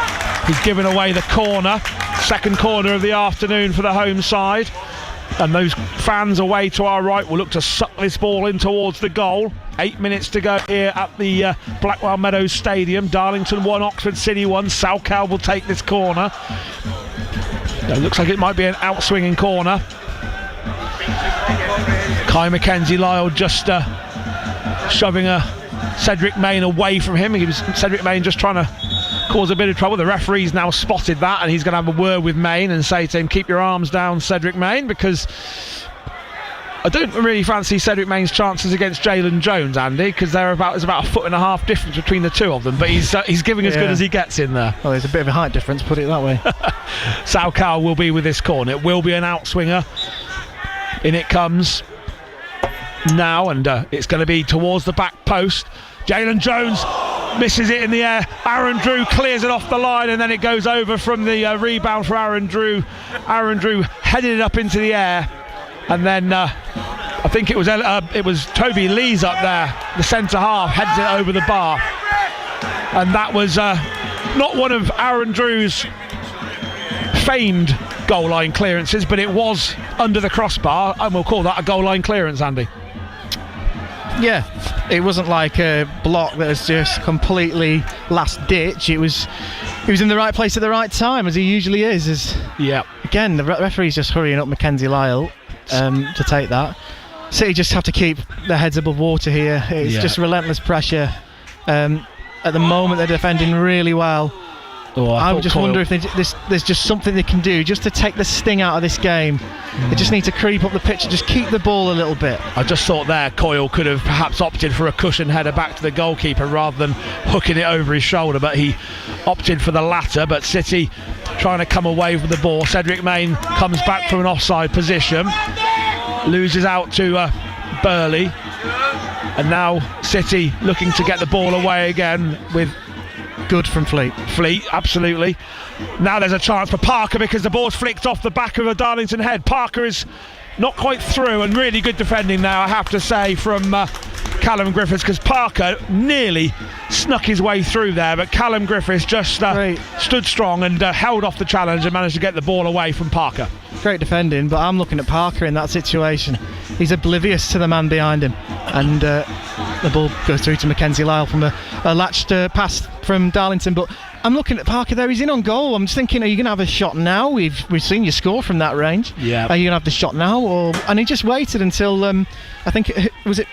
he's given away the corner, second corner of the afternoon for the home side. And those fans away to our right will look to suck this ball in towards the goal. 8 minutes to go here at the Blackwell Meadows Stadium. Darlington 1, Oxford City 1. Salkow will take this corner. It looks like it might be an outswinging corner. Kai Mackenzie Lyle just shoving Cedric Main away from him. Cedric Main just trying to cause a bit of trouble. The referee's now spotted that, and he's going to have a word with Main and say to him, keep your arms down, Cedric Main, because I don't really fancy Cedric Main's chances against Jalen Jones, Andy, because there's about a 1.5 foot difference between the two of them, but he's giving as good as he gets in there. Well, there's a bit of a height difference, put it that way. Salkow will be with this corner. It will be an outswinger. In it comes now, and it's going to be towards the back post. Jalen Jones misses it in the air. Aaron Drew clears it off the line, and then it goes over from the rebound for Aaron Drew. Aaron Drew headed it up into the air, and then I think it was Toby Lees up there, the centre half, heads it over the bar, and that was not one of Aaron Drew's famed goal line clearances, but it was under the crossbar, and we'll call that a goal line clearance, Andy. Yeah, it wasn't like a block that was just completely last ditch. He was in the right place at the right time, as he usually is. Again, the referee's just hurrying up Mackenzie Lyle to take that. City just have to keep their heads above water here. It's just relentless pressure. At the moment, they're defending really well. I just wonder if there's just something they can do just to take the sting out of this game. They just need to creep up the pitch and just keep the ball a little bit. I just thought there Coyle could have perhaps opted for a cushion header back to the goalkeeper rather than hooking it over his shoulder, but he opted for the latter. But City trying to come away with the ball. Cedric Main comes back from an offside position, loses out to Burley, and now City looking to get the ball away again with good from Fleet, absolutely. Now there's a chance for Parker because the ball's flicked off the back of a Darlington head. Parker is not quite through, and really good defending now, I have to say, from Callum Griffiths, because Parker nearly snuck his way through there, but Callum Griffiths just stood strong and held off the challenge and managed to get the ball away from Parker. Great defending, but I'm looking at Parker in that situation. He's oblivious to the man behind him, and the ball goes through to Mackenzie Lyle from a latched pass from Darlington. But I'm looking at Parker there, he's in on goal. I'm just thinking, are you going to have a shot now? We've seen you score from that range. Yeah. Are you going to have the shot now? And he just waited until, I think, was it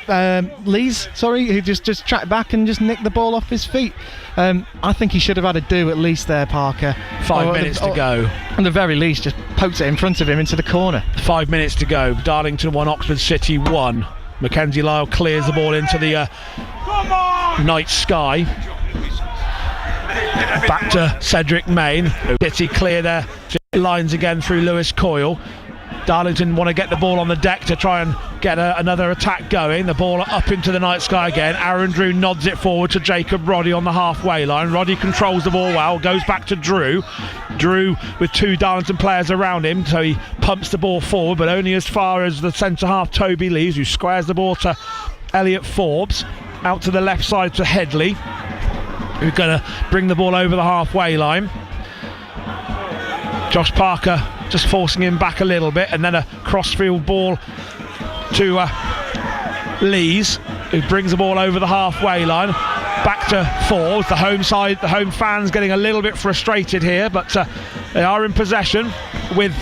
Lees, who just tracked back and just nicked the ball off his feet. I think he should have had a do at least there, Parker. 5 minutes to go. At the very least, just poked it in front of him into the corner. 5 minutes to go. Darlington 1, Oxford City 1. Mackenzie Lyle clears the ball into the night sky. Back to Cedric Main. City clear their lines again through Lewis Coyle. Darlington want to get the ball on the deck to try and get another attack going. The ball up into the night sky again. Aaron Drew nods it forward to Jacob Roddy on the halfway line. Roddy controls the ball well, goes back to Drew. Drew with two Darlington players around him, so he pumps the ball forward, but only as far as the centre half Toby Lees, who squares the ball to Elliot Forbes. Out to the left side to Headley, who's going to bring the ball over the halfway line. Josh Parker just forcing him back a little bit, and then a crossfield ball to Lees, who brings the ball over the halfway line. Back to Forbes, the home side, the home fans getting a little bit frustrated here, but they are in possession with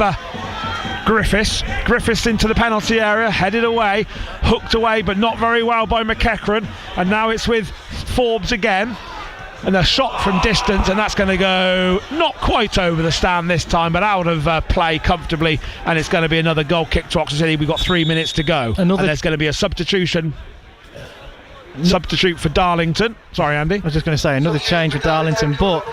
Griffiths. Griffiths into the penalty area, headed away, hooked away, but not very well by McEachran, and now it's with Forbes again. And a shot from distance, and that's going to go not quite over the stand this time, but out of play comfortably, and it's going to be another goal kick to Oxford City. We've got 3 minutes to go, and there's going to be a substitute for Darlington. Sorry, Andy. I was just going to say another change for Darlington, but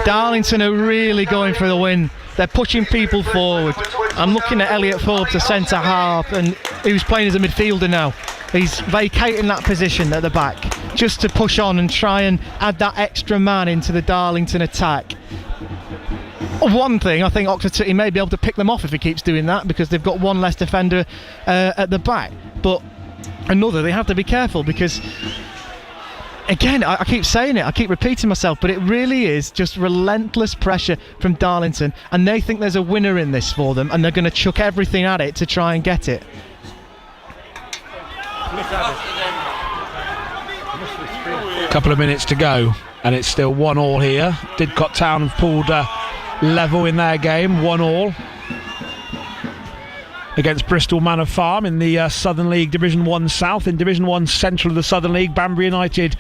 Darlington are really going for the win. They're pushing people forward. I'm looking at Elliot Forbes, the centre half, and who's playing as a midfielder now. He's vacating that position at the back just to push on and try and add that extra man into the Darlington attack. One thing, I think Oxford City may be able to pick them off if he keeps doing that, because they've got one less defender at the back. But another, they have to be careful, because again, I keep saying it, I keep repeating myself, but it really is just relentless pressure from Darlington, and they think there's a winner in this for them, and they're going to chuck everything at it to try and get it. Couple of minutes to go, and it's still 1-1 here. Didcot Town have pulled level in their game, 1-1 against Bristol Manor Farm in the Southern League Division 1 South. In Division 1 Central of the Southern League, Banbury United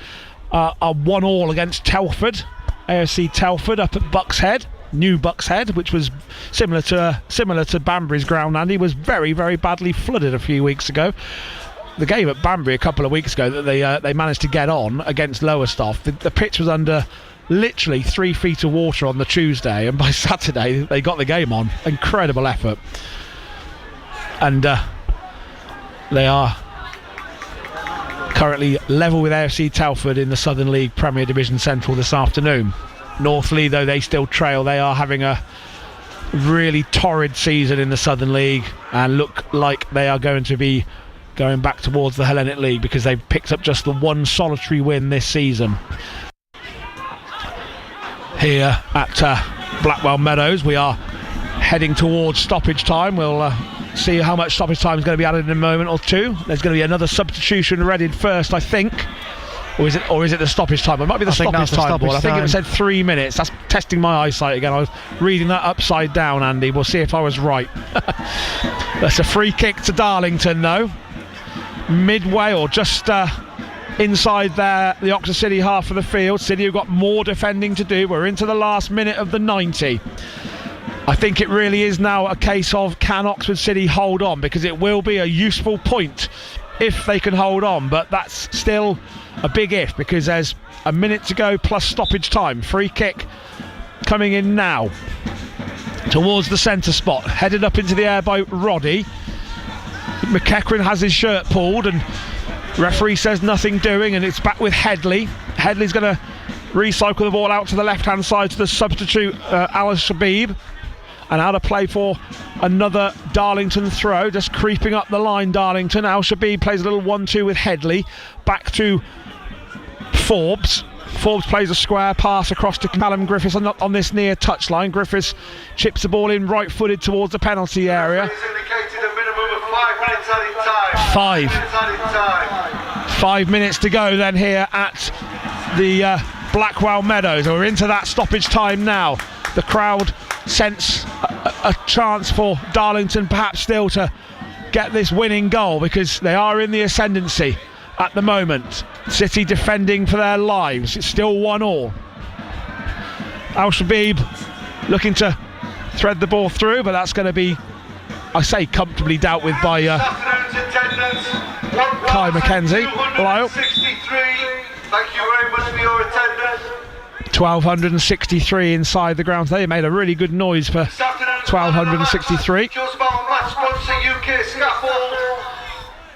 are 1-1 against Telford, AFC Telford up at Bucks Head. New Bucks Head, which was similar to Banbury's ground, Andy, was very, very badly flooded a few weeks ago. The game at Banbury a couple of weeks ago that they managed to get on against Lowestoft, the pitch was under literally 3 feet of water on the Tuesday, and by Saturday they got the game on. Incredible effort. And they are currently level with AFC Telford in the Southern League Premier Division Central this afternoon. Northley, though, they still trail. They are having a really torrid season in the Southern League and look like they are going to be going back towards the Hellenic League, because they've picked up just the one solitary win this season. Here at Blackwell Meadows, we are heading towards stoppage time. We'll see how much stoppage time is going to be added in a moment or two. There's going to be another substitution readied first, I think. Or is it the stoppage time? It might be the stoppage time, Boyd. I think it said 3 minutes. That's testing my eyesight again. I was reading that upside down, Andy. We'll see if I was right. That's a free kick to Darlington, though. Midway or just inside there, the Oxford City half of the field. City have got more defending to do. We're into the last minute of the 90. I think it really is now a case of, can Oxford City hold on? Because it will be a useful point if they can hold on, but that's still a big if, because there's a minute to go plus stoppage time. Free kick coming in now towards the centre spot, headed up into the air by Roddy. McEachran has his shirt pulled and referee says nothing doing, and it's back with Headley. Headley's going to recycle the ball out to the left hand side to the substitute Al Shabib, and out of play for another Darlington throw, just creeping up the line. Darlington, Al Shabib plays a little 1-2 with Headley, back to Forbes plays a square pass across to Callum Griffiths on this near touchline. Griffiths chips the ball in right footed towards the penalty area. 5 minutes to go then here at the Blackwell Meadows. We're into that stoppage time now. The crowd sense a chance for Darlington perhaps still to get this winning goal, because they are in the ascendancy at the moment. City defending for their lives. It's still 1-1. Al Shabib looking to thread the ball through, but that's going to be, I say, comfortably dealt with by Kai McKenzie. Lyle. Thank you very much for your attendance. 1,263 inside the ground. They made a really good noise for 1,263.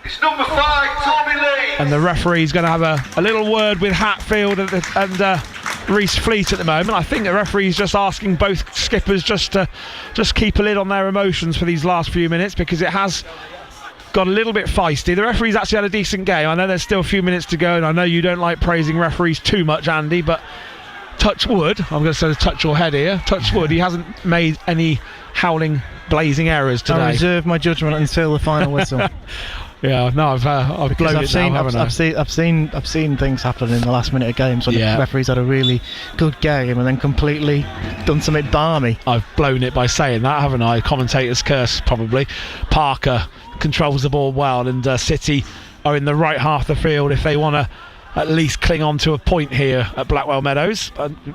It's number 5, Tommy Lee. And the referee's going to have a little word with Hatfield and Reece Fleet at the moment. I think the referee's just asking both skippers just to keep a lid on their emotions for these last few minutes, because it has got a little bit feisty. The referee's actually had a decent game. I know there's still a few minutes to go, and I know you don't like praising referees too much, Andy, but touch wood, I'm going to say touch your head here, touch wood, he hasn't made any howling, blazing errors today. I reserve my judgment until the final whistle. Yeah, no, I've blown it now, haven't I? I've seen things happen in the last minute of games when the referees had a really good game and then completely done something balmy. I've blown it by saying that, haven't I? Commentator's curse, probably. Parker controls the ball well, and City are in the right half of the field if they want to at least cling on to a point here at Blackwell Meadows.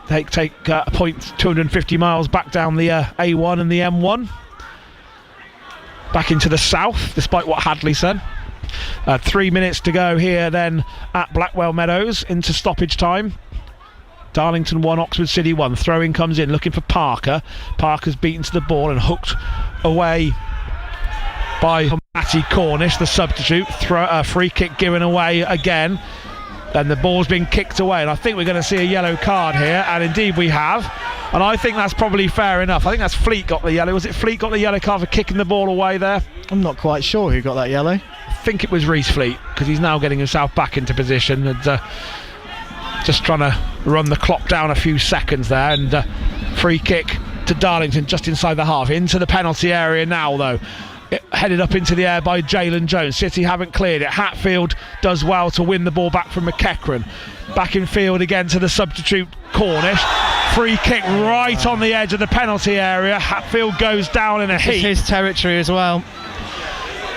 Take a point 250 miles back down the A1 and the M1. Back into the south, despite what Hadley said. 3 minutes to go here then at Blackwell Meadows into stoppage time. Darlington 1, Oxford City 1. Throw-in comes in, looking for Parker. Parker's beaten to the ball and hooked away by Matty Cornish, the substitute. Free kick given away again. And the ball's been kicked away, and I think we're going to see a yellow card here, and indeed we have, and I think that's probably fair enough. I think that's Fleet got the yellow. Was it Fleet got the yellow card for kicking the ball away there? I'm not quite sure who got that yellow. I think it was Reece Fleet, because he's now getting himself back into position and just trying to run the clock down a few seconds there, and free kick to Darlington just inside the half, into the penalty area now though. Headed up into the air by Jalen Jones. City haven't cleared it. Hatfield does well to win the ball back from McEachran. Back in field again to the substitute Cornish. Free kick right on the edge of the penalty area. Hatfield goes down in a heap. It's his territory as well.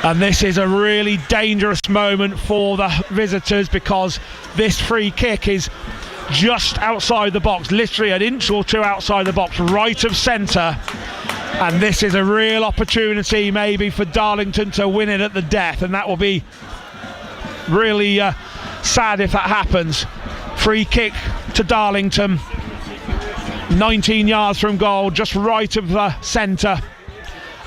And this is a really dangerous moment for the visitors, because this free kick is just outside the box, literally an inch or two outside the box, right of centre. And this is a real opportunity maybe for Darlington to win it at the death, and that will be really sad if that happens. Free kick to Darlington, 19 yards from goal, just right of the centre.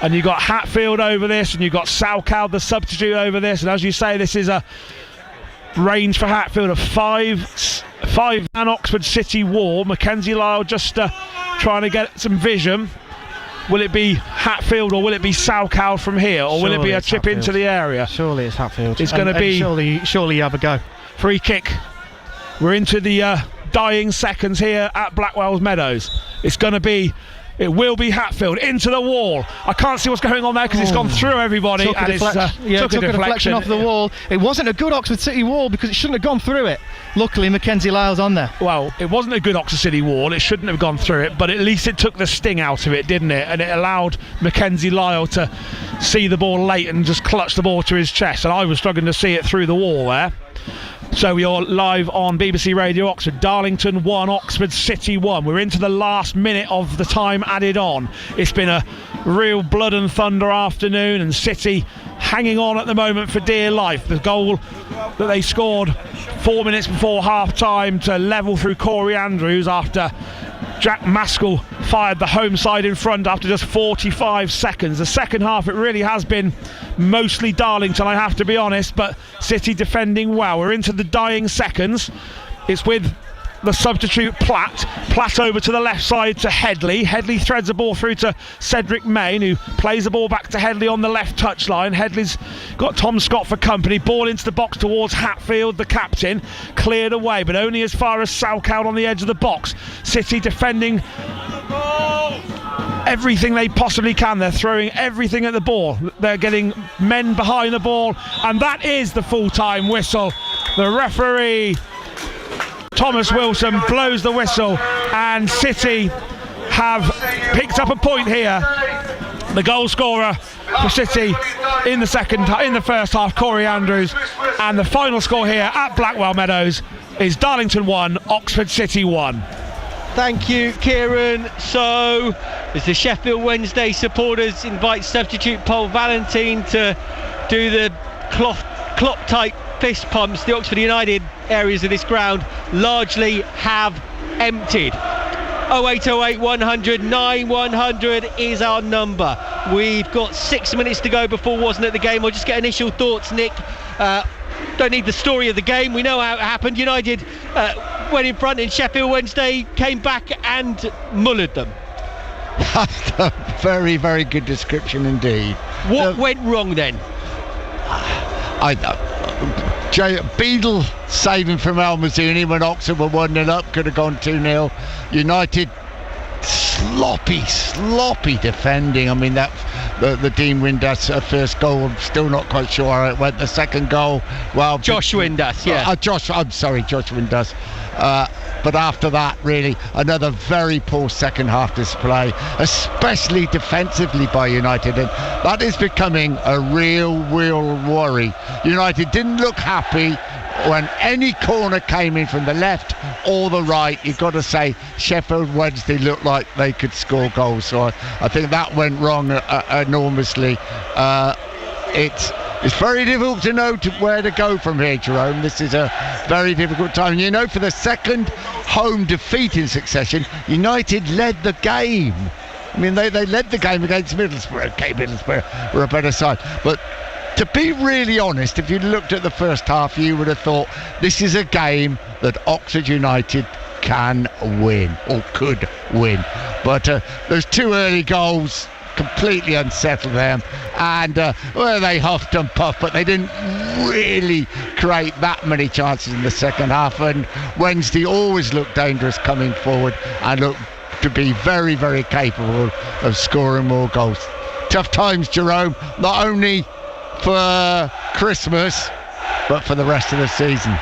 And you've got Hatfield over this, and you've got Salkow, the substitute, over this. And as you say, this is a range for Hatfield of five man Oxford City wall. Mackenzie Lyle just trying to get some vision. Will it be Hatfield or will it be Salkow from here, or will it be a chip Hatfield into the area? Surely it's Hatfield. It's going to be surely you have a go. Free kick. We're into the dying seconds here at Blackwell's Meadows. It's going to be It will be Hatfield into the wall. I can't see what's going on there because it's gone through everybody. Took a deflection off the wall. It wasn't a good Oxford City wall because it shouldn't have gone through it. Luckily, Mackenzie Lyle's on there. Well, it wasn't a good Oxford City wall. It shouldn't have gone through it, but at least it took the sting out of it, didn't it? And it allowed Mackenzie Lyle to see the ball late and just clutch the ball to his chest. And I was struggling to see it through the wall there. So you're live on BBC Radio Oxford. Darlington 1, Oxford City 1. We're into the last minute of the time added on. It's been a real blood and thunder afternoon, and City hanging on at the moment for dear life. The goal that they scored 4 minutes before half-time to level through Corey Andrews after Jack Maskell fired the home side in front after just 45 seconds. The second half, it really has been mostly Darlington, I have to be honest, but City defending well. We're into the dying seconds. It's with the substitute Platt over to the left side to Headley. Headley threads the ball through to Cedric Main, who plays the ball back to Headley on the left touchline. Headley's got Tom Scott for company. Ball into the box towards Hatfield, the captain. Cleared away, but only as far as Salkout on the edge of the box. City defending everything they possibly can. They're throwing everything at the ball. They're getting men behind the ball, and that is the full-time whistle. The referee, Thomas Wilson, blows the whistle, and City have picked up a point here. The goal scorer for City in the first half, Corey Andrews, and the final score here at Blackwell Meadows is Darlington 1, Oxford City 1. Thank you, Kieran. So, as the Sheffield Wednesday supporters invite substitute Paul Valentine to do the Klopp-type fist pumps, the Oxford United areas of this ground largely have emptied. 0808 100 9100 is our number. We've got 6 minutes to go before wasn't it the game. I'll just get initial thoughts, Nick. Don't need the story of the game. We know how it happened. United went in front and Sheffield Wednesday came back and mullered them. That's a very, very good description indeed. What went wrong then? Beadle saving from El Mazzuni when Oxford were 1-0 up, could have gone 2-0. United sloppy defending. I mean, that the Dean Windass first goal, I'm still not quite sure how it went. The second goal, well, Josh Windass, yeah. Josh Windass. But after that, really, another very poor second half display, especially defensively by United, and that is becoming a real worry. United didn't look happy when any corner came in from the left or the right. You've got to say Sheffield Wednesday looked like they could score goals, so I think that went wrong enormously. It's very difficult to know where to go from here, Jerome. This is a very difficult time. You know, for the second home defeat in succession, United led the game. I mean, they led the game against Middlesbrough. Okay, Middlesbrough were a better side. But to be really honest, if you looked at the first half, you would have thought this is a game that Oxford United can win, or could win. But those two early goals completely unsettled them, and they huffed and puffed, but they didn't really create that many chances in the second half, and Wednesday always looked dangerous coming forward and looked to be very, very capable of scoring more goals. Tough times, Jerome, not only for Christmas but for the rest of the season.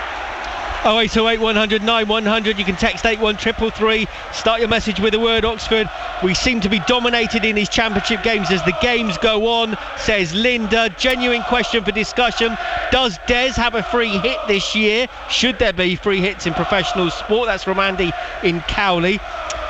0808 100 9100. You can text 81333. Start your message with the word Oxford. We seem to be dominated in these championship games as the games go on, says Linda. Genuine question for discussion. Does Des have a free hit this year? Should there be free hits in professional sport? That's from Andy in Cowley.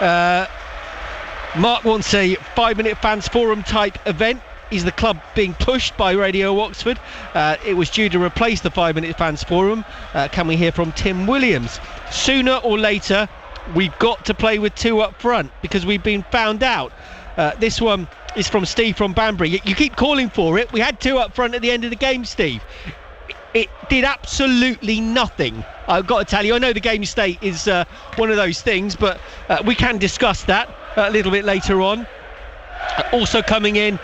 Mark wants a 5-minute fans forum type event. Is the club being pushed by Radio Oxford? It was due to replace the 5-minute fans forum. Can we hear from Tim Williams? Sooner or later, we've got to play with two up front because we've been found out. This one is from Steve from Banbury. You keep calling for it. We had two up front at the end of the game, Steve. It did absolutely nothing. I've got to tell you, I know the game state is one of those things, but we can discuss that a little bit later on. Also coming in,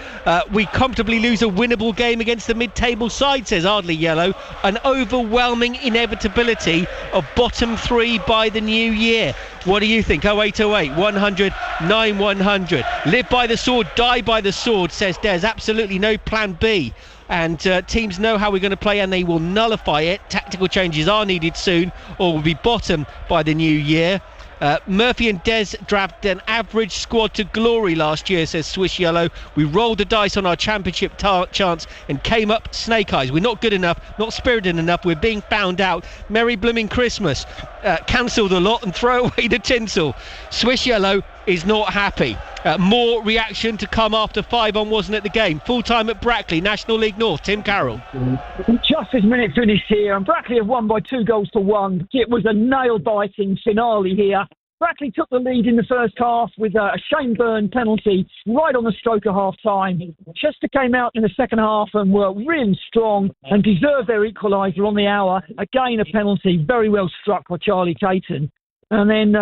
we comfortably lose a winnable game against the mid-table side, says Ardley Yellow. An overwhelming inevitability of bottom three by the new year. What do you think? 0808 100 9-100. Live by the sword, die by the sword, says Des. Absolutely no plan B. And teams know how we're going to play and they will nullify it. Tactical changes are needed soon or will be bottom by the new year. Murphy and Des dragged an average squad to glory last year, says Swish Yellow. We rolled the dice on our championship chance and came up snake eyes. We're not good enough, not spirited enough. We're being found out. Merry blooming Christmas. Cancel the lot and throw away the tinsel. Swish Yellow is not happy. More reaction to come after 5 on wasn't at the game. Full time at Brackley, National League North. Tim Carroll. Just as minute finished here, and Brackley have won by 2-1. It was a nail-biting finale here. Brackley took the lead in the first half with a Shane Byrne penalty right on the stroke of half-time. Chester came out in the second half and were really strong and deserved their equaliser on the hour. Again, a penalty, very well struck by Charlie Caton. And then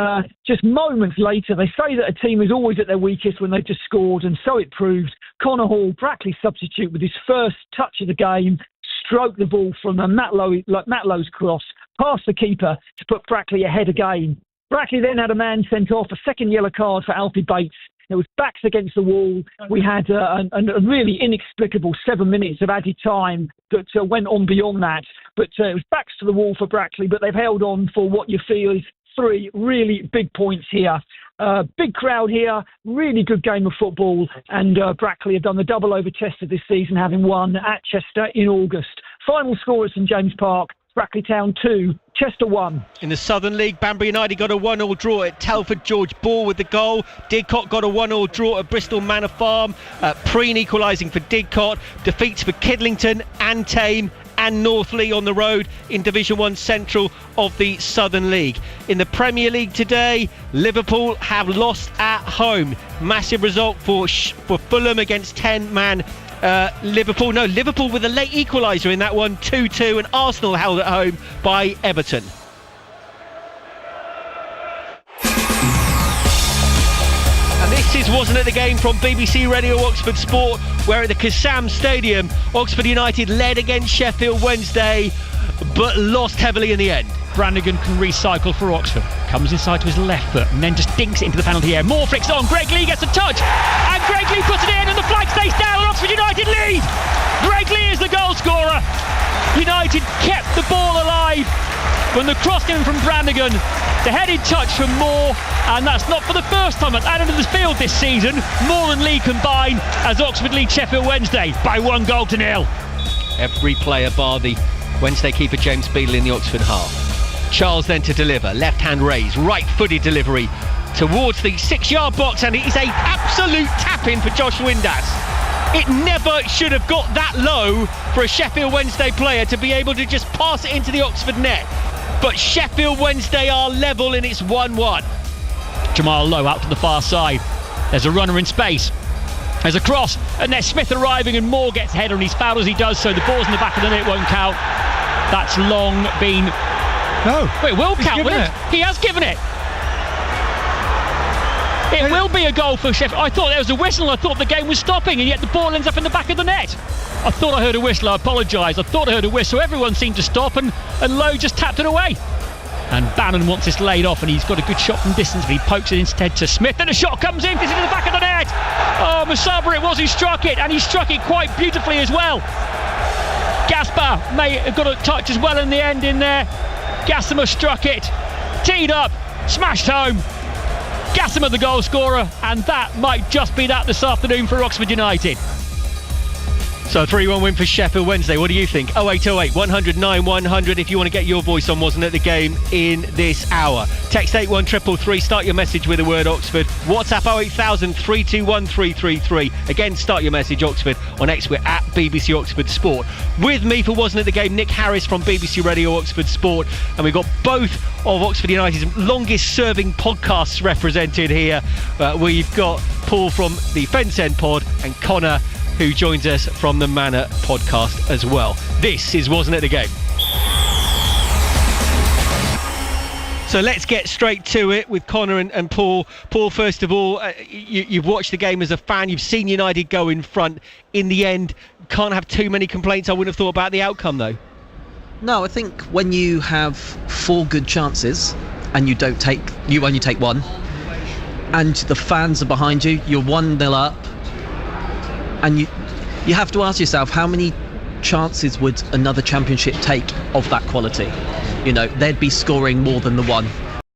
just moments later, they say that a team is always at their weakest when they've just scored, and so it proved. Connor Hall, Brackley's substitute, with his first touch of the game, stroked the ball from Matt Lowe's cross, past the keeper to put Brackley ahead again. Brackley then had a man sent off, a second yellow card for Alfie Bates. It was backs against the wall. We had a really inexplicable 7 minutes of added time that went on beyond that. But it was backs to the wall for Brackley, but they've held on for what you feel is 3 really big points here. Big crowd here, really good game of football, and Brackley have done the double over Chester this season, having won at Chester in August. Final score at St James Park, Brackley Town 2, Chester 1. In the Southern League, Banbury United got a 1-1 draw at Telford. George Ball with the goal. Didcot got a 1-1 draw at Bristol Manor Farm. Preen equalising for Didcot. Defeats for Kidlington and Tame and Northley on the road in Division 1 Central of the Southern League. In the Premier League today, Liverpool have lost at home. Massive result for Fulham against 10-man Liverpool. No, Liverpool with a late equaliser in that one, 2-2, and Arsenal held at home by Everton. And this wasn't at the game from BBC Radio Oxford Sport, where at the Kassam Stadium, Oxford United led against Sheffield Wednesday, but lost heavily in the end. Brannigan can recycle for Oxford. Comes inside to his left foot and then just dinks it into the penalty area. More flicks on. Greg Lee gets a touch. And Greg Lee puts it in and the flag stays down and Oxford United lead. Greg Lee is the goal scorer. United kept the ball alive when the cross came from Brannigan. The headed touch from Moore, and that's not for the first time at Adams Field this season. Moore and Lee combine as Oxford lead Sheffield Wednesday by 1-0. Every player bar the Wednesday keeper James Beadle in the Oxford half. Charles then to deliver, left hand raise, right footed delivery towards the 6-yard box, and it is an absolute tap in for Josh Windass. It never should have got that low for a Sheffield Wednesday player to be able to just pass it into the Oxford net. But Sheffield Wednesday are level and it's 1-1. Jamal Lowe out to the far side. There's a runner in space. There's a cross, and there's Smith arriving, and Moore gets ahead, and he's fouled as he does so. The ball's in the back of the net, won't count. That's long been. No. Wait, will count, will it? He has given it. It will be a goal for Sheffield. I thought there was a whistle. I thought the game was stopping, and yet the ball ends up in the back of the net. I thought I heard a whistle. I apologise. I thought I heard a whistle. Everyone seemed to stop, and Lowe just tapped it away. And Bannon wants this laid off, and he's got a good shot from distance, but he pokes it instead to Smith, and a shot comes in, gets into the back of the net. Oh, Musaba it was who struck it, and he struck it quite beautifully as well. Gaspar may have got a touch as well in the end in there. Gassimer struck it, teed up, smashed home. Gassimer the goal scorer, and that might just be that this afternoon for Oxford United. So 3-1 win for Sheffield Wednesday. What do you think? 0808 100 9100 if you want to get your voice on Wasn't It the Game in this hour. Text 81333, start your message with the word Oxford. WhatsApp 08000 321 333. Again, start your message Oxford. On X, we're at BBC Oxford Sport. With me for Wasn't It the Game, Nick Harris from BBC Radio Oxford Sport. And we've got both of Oxford United's longest serving podcasts represented here. We've got Paul from the Fence End Pod and Connor, who joins us from the Manor podcast as well. This is Wasn't It the Game? So let's get straight to it with Connor and Paul. Paul, first of all, you've watched the game as a fan. You've seen United go in front. In the end, can't have too many complaints. I wouldn't have thought about the outcome, though. No, I think when you have 4 good chances and you only take one, and the fans are behind you, you're 1-0 up, and you have to ask yourself, how many chances would another championship take of that quality? You know, they'd be scoring more than the one.